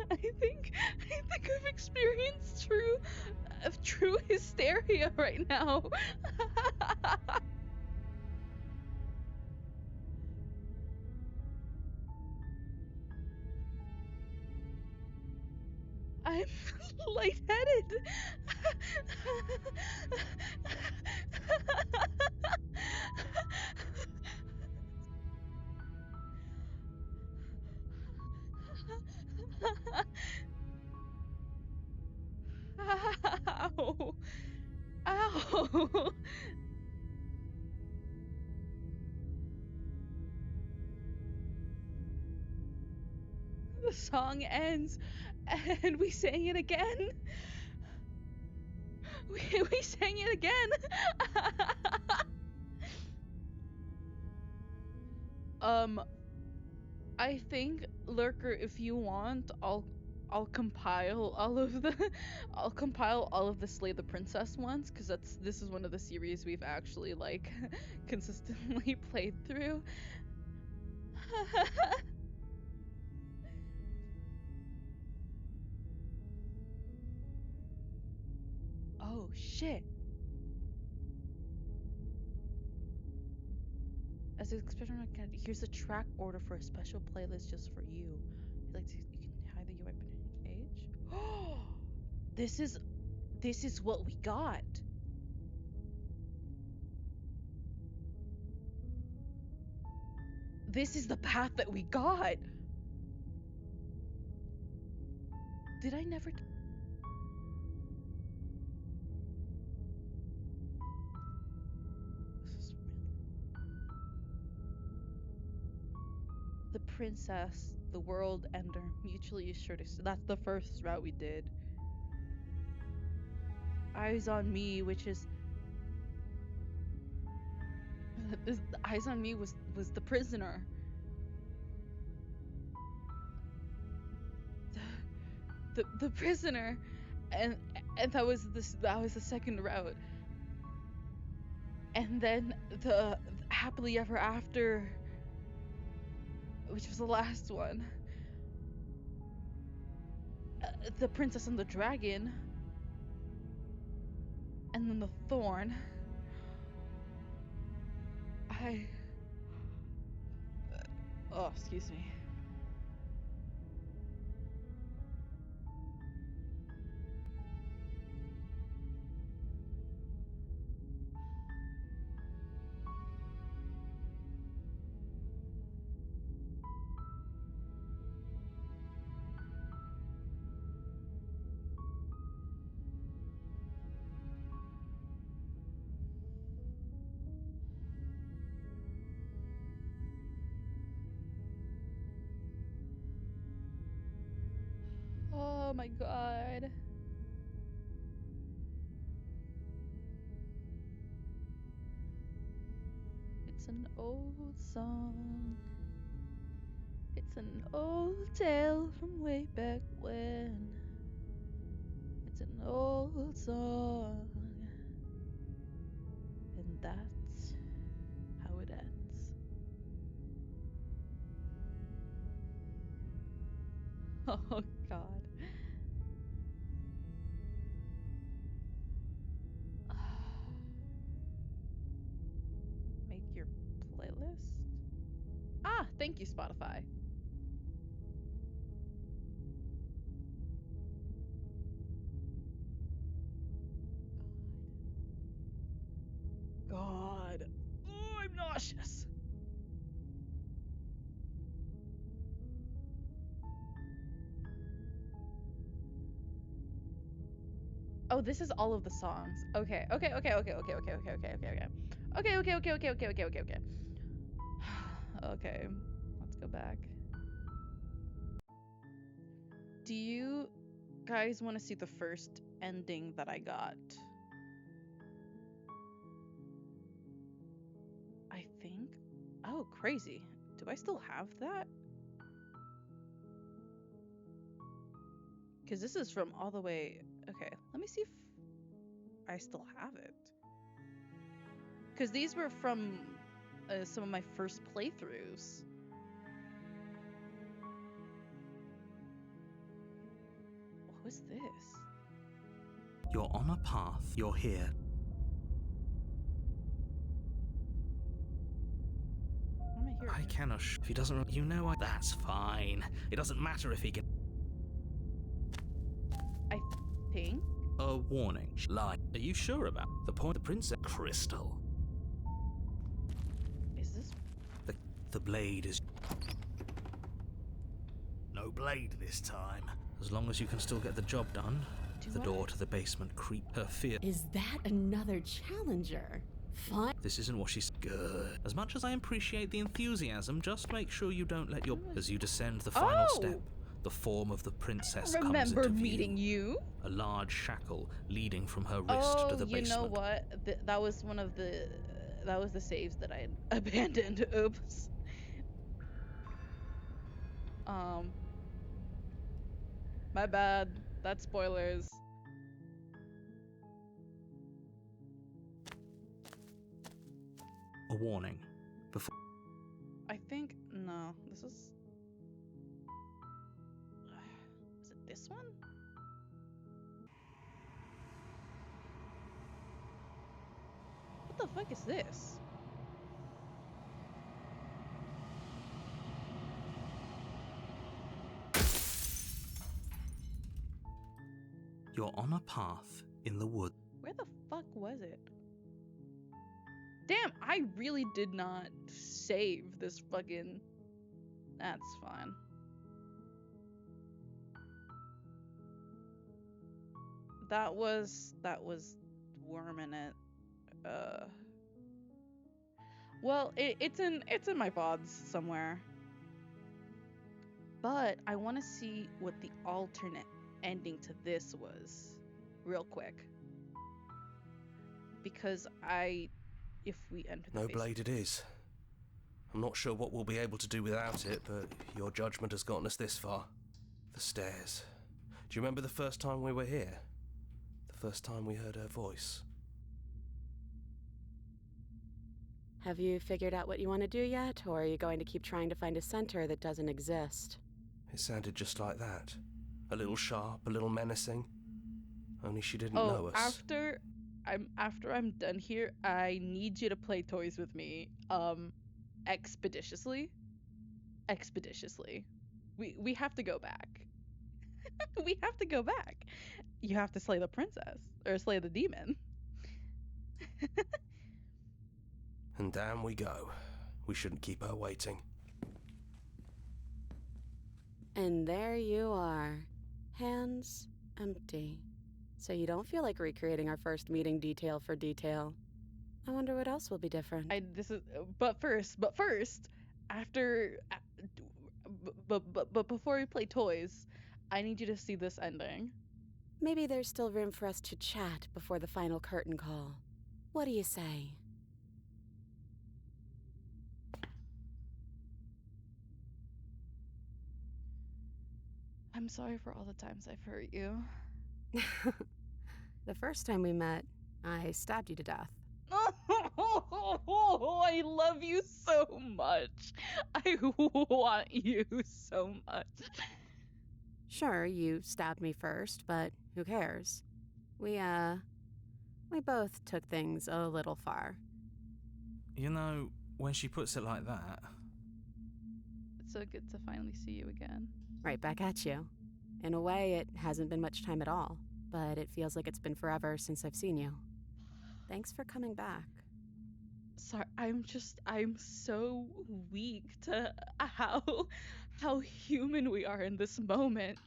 I think I've experienced true hysteria right now. I'm lightheaded. Ow. Ow. The song ends and we sang it again. We sang it again. I think, Lurker, if you want, I'll compile all of the Slay the Princess ones, because this is one of the series we've actually like consistently played through. Oh shit. As an experiment, here's a track order for a special playlist just for you. You can hide the UI weapon in cage. This is what we got. This is the path that we got. Did I never? The princess, the world ender, mutually assured. That's the first route we did. Eyes on me, which is Eyes on me was the prisoner. The prisoner, and that was the second route. And then the happily ever after, which was the last one. The princess and the dragon. And then the thorn. Oh, excuse me. Oh my god. It's an old song. It's an old tale from way back when. It's an old song. And that's how it ends. Oh god. Make your playlist? Ah, thank you, Spotify. God. Oh, I'm nauseous. Oh, this is all of the songs. Okay. Okay. Okay. Okay. Okay. Okay. Okay. Okay. Okay. Okay. Okay. Okay. Okay. Okay. Okay. Okay. Okay. Okay. Okay. Let's go back. Do you guys want to see the first ending that I got? I think. Oh, crazy. Do I still have that? Because this is from all the way. Okay, let me see if I still have it. Because these were from some of my first playthroughs. What was this? You're on a path. You're here. What am I hearing? I cannot. If he doesn't, you know, that's fine. It doesn't matter if he can. I think. A warning. Lie. Are you sure about the point? The princess crystal. Is this? The blade is. No blade this time. As long as you can still get the job done. The door to the basement creep. Her fear. Is that another challenger? Fine. This isn't what she's good. As much as I appreciate the enthusiasm, just make sure you don't let your. As you descend the final step, the form of the princess comes Remember into view. meeting you? A large shackle leading from her wrist to the basement. You know what? That was one of the. That was the saves that I had abandoned. Oops. My bad. That's spoilers. A warning. Before. I think no. This is. Is it this one? What the fuck is this? You're on a path in the wood. Where the fuck was it? Damn, I really did not save this fucking. That's fine. That was worming it. Well, it's in my VODs somewhere. But I want to see what the alternate ending to this was real quick. Because if we enter the No basement- blade it is. I'm not sure what we'll be able to do without it, but your judgment has gotten us this far. The stairs. Do you remember the first time we were here? The first time we heard her voice? Have you figured out what you want to do yet, or are you going to keep trying to find a center that doesn't exist? It sounded just like that. A little sharp, a little menacing. Only she didn't know us. After I'm done here, I need you to play toys with me. Expeditiously. We have to go back. We have to go back. You have to slay the princess or slay the demon. And down we go. We shouldn't keep her waiting. And there you are. Hands empty. So you don't feel like recreating our first meeting detail for detail. I wonder what else will be different. But first, after, but before we play toys, I need you to see this ending. Maybe there's still room for us to chat before the final curtain call. What do you say? I'm sorry for all the times I've hurt you. The first time we met, I stabbed you to death. I love you so much. I want you so much. Sure, you stabbed me first, but who cares? We both took things a little far. You know, when she puts it like that, It's so good to finally see you again. Right back at you. In a way, it hasn't been much time at all, but it feels like it's been forever since I've seen you. Thanks for coming back. Sorry, I'm so weak to how human we are in this moment.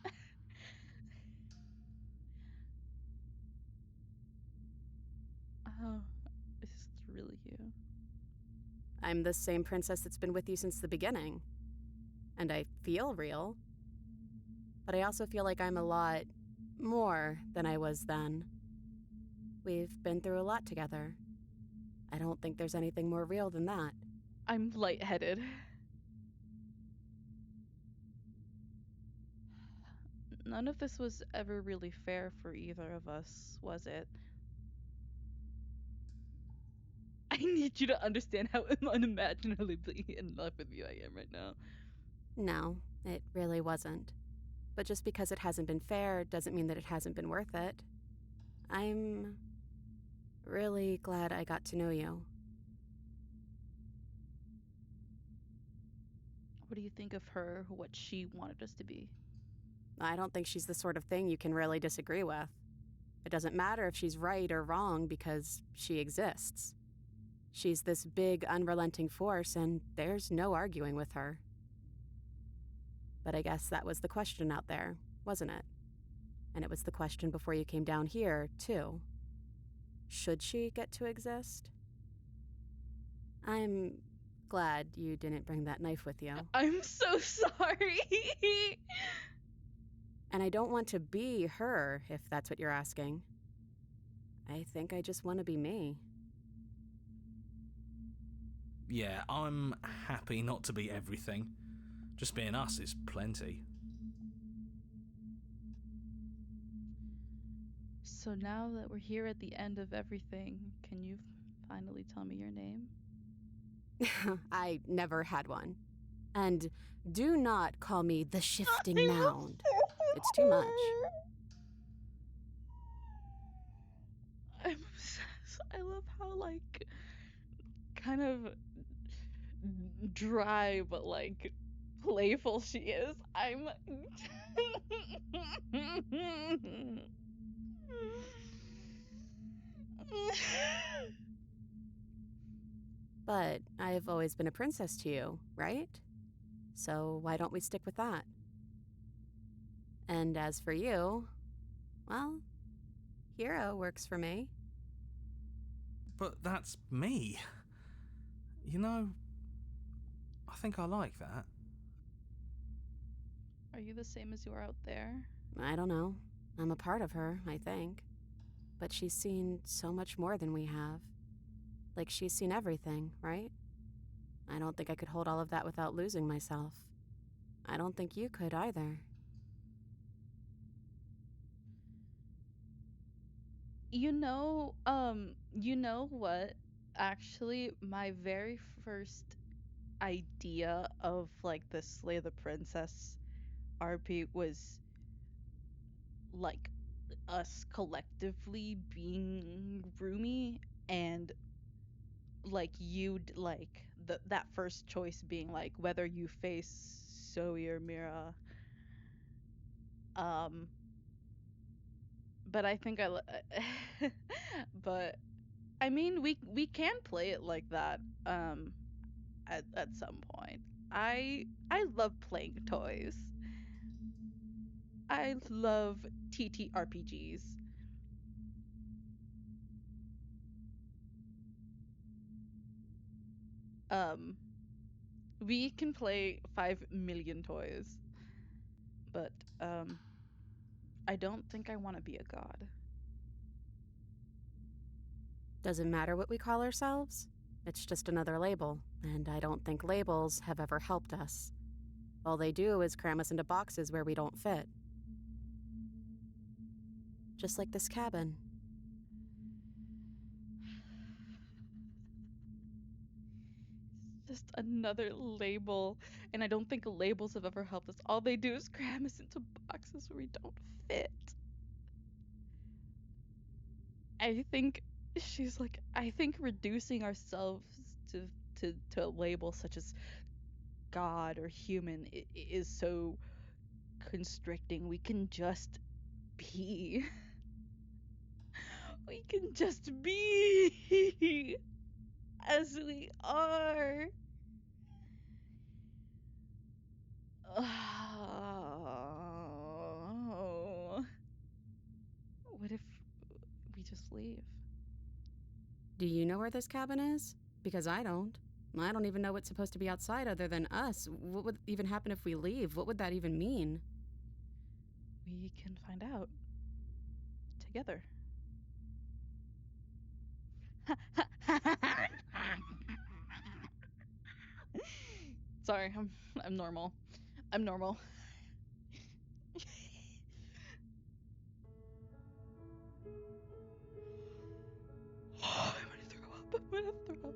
Oh, it's really you. I'm the same princess that's been with you since the beginning. And I feel real. But I also feel like I'm a lot more than I was then. We've been through a lot together. I don't think there's anything more real than that. I'm lightheaded. None of this was ever really fair for either of us, was it? I need you to understand how unimaginably in love with you I am right now. No, it really wasn't. But just because it hasn't been fair doesn't mean that it hasn't been worth it. I'm really glad I got to know you. What do you think of her, what she wanted us to be? I don't think she's the sort of thing you can really disagree with. It doesn't matter if she's right or wrong because she exists. She's this big, unrelenting force, and there's no arguing with her. But I guess that was the question out there, wasn't it? And it was the question before you came down here, too. Should she get to exist? I'm glad you didn't bring that knife with you. I'm so sorry. And I don't want to be her, if that's what you're asking. I think I just want to be me. yeah, I'm happy not to be everything. Just being us is plenty. So now that we're here at the end of everything, can you finally tell me your name? I never had one. And do not call me the shifting mound. It's too much. I'm obsessed. I love how, like, kind of dry but, like, playful she is. I'm. But I've always been a princess to you, right? So why don't we stick with that? And as for you, well, hero works for me. But that's me. You know, I think I like that. Are you the same as you are out there? I don't know. I'm a part of her, I think. But she's seen so much more than we have. Like, she's seen everything, right? I don't think I could hold all of that without losing myself. I don't think you could either. You know what? Actually, my very first idea of, like, the Slay the Princess RP was, like, us collectively being roomy, and, like, you'd, like, that first choice being, like, whether you face Zoe or Mira. But I think but I mean, we can play it like that at some point. I love playing toys. I love TTRPGs. We can play 5 million toys. But I don't think I want to be a god. Does it matter what we call ourselves? It's just another label, and I don't think labels have ever helped us. All they do is cram us into boxes where we don't fit. Just like this cabin. Just another label, and I don't think labels have ever helped us. All they do is cram us into boxes where we don't fit. I think she's like, I think reducing ourselves to a label such as God or human is so constricting. We can just be. We can just be as we are. Oh. What if we just leave? Do you know where this cabin is? Because I don't. I don't even know what's supposed to be outside other than us. What would even happen if we leave? What would that even mean? We can find out together. Sorry, I'm normal. I'm normal. I'm gonna throw up. I'm gonna throw up.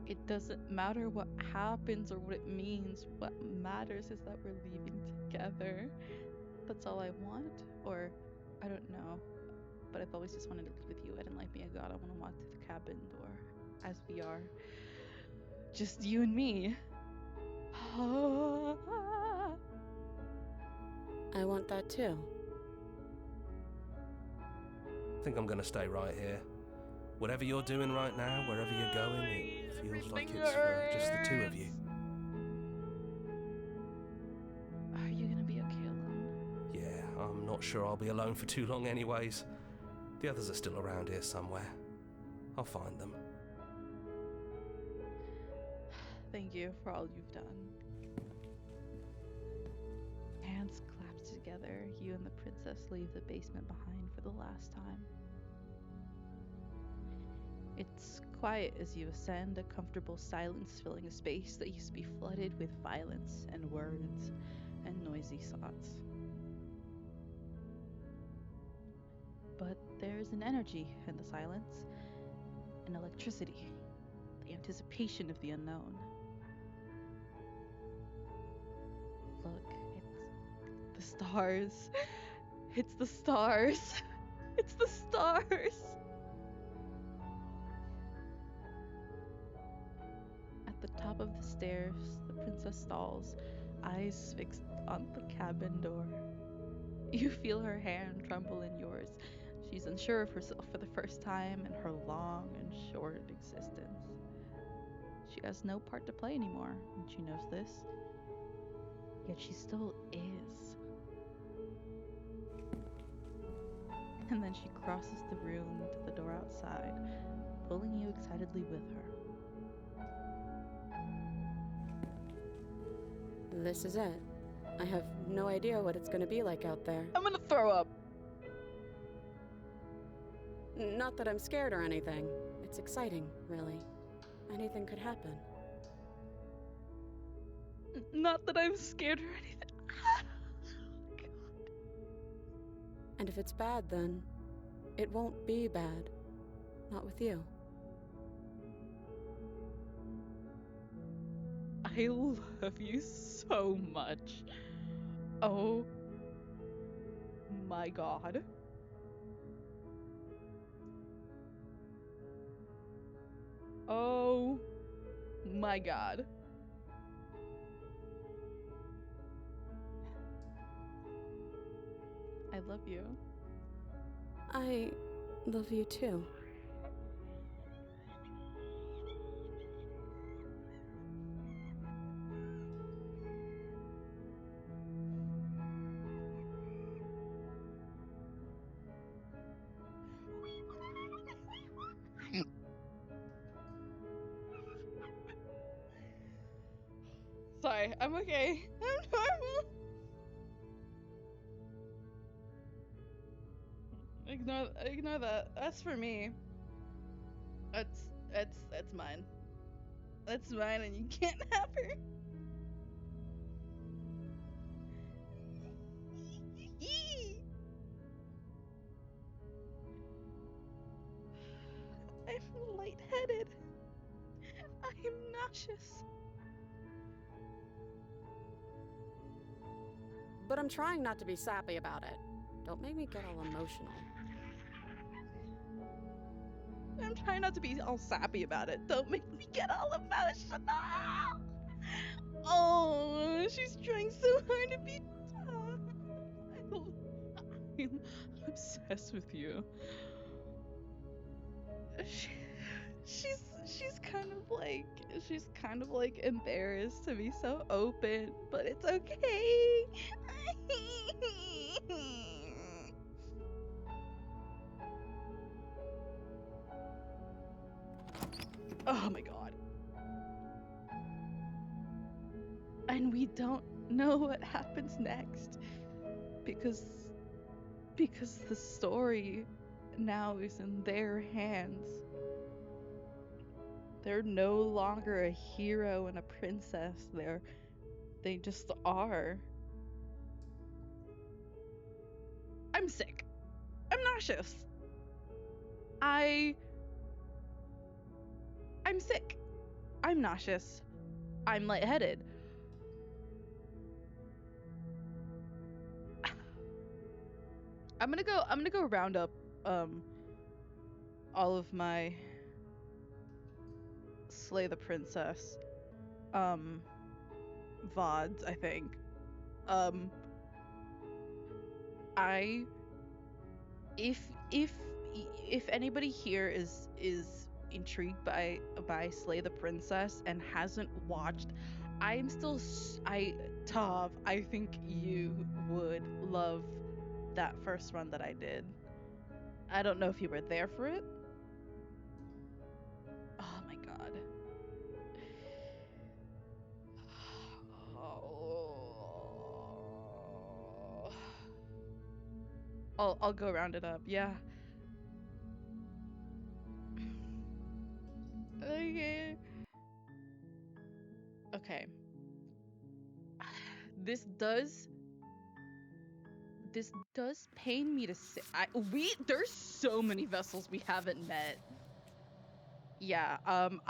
It doesn't matter what happens or what it means. What matters is that we're leaving together. That's all I want. Or, I don't know. But I've always just wanted to live with you. I didn't like being a god. I want to walk to the cabin door as we are. Just you and me. I want that too. I think I'm gonna stay right here. Whatever you're doing right now, wherever you're going, it feels like it's for just the two of you. Are you gonna be okay alone? Yeah, I'm not sure I'll be alone for too long anyways. The others are still around here somewhere. I'll find them. Thank you for all you've done. Hands clapped together, you and the princess leave the basement behind for the last time. It's quiet as you ascend, a comfortable silence filling a space that used to be flooded with violence and words and noisy thoughts. But there's an energy in the silence, an electricity, the anticipation of the unknown. Look, it's the stars. It's the stars. It's the stars. At the top of the stairs, the princess stalls, eyes fixed on the cabin door. You feel her hand tremble in yours. She's unsure of herself for the first time in her long and short existence. She has no part to play anymore, and she knows this. Yet she still is. And then she crosses the room to the door outside, pulling you excitedly with her. This is it. I have no idea what it's gonna be like out there. I'm gonna throw up! Not that I'm scared or anything. It's exciting, really. Anything could happen. Not that I'm scared or anything. God. And if it's bad, then it won't be bad. Not with you. I love you so much. Oh my god. Oh my god. I love you. I love you too. okay. I'm okay. I'm normal. Ignore that. That's for me. That's mine. That's mine, and you can't have her. I'm lightheaded. I'm nauseous. But I'm trying not to be sappy about it. Don't make me get all emotional. I'm trying not to be all sappy about it. Don't make me get all emotional. Oh, she's trying so hard to be tough. I'm obsessed with you. She's kind of like embarrassed to be so open, but it's okay. Oh my god. And we don't know what happens next because the story now is in their hands. They're no longer a hero and a princess. They just are. I'm sick. I'm nauseous. I'm sick. I'm nauseous. I'm lightheaded. I'm gonna go round up all of my Slay the Princess VODs, I think. If anybody here is intrigued by Slay the Princess and hasn't watched, Tav, I think you would love that first run that I did. I don't know if you were there for it. Oh my god. Oh. I'll go round it up. Yeah. Okay. Okay. This does pain me to say. There's so many vessels we haven't met. Yeah, I'm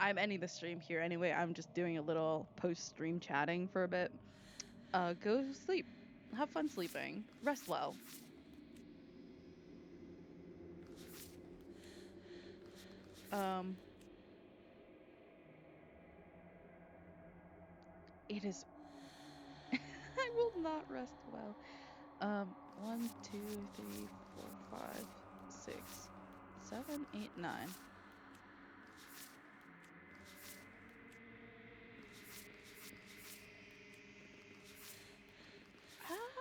ending the stream here anyway. I'm just doing a little post-stream chatting for a bit. Go sleep. Have fun sleeping. Rest well. It is. I will not rest well. 1, 2, 3, 4, 5, 6, 7, 8, 9.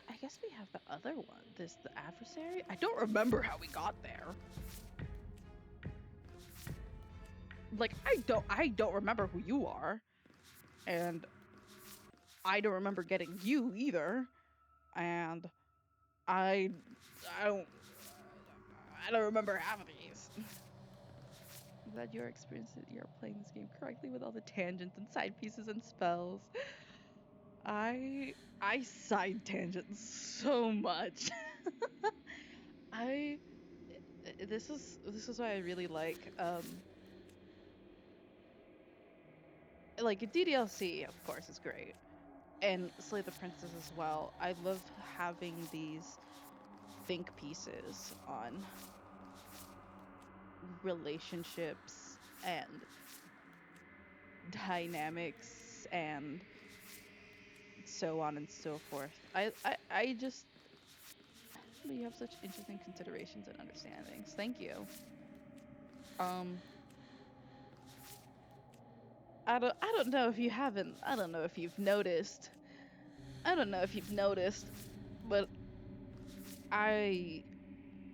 I guess we have the other one. The adversary? I don't remember how we got there. Like, I don't remember who you are. And I don't remember getting you either. And I don't remember half of these. I'm glad you're playing this game correctly with all the tangents and side pieces and spells. I side tangent so much. This is why I really like DDLC, of course, is great, and Slay the Princess as well. I love having these think pieces on relationships and dynamics and so on and so forth. I just, you have such interesting considerations and understandings. Thank you. I don't know if you haven't. I don't know if you've noticed. But I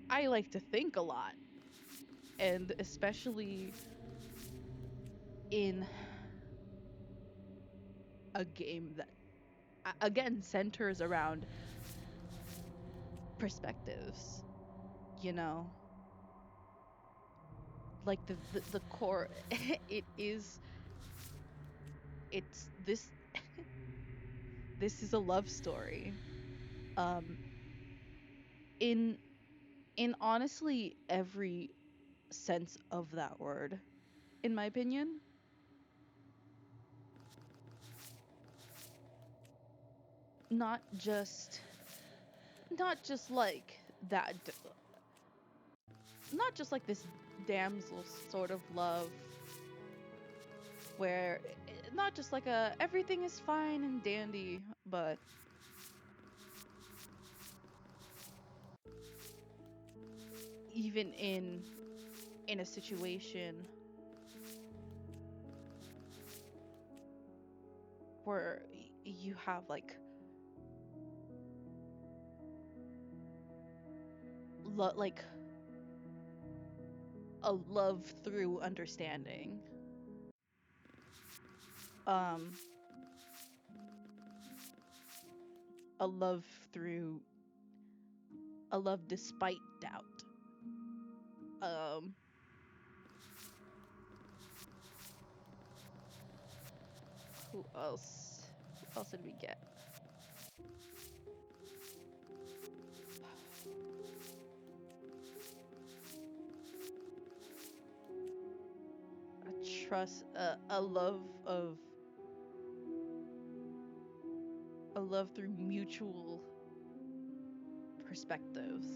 like to think a lot, and especially in a game that again centers around perspectives, you know? Like the core it's this this is a love story. Um in honestly every sense of that word, in my opinion. Not just like that, not just like this damsel sort of love where not just like a everything is fine and dandy, but even in a situation where you have like like a love through understanding, um a love through a love despite doubt. um who else did we get? A trust, a love of a love through mutual perspectives.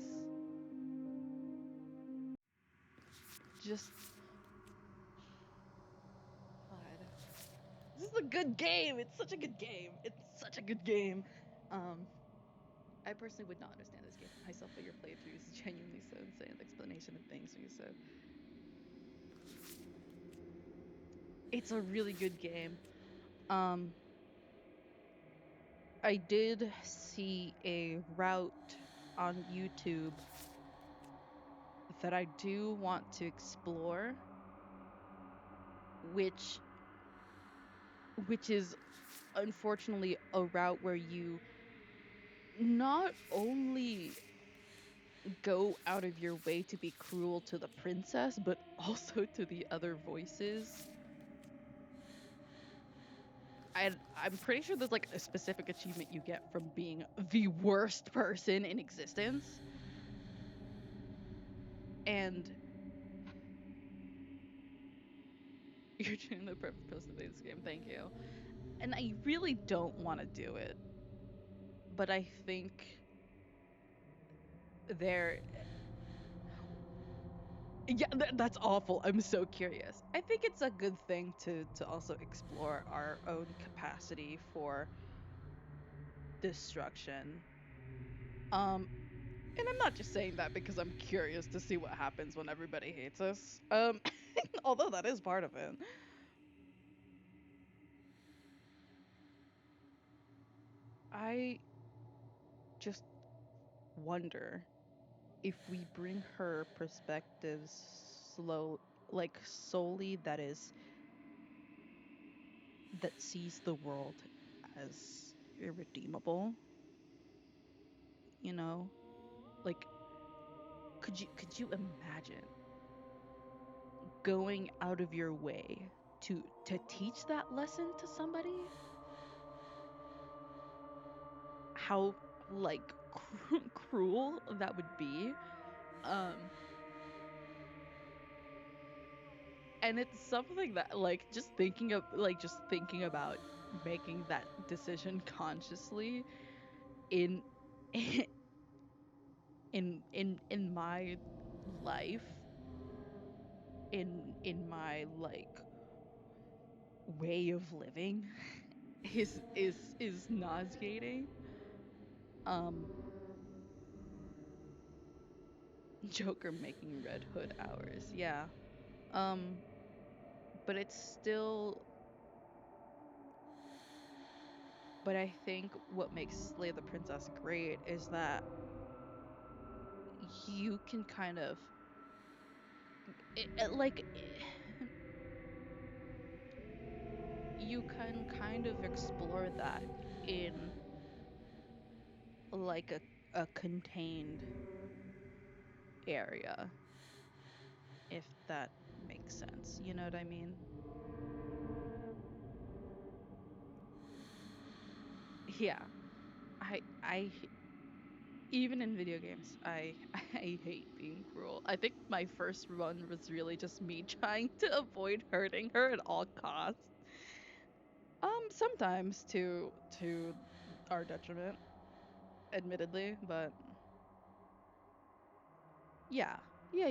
Just God. This is a good game. It's such a good game. It's such a good game. I personally would not understand this game myself, but your playthrough is genuinely so insane. The explanation of things you said. It's a really good game. Um, I did see a route on YouTube that I do want to explore, which is unfortunately a route where you not only go out of your way to be cruel to the princess, but also to the other voices. I'm pretty sure there's like a specific achievement you get from being the worst person in existence. And you're doing the perfect person to play this game, thank you. And I really don't want to do it, but I think there yeah, that's awful. I'm so curious. I think it's a good thing to also explore our own capacity for destruction. And I'm not just saying that because I'm curious to see what happens when everybody hates us. Although that is part of it. I just wonder if we bring her perspectives like solely that sees the world as irredeemable, you know? Like could you imagine going out of your way to teach that lesson to somebody? How like cruel that would be. Um and it's something that like just thinking about making that decision consciously in in my life, in my like way of living is nauseating. um Joker making Red Hood hours, yeah. um but it's still but I think what makes Slay the Princess great is that you can kind of like you can kind of explore that in like a contained area, if that makes sense. You know what I mean? Yeah. I even in video games, I hate being cruel. I think my first run was really just me trying to avoid hurting her at all costs. Sometimes to our detriment, admittedly, but yeah. Yeah.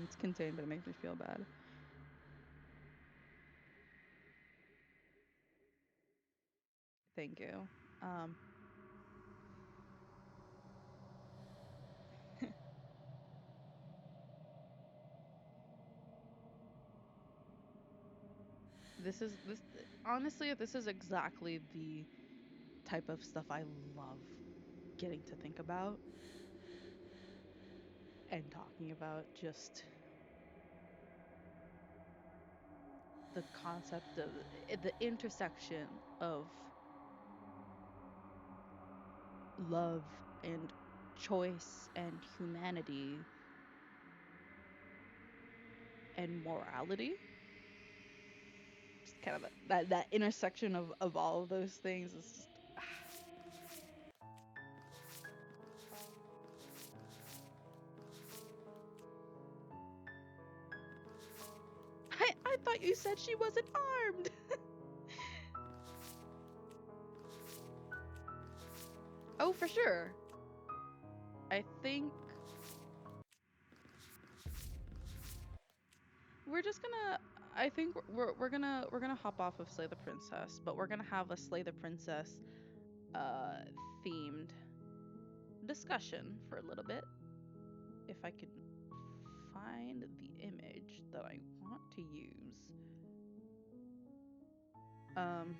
It's contained, but it makes me feel bad. Thank you. Um, this honestly, this is exactly the type of stuff I love getting to think about and talking about. Just the concept of the intersection of love and choice and humanity and morality. Just kind of that intersection of all of those things is just I thought you said she wasn't armed. Oh, for sure. I think we're just gonna I think we're gonna hop off of Slay the Princess, but we're gonna have a Slay the Princess uh themed discussion for a little bit. If I can find the image that I want to use. Um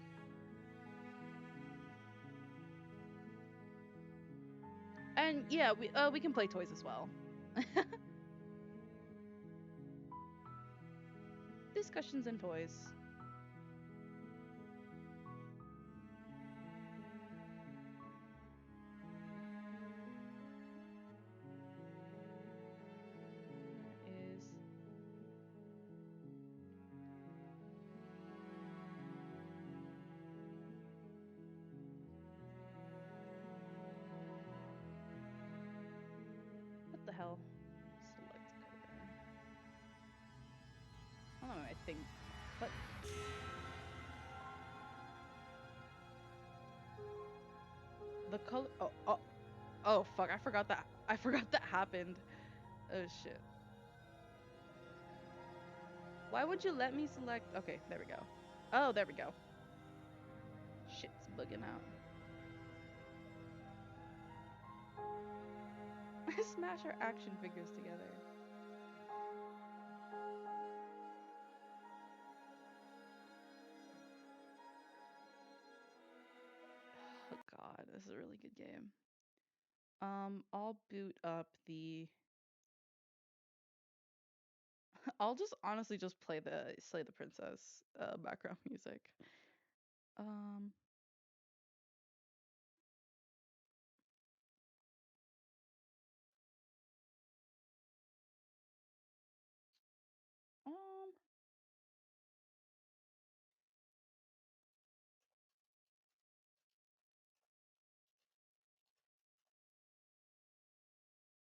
and yeah, we can play toys as well. Discussions and toys. Where is what the hell? Select color. I don't know, I think what the color oh fuck, I forgot that happened. Oh shit. Why would you let me select? Okay, there we go. Oh, there we go. Shit's bugging out. Smash our action figures together. Oh god, this is a really good game. I'll boot up the I'll just honestly just play the Slay the Princess background music. Um um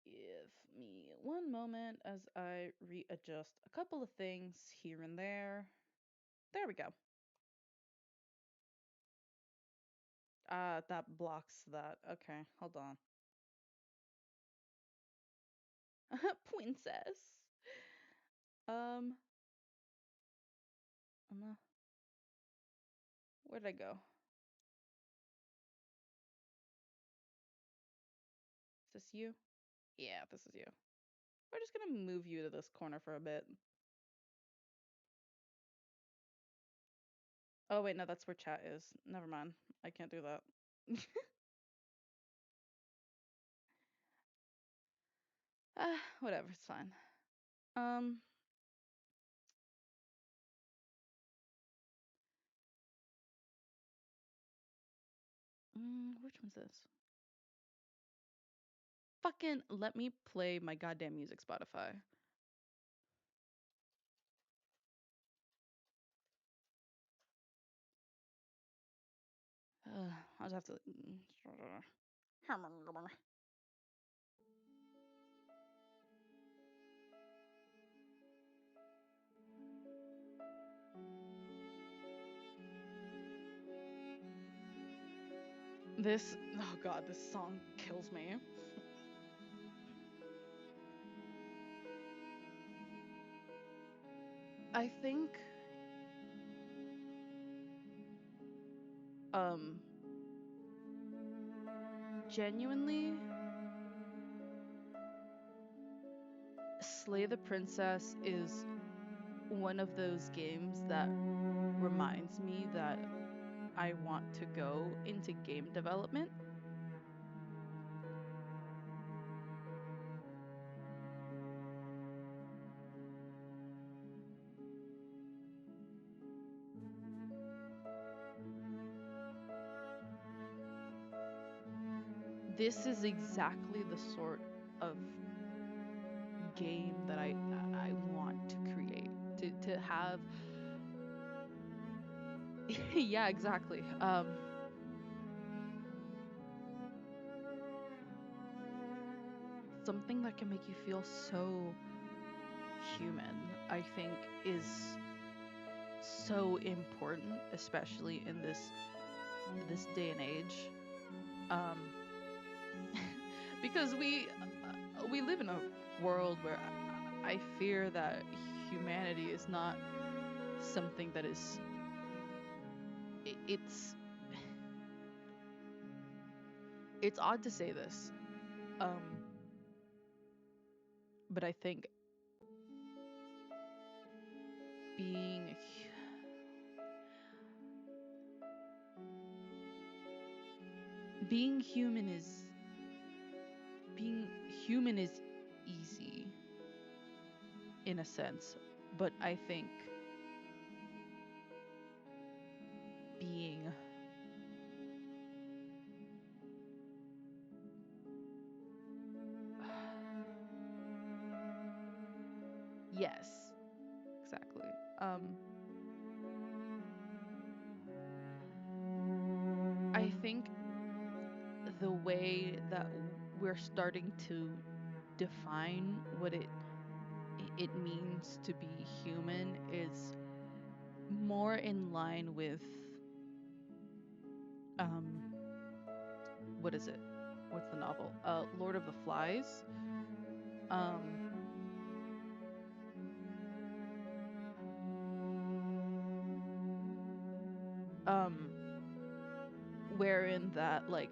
give me one moment as I readjust a couple of things here and there. There we go. That blocks that. Okay, hold on. Princess. Um, where'd I go? Is this you? Yeah, this is you. We're just gonna move you to this corner for a bit. Oh wait, no, that's where chat is. Never mind. I can't do that. Whatever, it's fine. Um, Which one's this? Fucking let me play my goddamn music, Spotify. I'll just have to. This, oh god, this song kills me. I think, genuinely, Slay the Princess is one of those games that reminds me that I want to go into game development. This is exactly the sort of game that I want to create, to have. Yeah, exactly. Something that can make you feel so human, I think, is so important, especially in this day and age. Because we live in a world where I fear that humanity is not something that is. It's odd to say this, but I think being human is easy in a sense, but I think being yes, exactly. I think the way that we're starting to define what it means to be human is more in line with what is it? What's the novel? Lord of the Flies. Wherein that like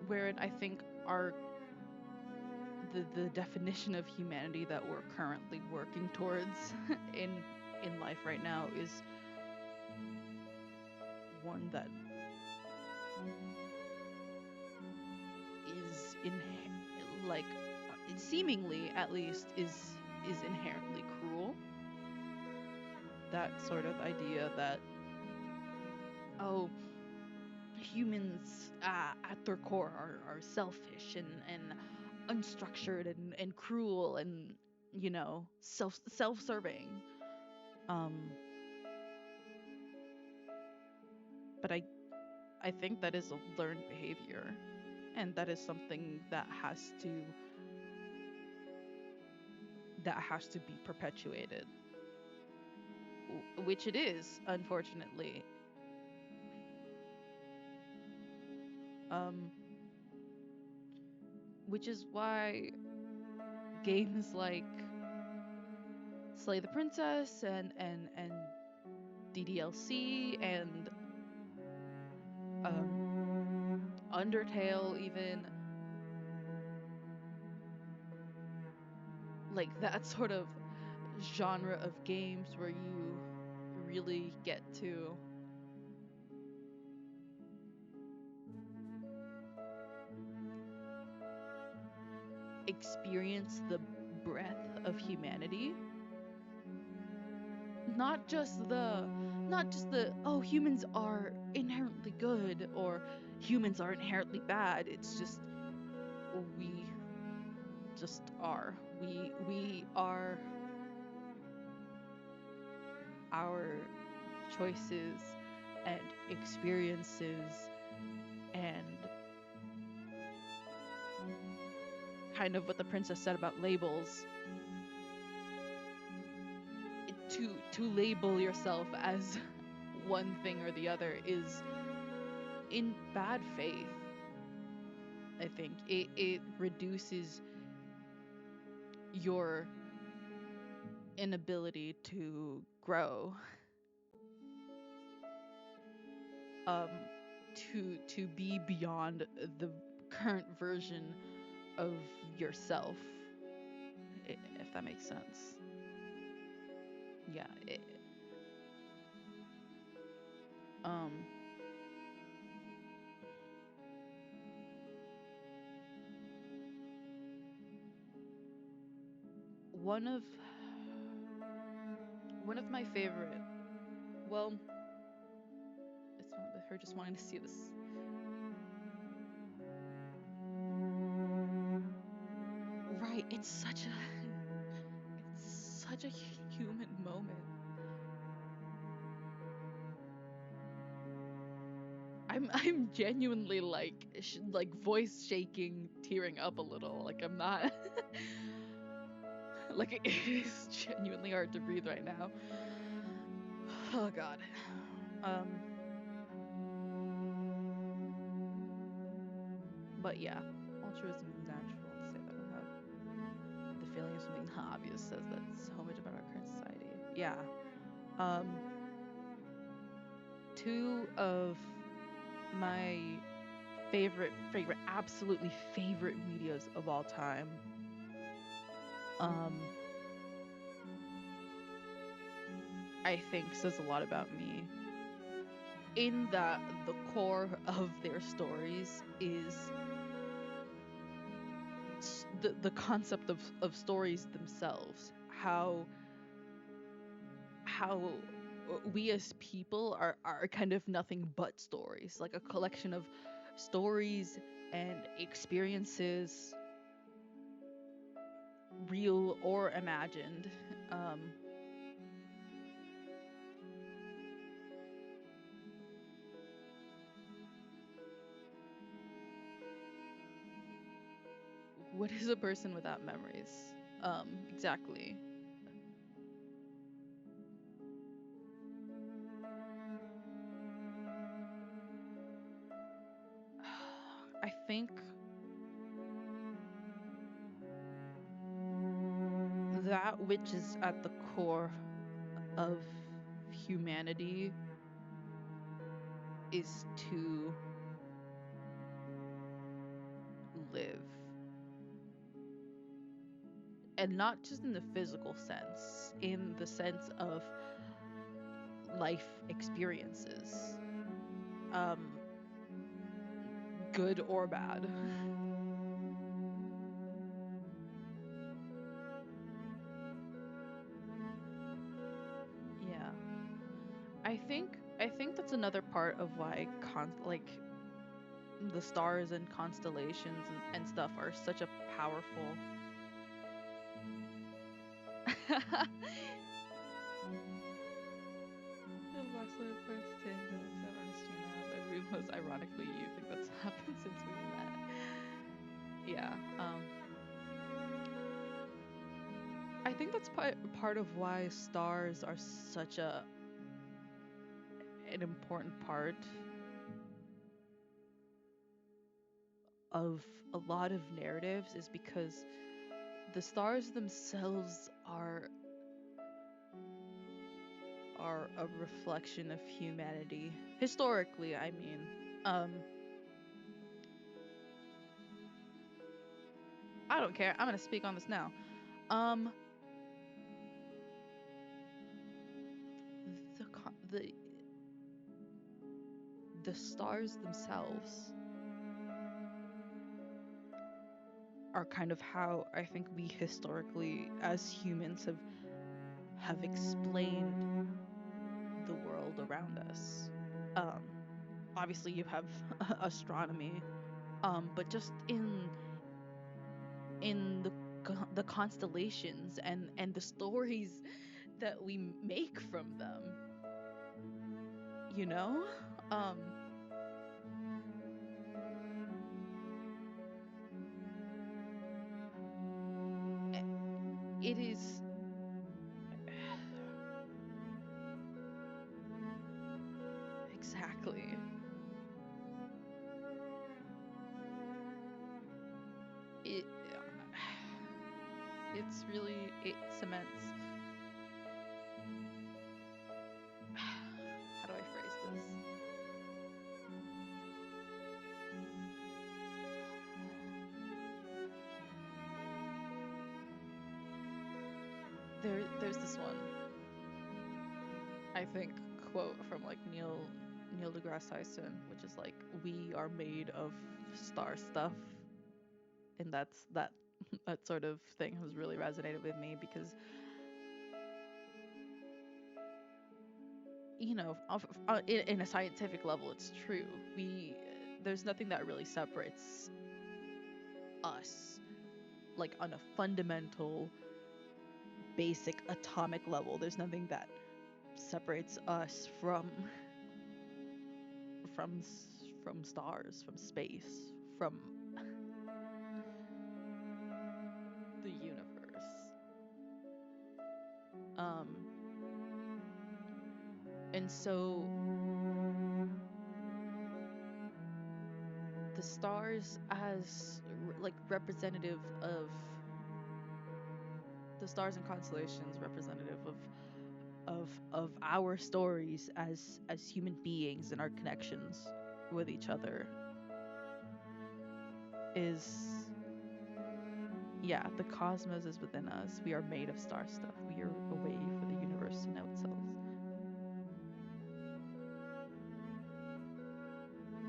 wherein I think our the definition of humanity that we're currently working towards in life right now is one that is like seemingly at least is inherently cruel. That sort of idea that humans at their core are selfish and unstructured and cruel and self-serving. But I think that is a learned behavior, and that is something that has to be perpetuated, which it is, unfortunately. Which is why games like Slay the Princess and DDLC and Undertale, even like that sort of genre of games where you really get to experience the breadth of humanity. Not just the humans are inherently good or humans are inherently bad. It's just we just are. We are our choices and experiences and kind of what the princess said about labels. To label yourself as one thing or the other is in bad faith. I think it reduces your inability to grow, to be beyond the current version of yourself, if that makes sense. Yeah. One of my favorite, well, it's not with her just wanting to see this. Right, it's such a human moment. I'm genuinely like voice shaking, tearing up a little. Like I'm not like it is genuinely hard to breathe right now. Oh god. But yeah, altruism is natural to say that I have the feeling of something obvious says that so much about our current society. Yeah. Two of my absolutely favorite medias of all time. I think says a lot about me. In that the core of their stories is the concept of stories themselves. How we as people are kind of nothing but stories, like a collection of stories and experiences, real or imagined. What is a person without memories? Exactly. I think that which is at the core of humanity is to live. And not just in the physical sense, in the sense of life experiences, good or bad. Yeah. I think that's another part of why the stars and constellations and stuff are such a powerful most ironically, you think that's happened since we've met. Yeah. I think that's part of why stars are such an important part of a lot of narratives, is because the stars themselves are a reflection of humanity historically. I mean, I don't care. I'm gonna speak on this now. The stars themselves are kind of how I think we historically, as humans, have explained the world around us. obviously you have astronomy, but just in the constellations and the stories that we make from them, you know, um, it is exactly. It it's really, it cements. How do I phrase this? There's this one, I think, quote from like Neil deGrasse Tyson, which is like, "We are made of star stuff," and that that sort of thing has really resonated with me because, you know, in a scientific level, it's true. There's nothing that really separates us, like on a fundamental, basic atomic level. There's nothing that separates us from from stars, from space, from the universe. Um, and so the stars as like representative of the stars and constellations, representative of our stories as human beings and our connections with each other, is, yeah, the cosmos is within us. We are made of star stuff. We are a way for the universe to know itself.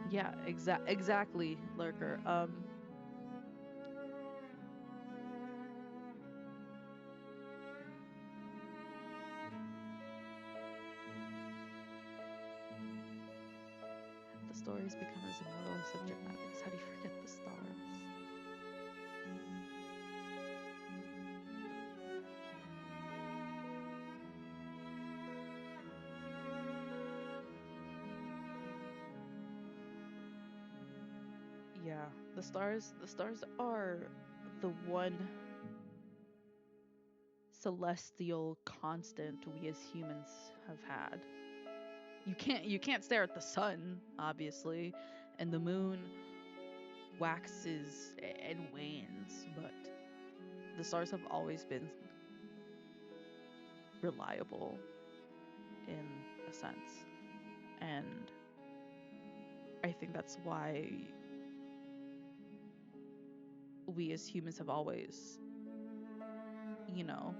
Yeah, exactly, Lurker. The stories become as immortal as subject matter. Because how do you forget the stars? Yeah, the stars are the one celestial constant we as humans have had. You can't stare at the sun, obviously, and the moon waxes and wanes, but the stars have always been reliable in a sense. And I think that's why we as humans have always, you know,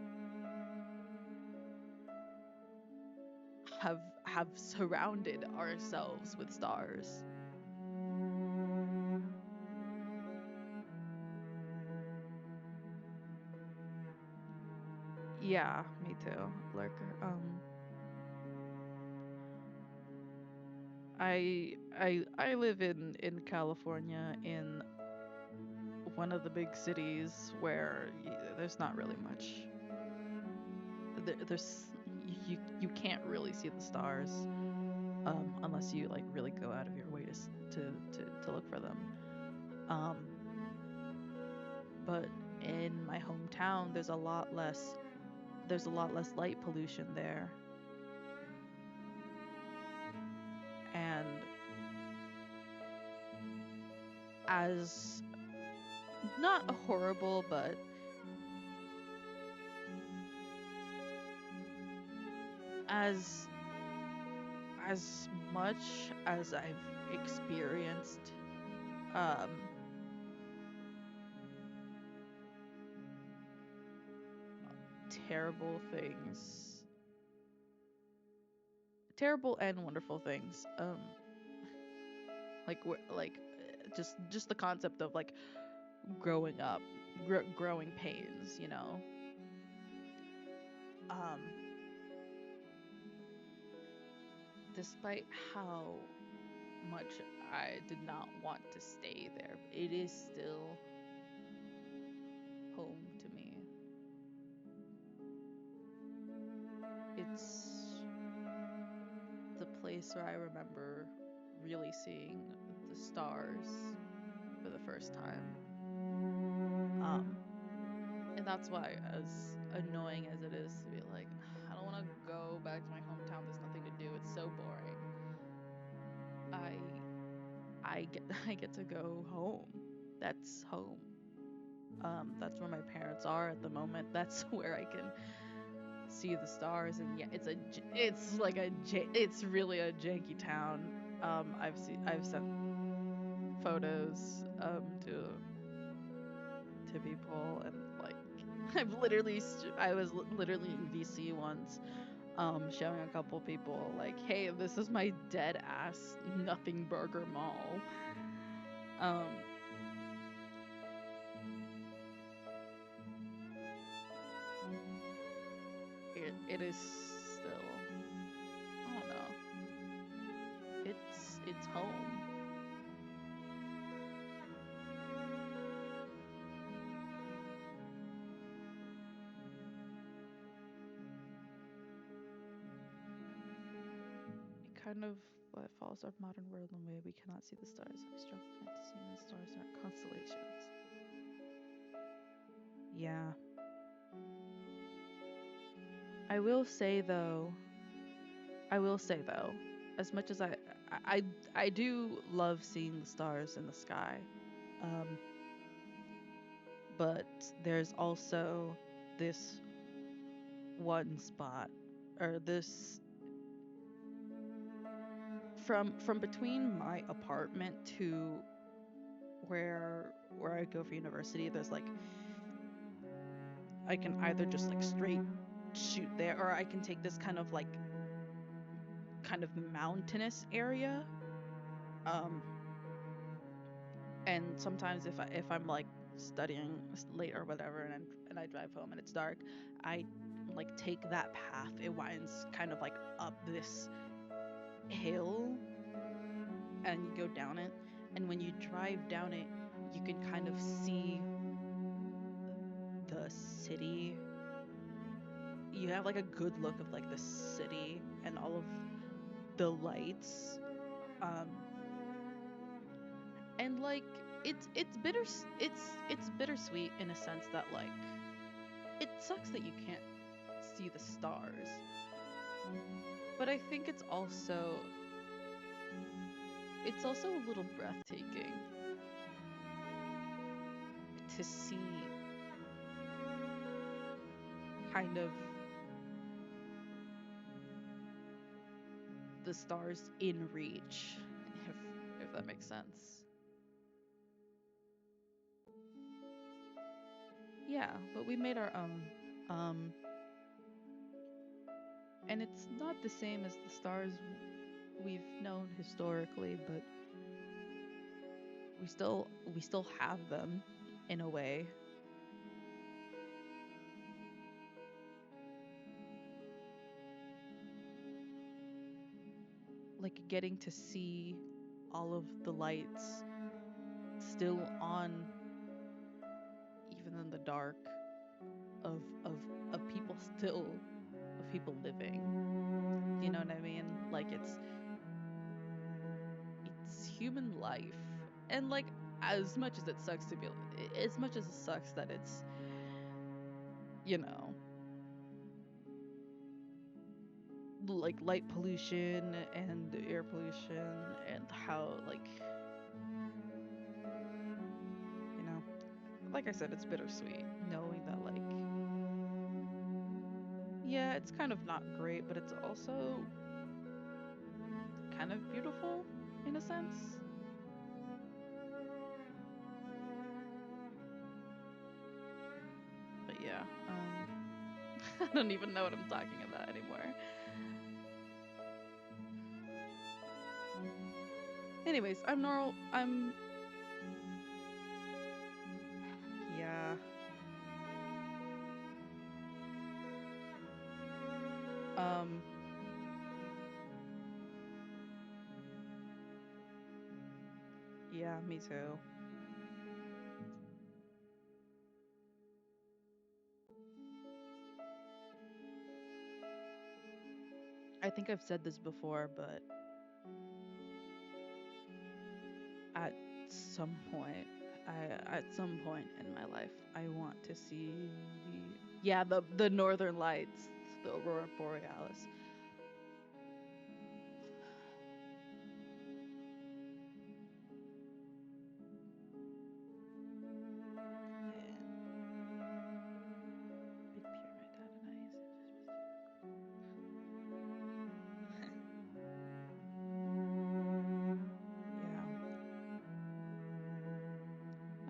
have surrounded ourselves with stars. Yeah, me too, Lurker. I live in California, in one of the big cities where there's not really much. There's you can't really see the stars, unless you like really go out of your way to look for them. Um, but in my hometown, there's a lot less light pollution there, and as not horrible, but as much as I've experienced um terrible things, terrible and wonderful things, just the concept of like growing up, growing pains, you know. um Despite how much I did not want to stay there, it is still home to me. It's the place where I remember really seeing the stars for the first time. And that's why, as annoying as it is to be like, I don't want to go back to my hometown, there's nothing to do, it's so boring. I get to go home. That's home. That's where my parents are at the moment. That's where I can see the stars. And yeah, it's really a janky town. I've sent photos to people, and like I was literally in VC once, showing a couple people like, hey, this is my dead ass nothing burger mall. It is still, I don't know, it's home. It kind of follows our modern world in a way we cannot see the stars. We struggle to see the stars aren't constellations. Yeah. I will say though, as much as I do love seeing the stars in the sky, but there's also this one spot, or this, from between my apartment to where I go for university, there's like, I can either just like straight shoot there, or I can take this kind of mountainous area. And sometimes if I'm like studying late or whatever, and I drive home and it's dark, I like take that path. It winds kind of like up this hill, and you go down it, and when you drive down it, you can kind of see the city. You have like a good look of like the city and all of the lights, and like it's bittersweet in a sense that like it sucks that you can't see the stars, but I think it's also a little breathtaking to see kind of the stars in reach, if that makes sense. Yeah, but we made our own. And it's not the same as the stars we've known historically, but we still have them in a way. Like getting to see all of the lights still on, even in the dark, of people still, of people living. You know what I mean? Like it's human life, and like as much as it sucks that it's, you know, like light pollution and air pollution, and how like, you know, like I said, it's bittersweet knowing that like, yeah, it's kind of not great, but it's also kind of beautiful in a sense. But yeah, I don't even know what I'm talking about anymore. Anyways, yeah. Yeah, me too. I think I've said this before, but at at some point in my life, I want to see the northern lights, the aurora borealis. Big pyramid, how did I use Yeah.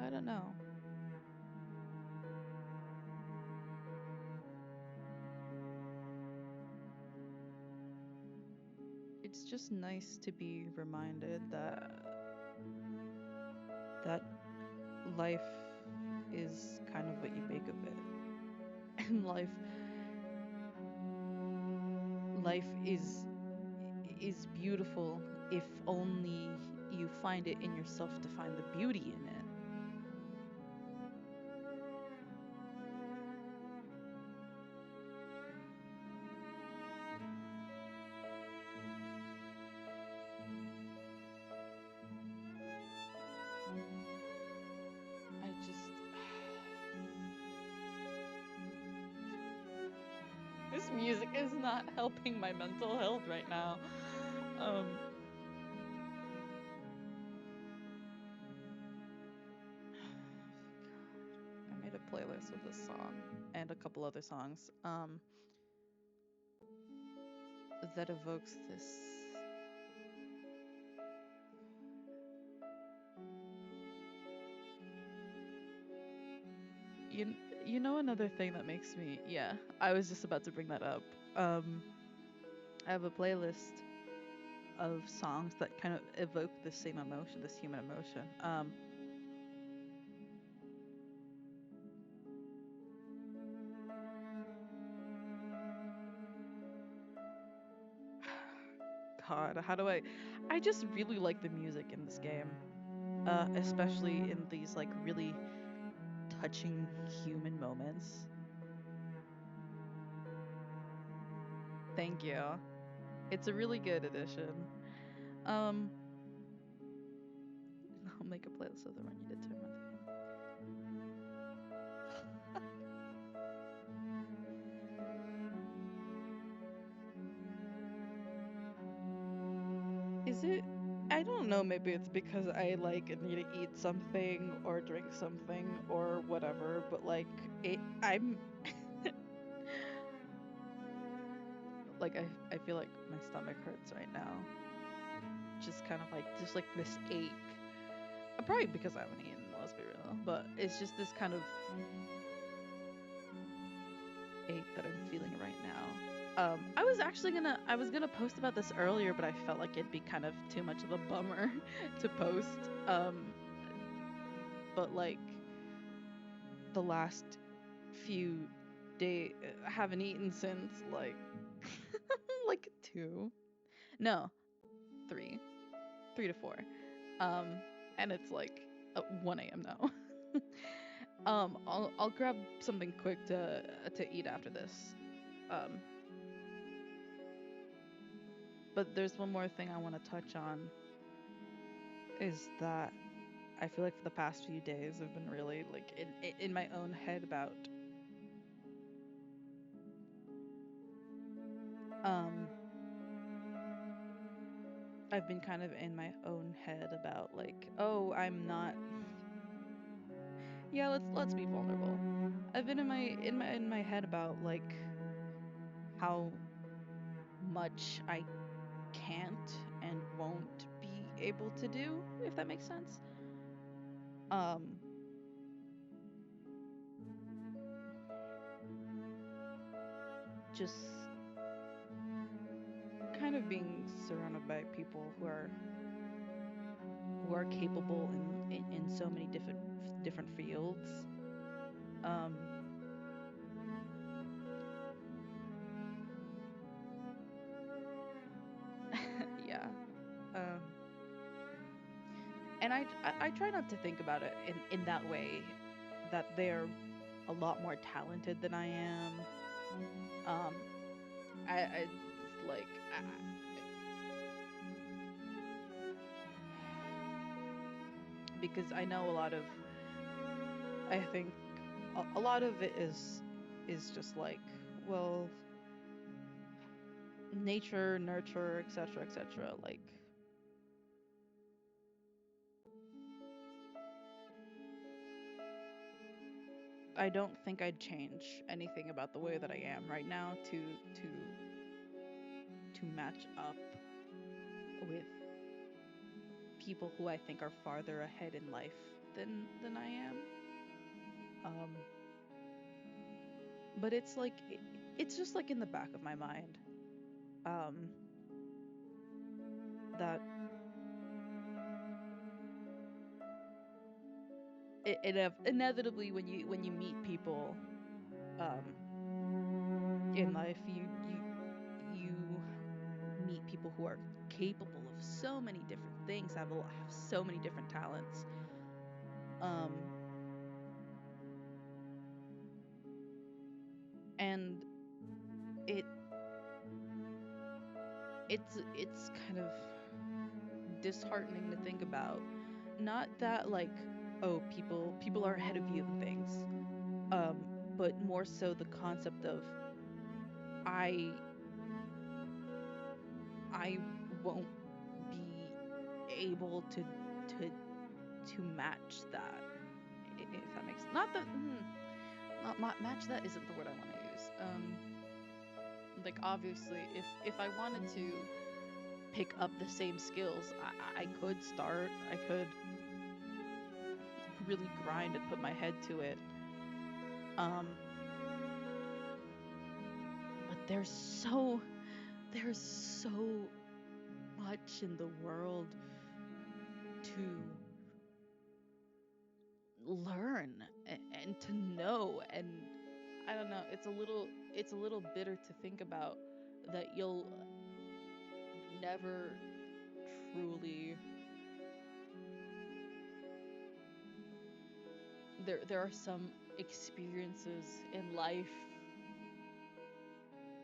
I don't know. It's just nice to be reminded that life is kind of what you make of it. And life is beautiful if only you find it in yourself to find the beauty in it. I just this music is not helping my mental health right now. I made a playlist with this song and a couple other songs that evokes this. You know another thing that makes me, yeah, I was just about to bring that up. I have a playlist of songs that kind of evoke the same emotion, this human emotion. God, how do I just really like the music in this game. Especially in these like really touching human moments. Thank you. It's a really good addition. I'll make a playlist of the run you did to month. Is it? I don't know. Maybe it's because I like need to eat something or drink something or whatever. But like I'm like I feel like my stomach hurts right now. Just kind of like this ache. Probably because I haven't eaten. Let's be real. But it's just this kind of ache that I'm feeling right now. I was gonna post about this earlier, but I felt like it'd be kind of too much of a bummer to post. But like the last few days, I haven't eaten since like like 3 to 4. And it's like 1 a.m. now. I'll grab something quick to eat after this. But there's one more thing I want to touch on. Is that I feel like for the past few days I've been really like in my own head about I've been kind of in my own head about like, oh, I'm not. Yeah, let's be vulnerable. I've been in my head about like how much I can't and won't be able to do, if that makes sense. Just kind of being surrounded by people who are capable in so many different fields. Yeah. and I try not to think about it in that way, that they're a lot more talented than I am. Um, I like because I know a lot of, I think a lot of it is just like, well, nature, nurture, etc., etc. Like, I don't think I'd change anything about the way that I am right now to match up with people who I think are farther ahead in life than I am. Um, but it's like it's just like in the back of my mind. Um, that inevitably when you meet people in life, you meet people who are capable of so many different things, have so many different talents. Um, and it it's kind of disheartening to think about. Not that like, oh, people are ahead of you in things, but more so the concept of I I won't be able to match that, if that makes not the not match that isn't the word I want to use. Like obviously, if I wanted to pick up the same skills, I could start. I could really grind and put my head to it. But there's so much in the world to learn and to know, and I don't know, it's a little bitter to think about that you'll never truly, there are some experiences in life,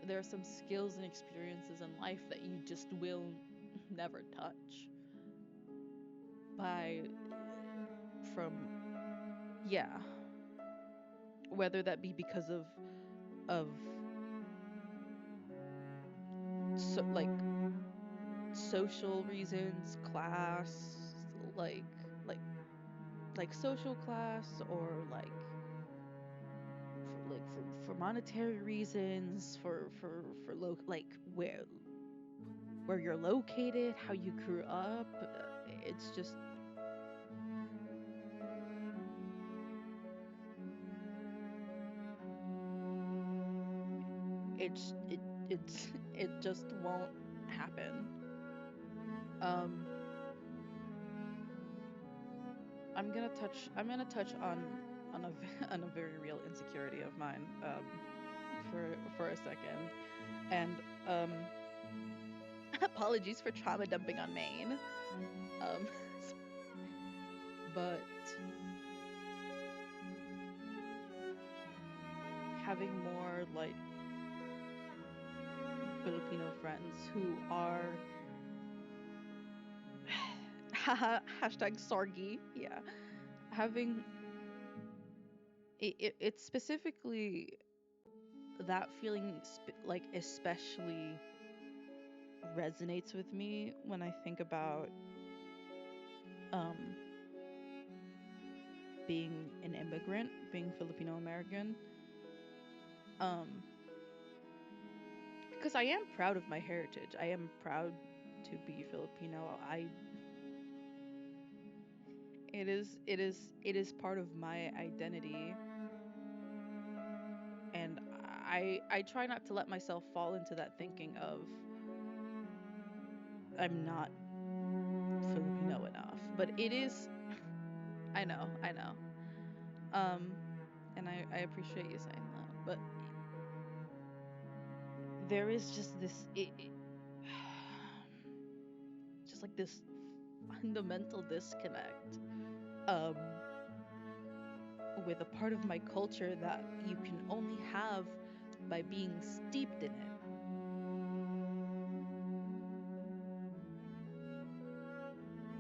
there are some skills and experiences in life that you just will never touch by from yeah, whether that be because of so like social reasons, class, like like like social class, or for monetary reasons, for like where you're located, how you grew up. It's just it's it just won't happen. Um, I'm gonna touch on on a very real insecurity of mine for a second, and apologies for trauma dumping on Maine. Um, but having more like Filipino friends who are hashtag Sargi, yeah, having it's specifically that feeling like especially resonates with me when I think about um being an immigrant, being Filipino American. Because I am proud of my heritage. I am proud to be Filipino. It is part of my identity, and I try not to let myself fall into that thinking of I'm not Filipino enough. But it is, I know. And I appreciate you saying that. But there is just this just like this fundamental disconnect um, with a part of my culture that you can only have by being steeped in it.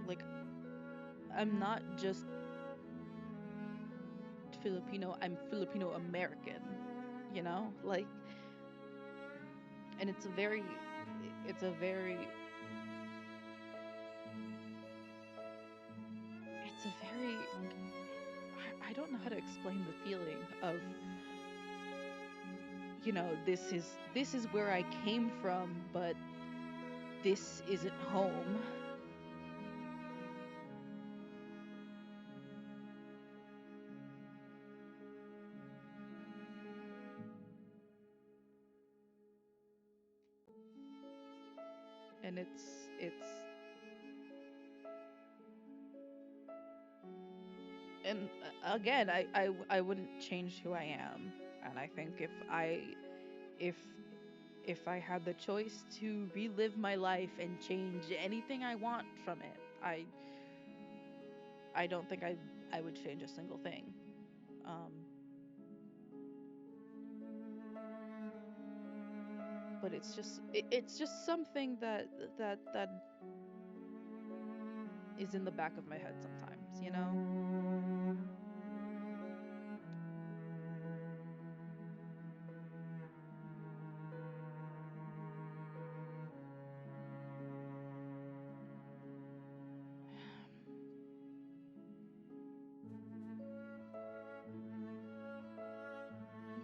Like, I'm not just Filipino, I'm Filipino American, you know? Like, and it's a very, it's a very, it's a very, I don't know how to explain the feeling of, you know, this is where I came from, but this isn't home. And it's and again, I wouldn't change who I am. And I think if if I had the choice to relive my life and change anything I want from it, I don't think I would change a single thing. Um, but it's just something that is in the back of my head sometimes, you know?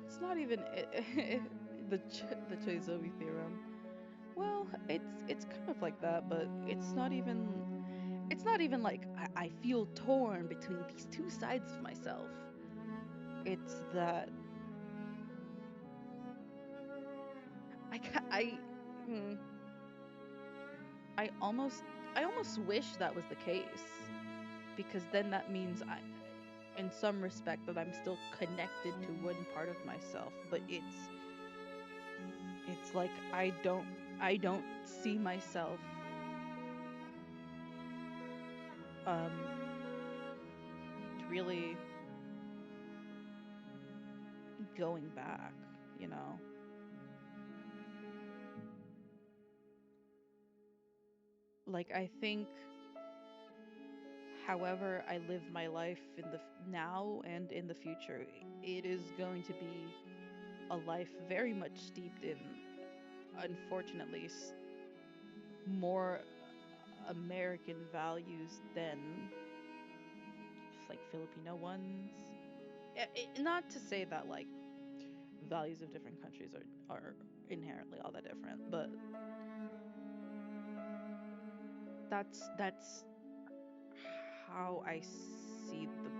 It's not even the Choi-Zoe theorem. Well, it's kind of like that, but it's not even like I feel torn between these two sides of myself. It's that I ca- mm, I almost wish that was the case, because then that means in some respect, that I'm still connected to one part of myself, but it's like I don't see myself um really going back, you know. Like, I think however I live my life in the now and in the future, it is going to be a life very much steeped in, unfortunately, more American values than like Filipino ones. Not to say that like values of different countries are inherently all that different, but that's how I see the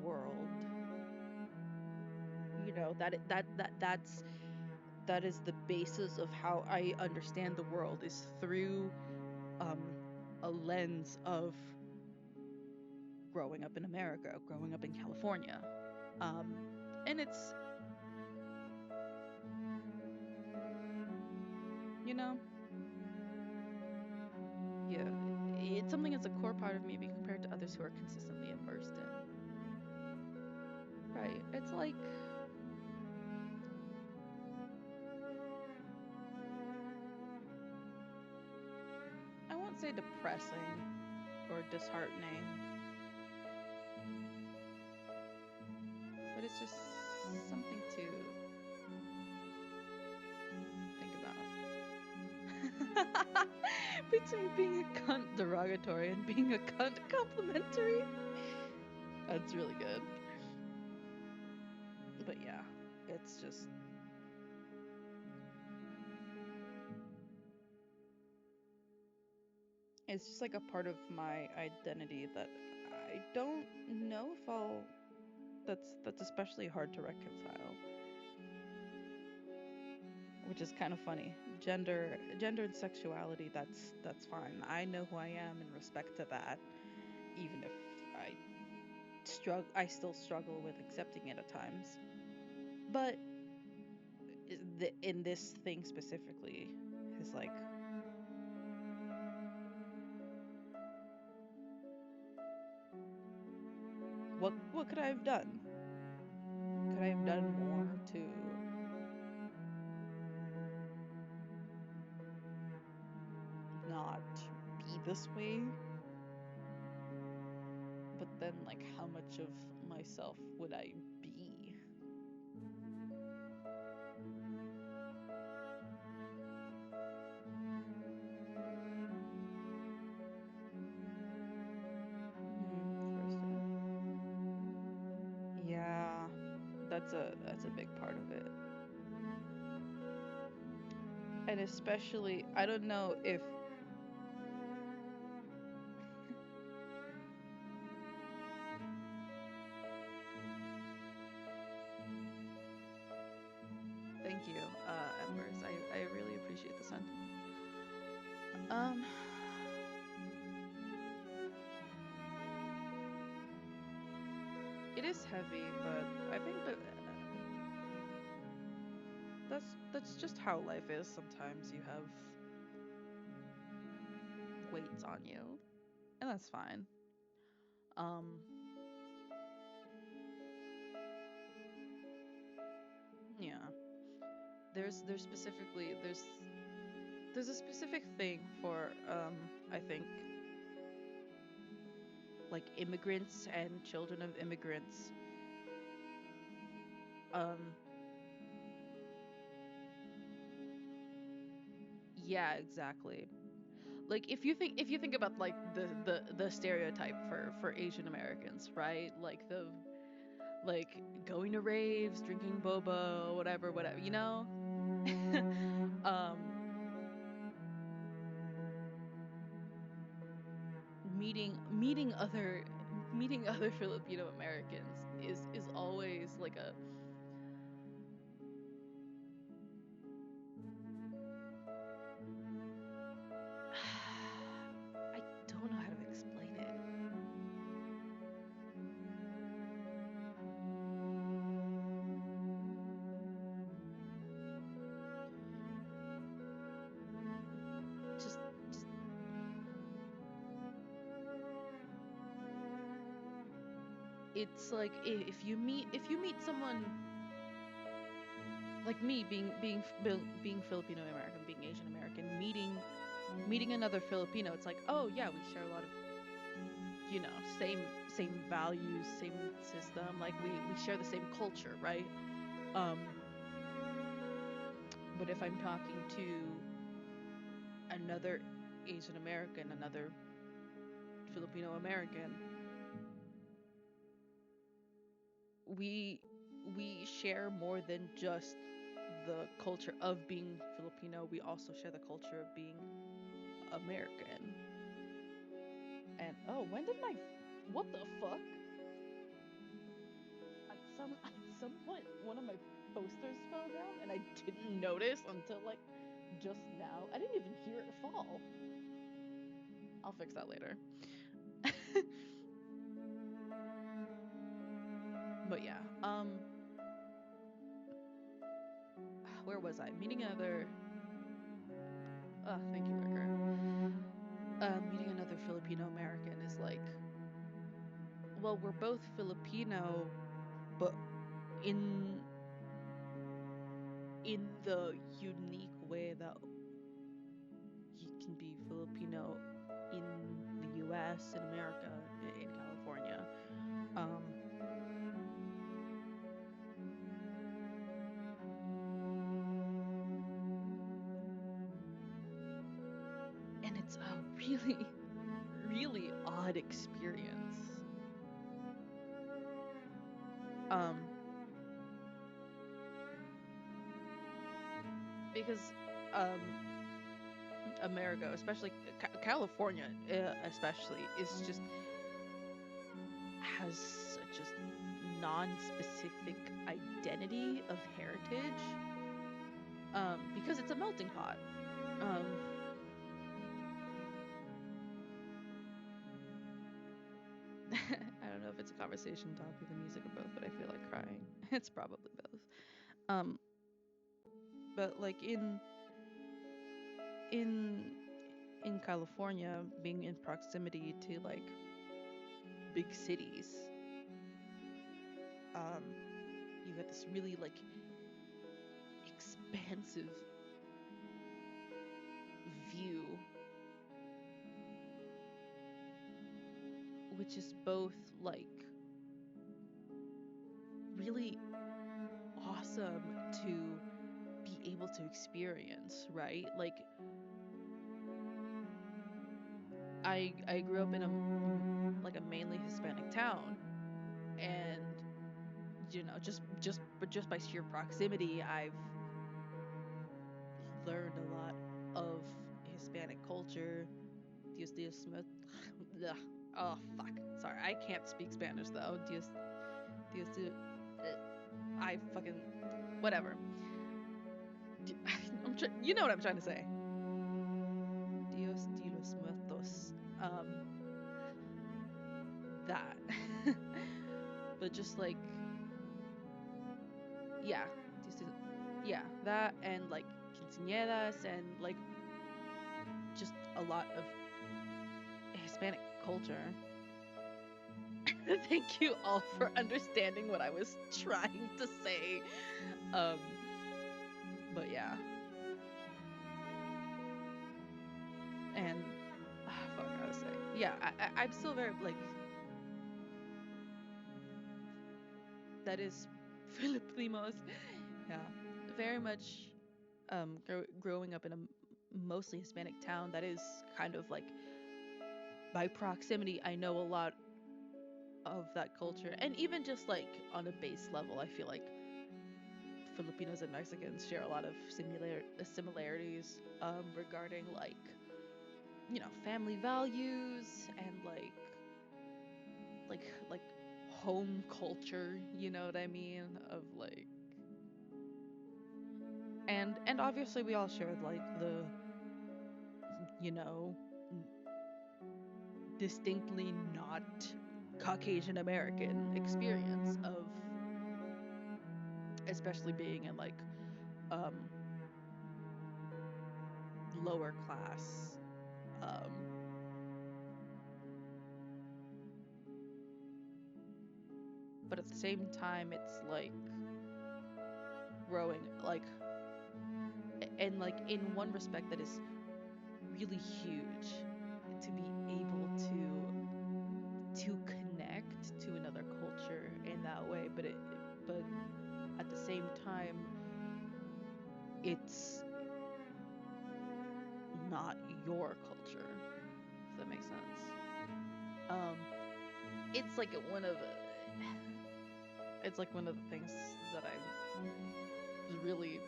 world. You know, that is the basis of how I understand the world, is through um a lens of growing up in America, growing up in California. Um and it's, you know, yeah, it's something that's a core part of me, be compared to others who are consistently immersed in. Right. It's like, I won't say depressing or disheartening, but it's just something to think about. Between being a cunt derogatory and being a cunt complimentary. That's really good. But yeah, it's just, it's just like a part of my identity that I don't know if I'll, that's especially hard to reconcile. Which is kind of funny. Gender and sexuality, that's fine. I know who I am in respect to that, even if I still struggle with accepting it at times. But in this thing specifically, is like, what could I have done? Could I have done more to not be this way? But then, like, how much of myself would I be? Yeah, that's a big part of it. And especially, I don't know if thank you, Embers. I really appreciate the sentiment. Um, it is heavy, but I think that that's just how life is. Sometimes you have weights on you, and that's fine. Um, yeah. There's a specific thing for I think like immigrants and children of immigrants. Um, yeah, exactly. Like if you think about like the stereotype for Asian Americans, right? Like the like going to raves, drinking boba, whatever, you know? um meeting other Filipino Americans is always like a I don't know how to explain it. Just it's like if you meet someone like me being Filipino American, being Asian American, meeting another Filipino, it's like, oh yeah, we share a lot of, you know, same values, same system, like we share the same culture, right? Um, but if I'm talking to another Asian American, another Filipino American, we we share more than just the culture of being Filipino. We also share the culture of being American. And oh, when did my what the fuck? At some point, one of my posters fell down, and I didn't notice until like just now. I didn't even hear it fall. I'll fix that later. But yeah, where was I? Meeting another. Thank you, Liquor. Meeting another Filipino American is like, well, we're both Filipino, but in the unique way that you can be Filipino in the U.S., in America, in California. Um, and it's a really, really odd experience. Um, because um, America, especially California, especially, is just has such a non-specific identity of heritage. Because it's a melting pot. Um, I don't know if it's a conversation topic, the music, or both, but I feel like crying. It's probably both. Um, but like in in California, being in proximity to like big cities, Um, you got this really like expansive view, which is both like really awesome to be able to experience, right? Like I grew up in a mainly Hispanic town, and you know, just by sheer proximity, I've learned a lot of Hispanic culture. Dios Smith. Oh fuck. Sorry, I can't speak Spanish though. Dios. I fucking whatever. You know what I'm trying to say. Dios de los Muertos. That. But just like, yeah, yeah, that and like quinceañeras and like just a lot of Hispanic culture. Thank you all for understanding what I was trying to say. But yeah. And fuck, how to say? Yeah, I'm still very like. That is Filipinos. Yeah, very much. Growing up in a mostly Hispanic town, that is kind of like by proximity. I know a lot of that culture, and even just like on a base level, I feel like Filipinos and Mexicans share a lot of similarities regarding like, you know, family values and like home culture, you know what I mean, of like, and obviously we all shared like the, you know, distinctly not Caucasian American experience of especially being in like lower class but at the same time it's like growing like, and like in one respect that is really huge, to be able to connect to another culture in that way, but at the same time it's not your culture, if that makes sense. It's like one of the things that I really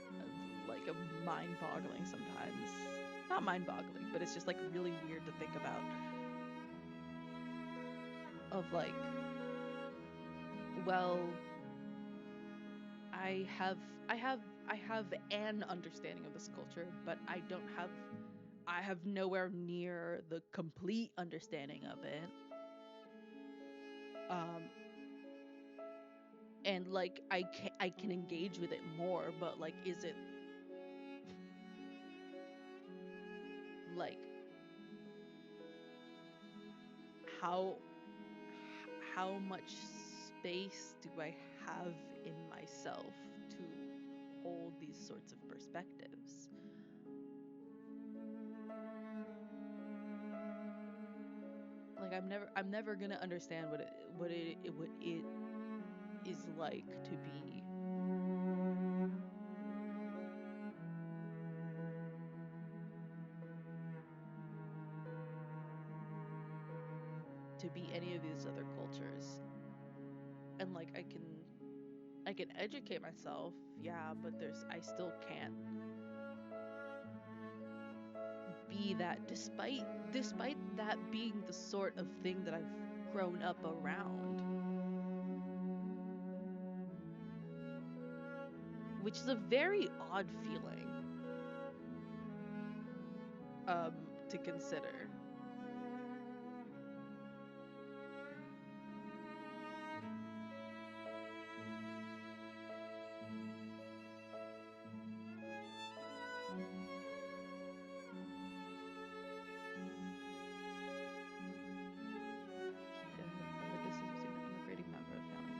like mind-boggling sometimes. Not mind-boggling, but it's just like really weird to think about. Of like, well, I have an understanding of this culture, but I have nowhere near the complete understanding of it. And like I can engage with it more, but like, is it like how much space do I have in myself to hold these sorts of perspectives? Like I'm never gonna understand what it is like to be any of these other cultures. And like I can educate myself, yeah, but I still can't be that, despite that being the sort of thing that I've grown up around. Which is a very odd feeling to consider. I'm a grading member of family.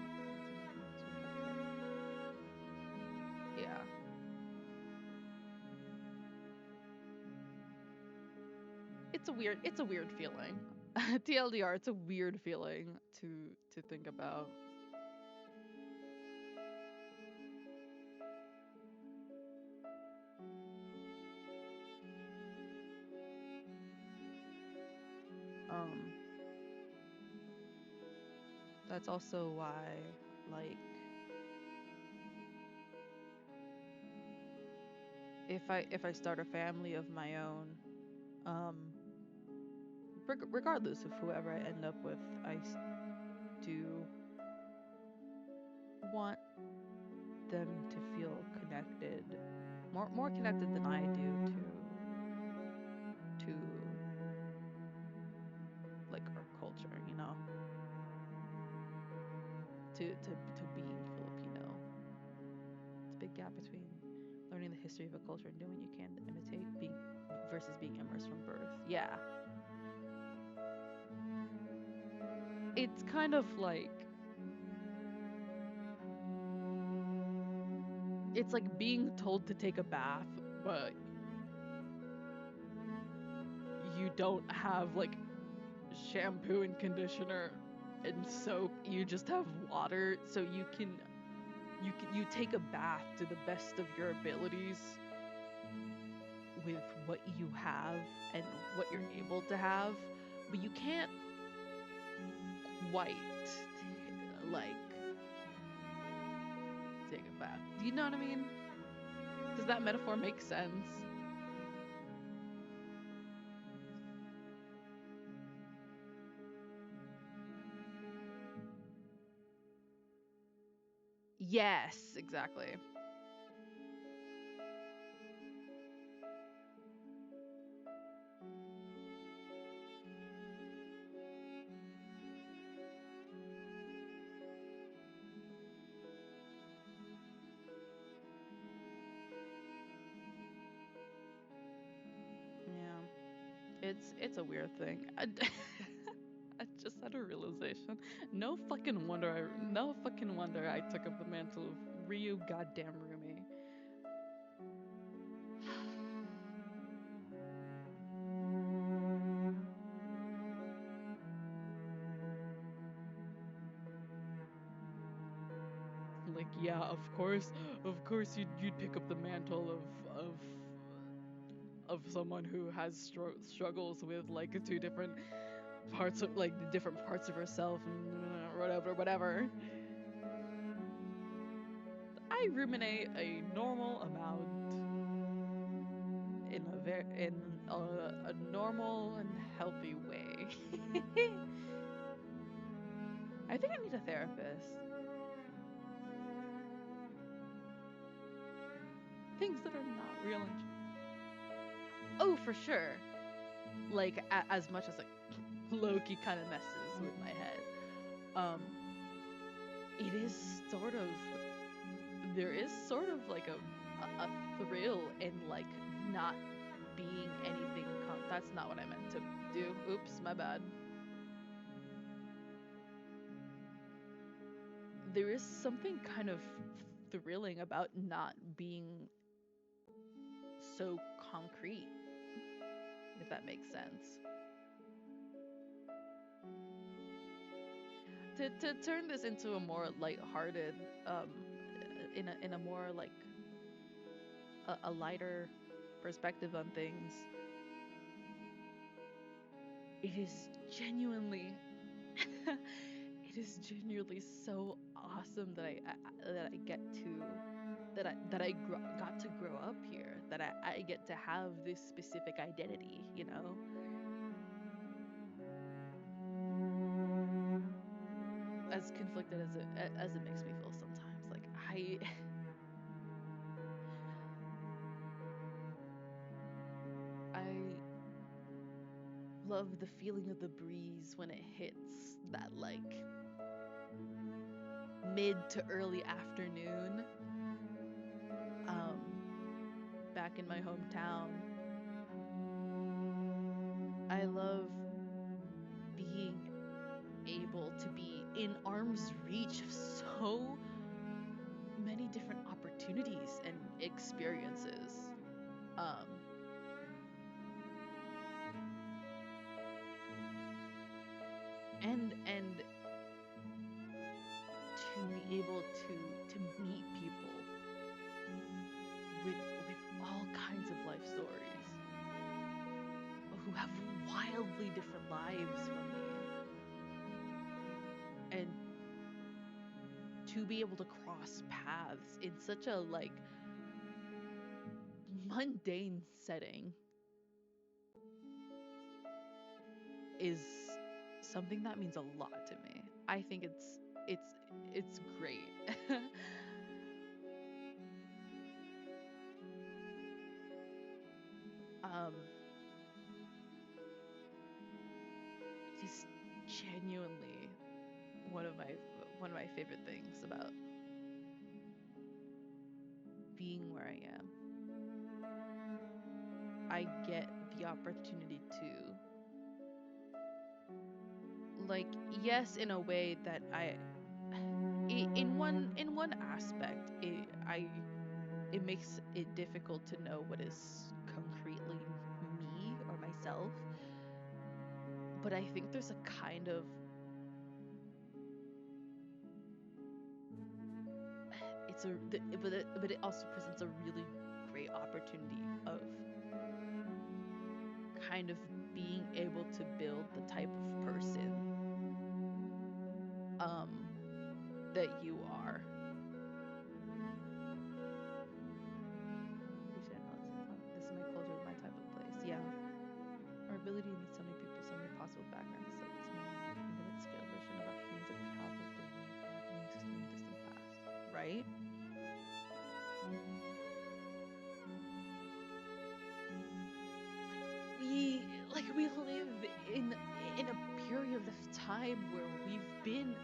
it's a weird feeling. TLDR, it's a weird feeling to think about. That's also why, like, if I start a family of my own, regardless of whoever I end up with, I do want them to feel connected, more connected than I do to like our culture, you know, to being Filipino. It's a big gap between learning the history of a culture and doing what you can to imitate versus being immersed from birth. Yeah. It's kind of like, it's like being told to take a bath, but you don't have like shampoo and conditioner and soap. You just have water, so you take a bath to the best of your abilities with what you have and what you're able to have, but you can't quite like take a bath. Do you know what I mean? Does that metaphor make sense? Yes, exactly. Yeah. It's a weird thing. I just had a realization. No fucking wonder I took up the mantle of Ryu goddamn Rumi. Like, yeah, of course you'd pick up the mantle of someone who has struggles with like two different parts of like the different parts of herself and whatever. I ruminate a normal amount in a normal and healthy way. I think I need a therapist. Things that are not real and true. Oh, for sure. Like as much as like Loki kind of messes with my head. It is sort of, there is sort of like a thrill in like not being anything. That's not what I meant to do. Oops, my bad. There is something kind of thrilling about not being so concrete, if that makes sense. To turn this into a more lighthearted, in a more like a lighter perspective on things, it is genuinely so awesome that I get to got to grow up here, that I get to have this specific identity, you know. As conflicted as it makes me feel sometimes, like I love the feeling of the breeze when it hits that like mid to early afternoon back in my hometown. I love being able to be in arm's reach of so many different opportunities and experiences. and to be able to meet people with all kinds of life stories who have wildly different lives from me, and to be able to cross paths in such a like mundane setting is something that means a lot to me. I think it's great. um it's genuinely one of my favorite things about being where I am. I get the opportunity to, like, yes, in a way that in one aspect, it makes it difficult to know what is concretely me or myself. But I think there's a kind of, but it also presents a really great opportunity of kind of being able to build the type of person that you are. This is my culture, my type of place. Yeah. Our ability to meet so many people, so many possible backgrounds, so this infinite scale version of our humans have traveled the world in an extreme distant past. Right? We live in a period of time where we've been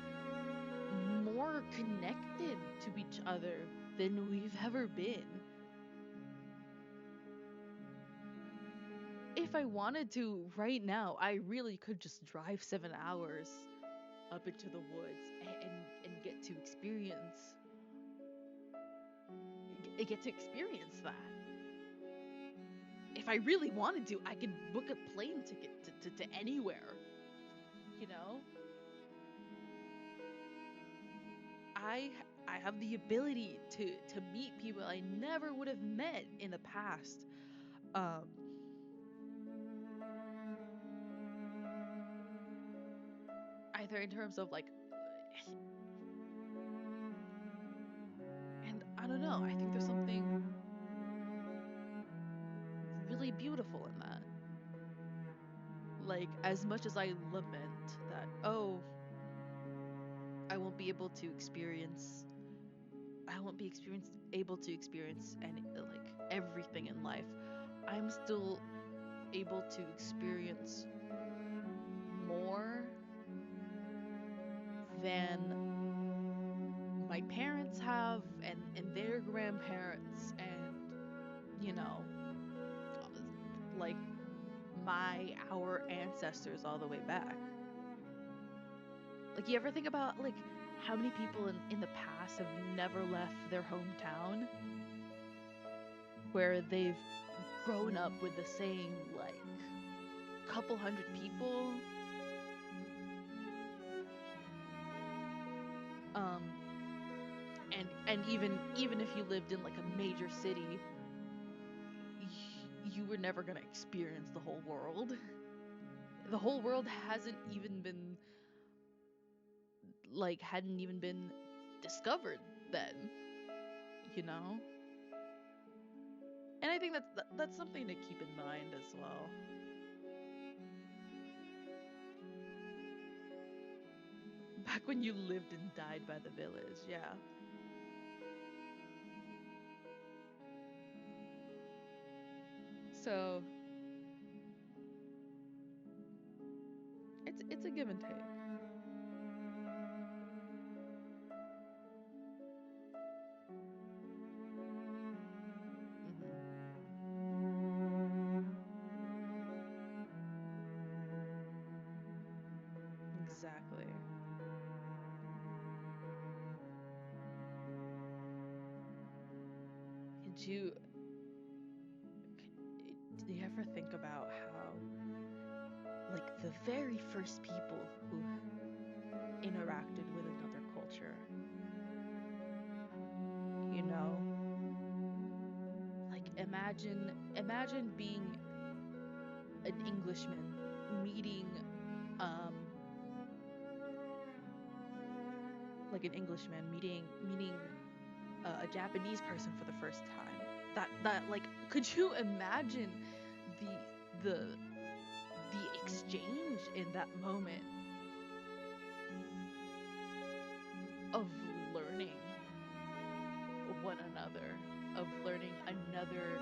more connected to each other than we've ever been. If I wanted to right now, I really could just drive 7 hours up into the woods and get to experience that. If I really wanted to, I could book a plane ticket to anywhere, you know? I have the ability to meet people I never would have met in the past. Either in terms of like, and I don't know, I think there's something really beautiful in that. Like, as much as I lament that, oh, I won't be able to experience any, like, everything in life, I'm still able to experience more than my parents have, and their grandparents, and, you know, like our ancestors all the way back. Like, you ever think about like how many people in the past have never left their hometown, where they've grown up with the same like couple hundred people, and even if you lived in like a major city, you were never gonna experience the whole world. The whole world hadn't even been discovered then, you know? And I think that's something to keep in mind as well. Back when you lived and died by the village, yeah. So it's a give and take. Exactly. Did you ever think about how, like, the very first people who interacted with another culture. You know? Like imagine being an Englishman meeting like an Englishman meeting a Japanese person for the first time. That like, could you imagine the exchange in that moment of learning one another, of learning another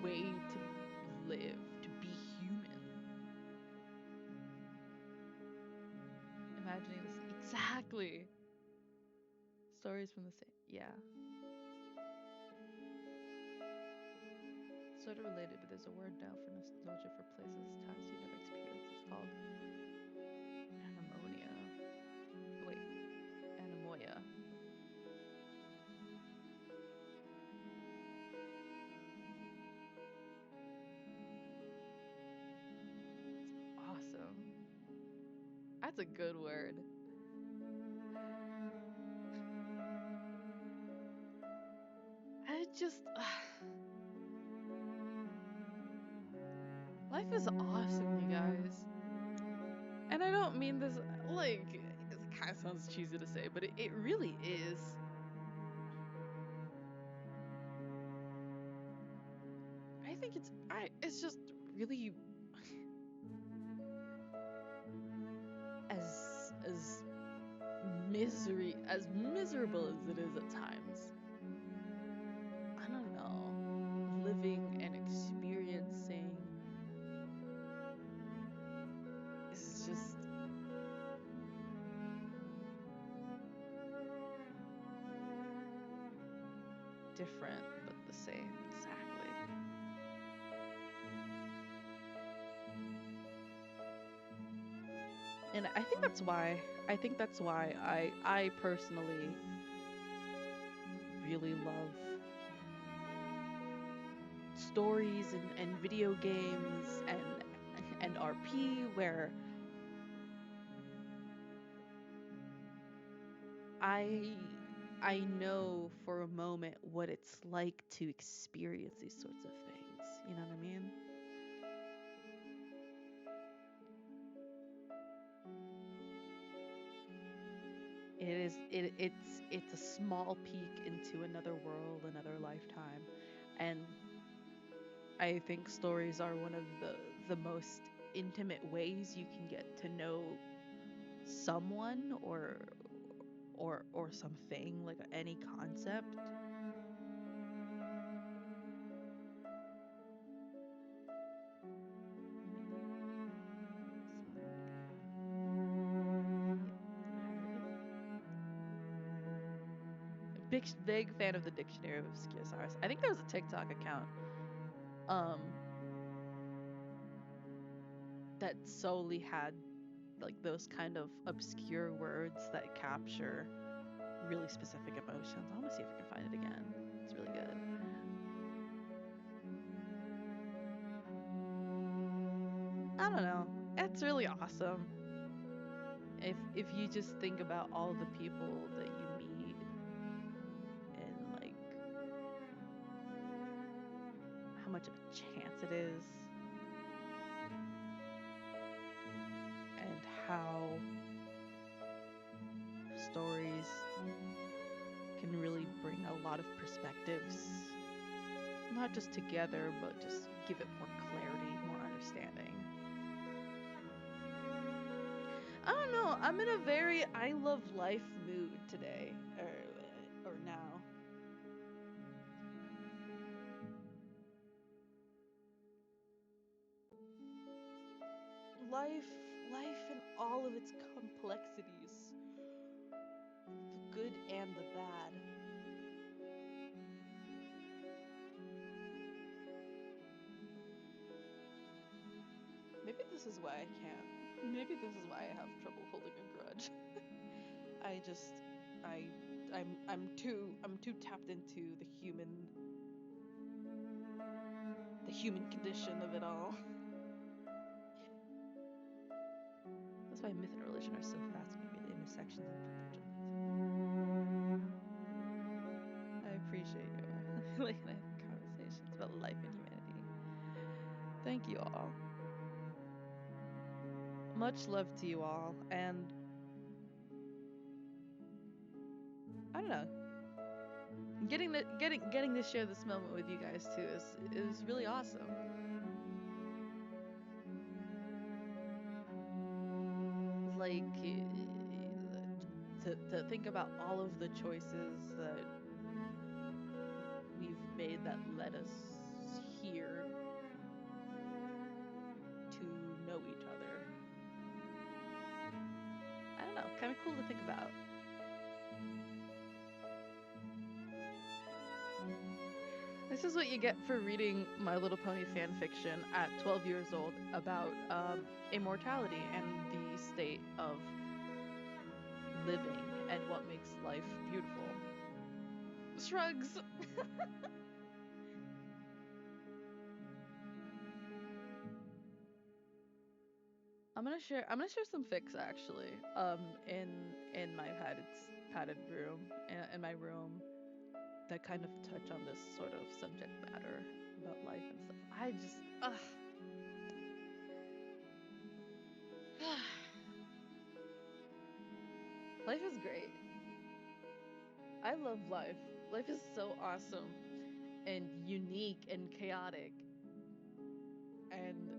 way to live, to be human. Imagining this exactly. Stories from the same, yeah. Sort of related, but there's a word now for nostalgia for places, times you never experienced. It's called anemonia. Wait, anemoia. Awesome. That's a good word. I just life is awesome, you guys. And I don't mean this like, it kind of sounds cheesy to say, but it really is. I think it's just really as miserable as it is at times. I don't know, living and experiencing is just different but the same, exactly. And I think that's why I personally really love stories and video games and RP, where I know for a moment what it's like to experience these sorts of things. You know what I mean? It's a small peek into another world, another lifetime, and I think stories are one of the most intimate ways you can get to know someone or something, like any concept. Big fan of the Dictionary of Obscurosaurus. I think there was a TikTok account that solely had like those kind of obscure words that capture really specific emotions. I want to see if I can find it again. It's really good. I don't know. It's really awesome. If you just think about all the people that you meet and like how much of a chance it is and how stories can really bring a lot of perspectives, not just together, but just give it more clarity, more understanding. I don't know, I'm in a very I love life mood today, or now. Life in all of its complexities, the good and the bad. Maybe this is why I can't. Maybe this is why I have trouble holding a grudge. I'm too tapped into the human condition of it all. That's why myth and religion are so fascinating, the intersections of religions. I appreciate you. Like, and I have conversations about life and humanity. Thank you all. Much love to you all, and I don't know. Getting to share this moment with you guys too is really awesome. Like to think about all of the choices that we've made that led us here to know each other. I don't know, kind of cool to think about. This is what you get for reading My Little Pony fan fiction at 12 years old about immortality and the state of living and what makes life beautiful. Shrugs. I'm gonna share some fics actually in my padded room in my room that kind of touch on this sort of subject matter about life and stuff. I just life is great. I love life. Life is so awesome and unique and chaotic. And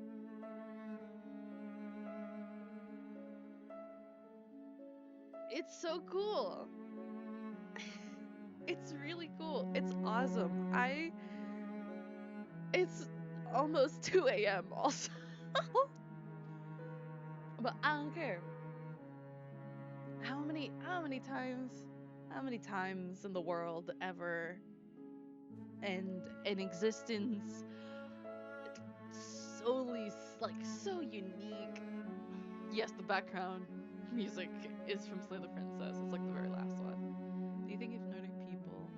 it's so cool. It's really cool. It's awesome. It's almost 2 a.m. also. But I don't care. How many times in the world ever and an existence solely like so unique. Yes, the background music is from Slay the Princess. It's like the very last one. Do you think if Nordic people,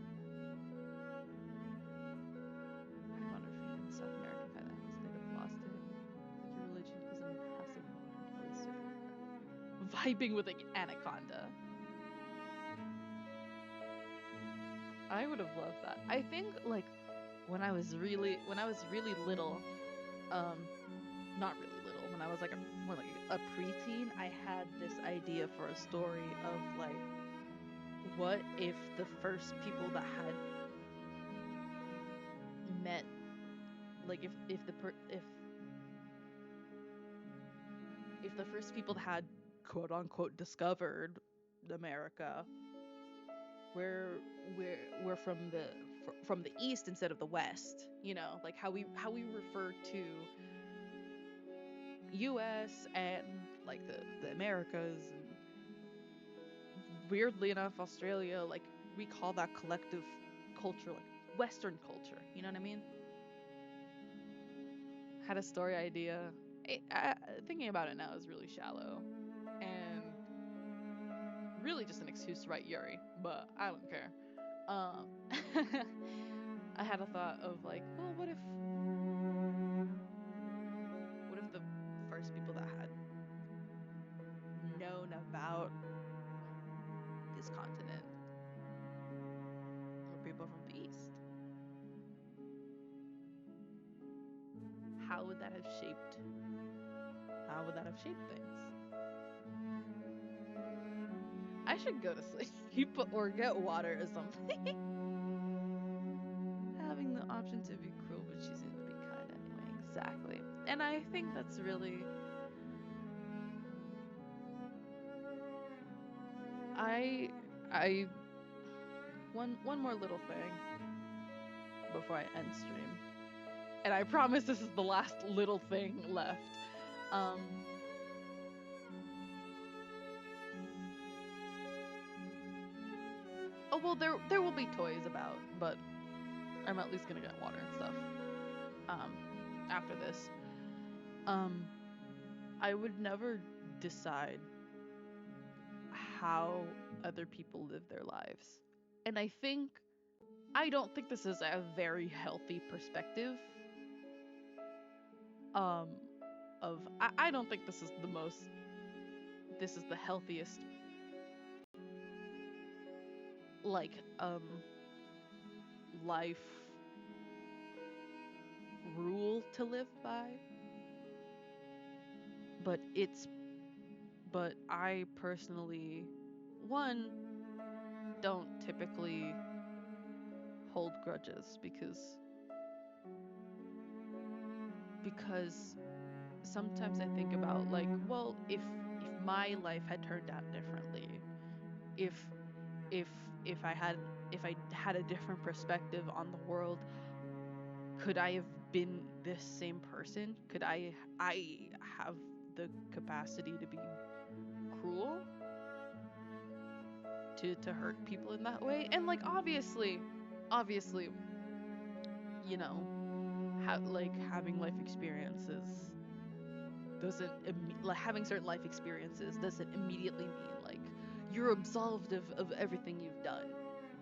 I wonder if in South America if they'd have lost it? Like your religion is a massive superpower. Vibing with an anaconda. I would have loved that. I think like when I was really little, not really little, when I was like more like a preteen, I had this idea for a story of like, what if the first people that had met, like if the first people that had quote unquote discovered America we're from the east instead of the west, you know, like how we refer to US and like the Americas, and weirdly enough Australia, like we call that collective culture like Western culture, you know what I mean? Had a story idea. Thinking about it now is really shallow and really just an excuse to write Yuri, but I don't care. I had a thought of like, well, what if the first people that had known about this continent were people from the east? How would that have shaped things? I should go to sleep or get water or something. Having the option to be cruel but choosing to be kind anyway. Exactly. And I think that's really... One more little thing before I end stream. And I promise this is the last little thing left. Oh, well, there will be toys about, but I'm at least gonna get water and stuff after this. I would never decide how other people live their lives. And I don't think this is a very healthy perspective. I don't think this is the most this is the healthiest like life rule to live by. But I personally, one, don't typically hold grudges because sometimes I think about like, well, if my life had turned out differently, if if if I had a different perspective on the world, could I have been this same person? Could I have the capacity to be cruel, to hurt people in that way? And like obviously, you know, like having life experiences doesn't like having certain life experiences doesn't immediately mean like you're absolved of everything you've done,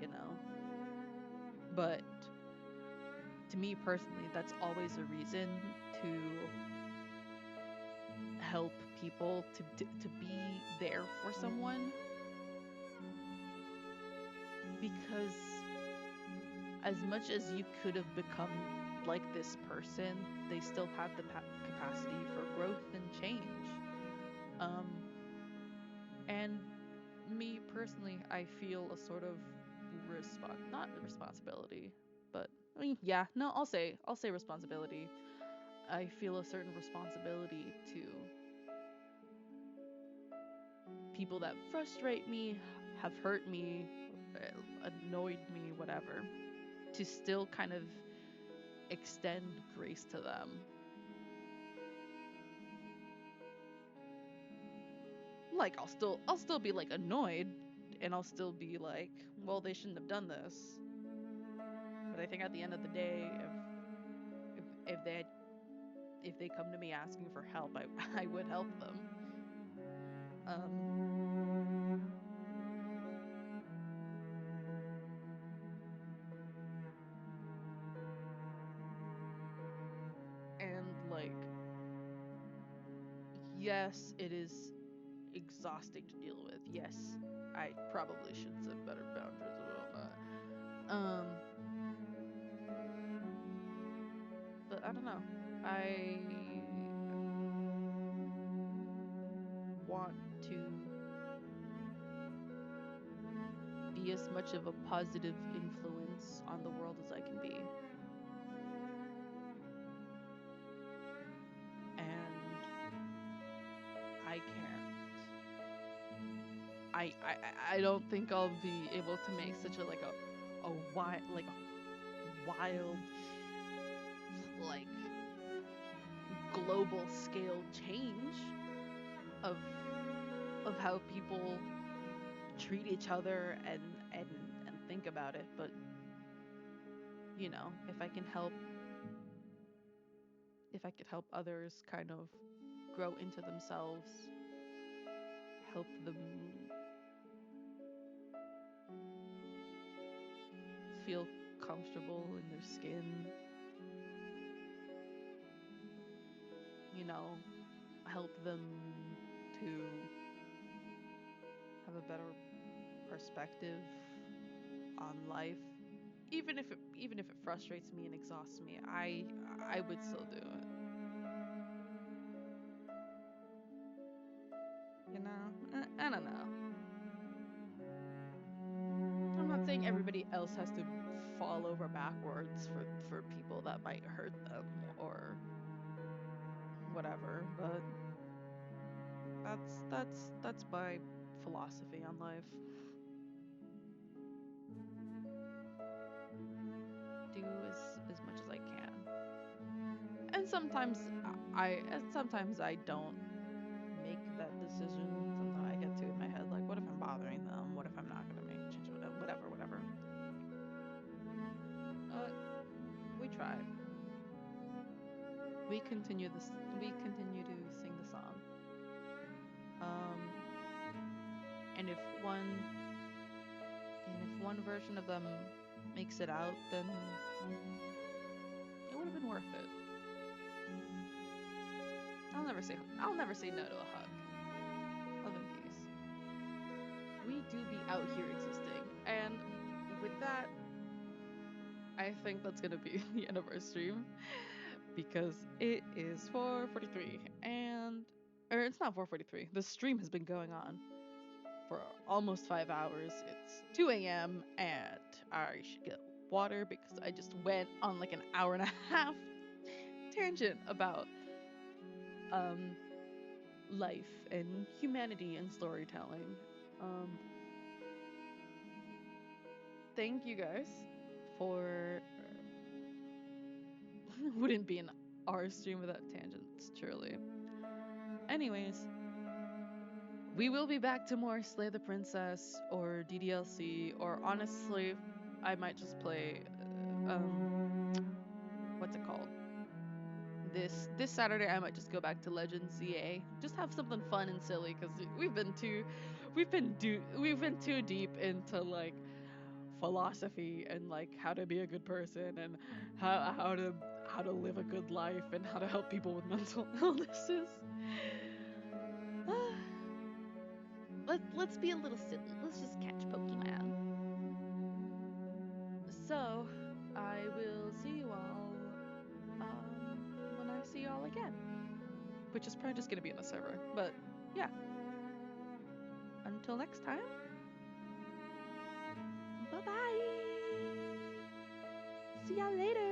you know. But to me personally, that's always a reason to help people, to be there for someone, because as much as you could have become like this person, they still have the capacity for growth and change. And me personally, I feel a sort of not responsibility, but I mean, yeah, no, I'll say responsibility. I feel a certain responsibility to people that frustrate me, have hurt me, annoyed me, whatever, to still kind of extend grace to them. Like I'll still be like annoyed, and I'll still be like, well, they shouldn't have done this. But I think at the end of the day, if they come to me asking for help, I would help them. And like, yes, it is exhausting to deal with. Yes, I probably should set better boundaries about that. But I don't know. I want to be as much of a positive influence on the world as I can be. And I can't. I don't think I'll be able to make such a wild like global scale change of how people treat each other and think about it. But you know, if I could help others kind of grow into themselves, help them feel comfortable in their skin, you know, help them to have a better perspective on life, even if it frustrates me and exhausts me, I would still do it. You know, I don't know. I'm not saying everybody else has to fall over backwards for people that might hurt them or whatever, but that's my philosophy on life. Do as much as I can. And sometimes I don't make that decision. Sometimes I get to in my head like, what if I'm bothering them? What if I'm not gonna make change? Whatever. We try. We continue to sing the song. And if one version of them makes it out, then it would have been worth it. I'll never say no to a hug. I'll really do be out here existing. And with that, I think that's gonna be the end of our stream because it is 4:43 or it's not 4:43. The stream has been going on for almost 5 hours. It's 2 a.m. and I should get water because I just went on like an hour and a half tangent about life and humanity and storytelling. Thank you guys for wouldn't be an R stream without tangents, truly. Anyways, we will be back to more Slay the Princess or DDLC, or honestly, I might just play what's it called? This Saturday I might just go back to Legends ZA. Just have something fun and silly cuz we've been too deep into like philosophy and like how to be a good person and how to live a good life and how to help people with mental illnesses. Let's be a little silly. Let's just catch Pokemon. So, I will see you all when I see y'all again. Which is probably just gonna be in the server. But yeah. Until next time. Bye-bye. See y'all later.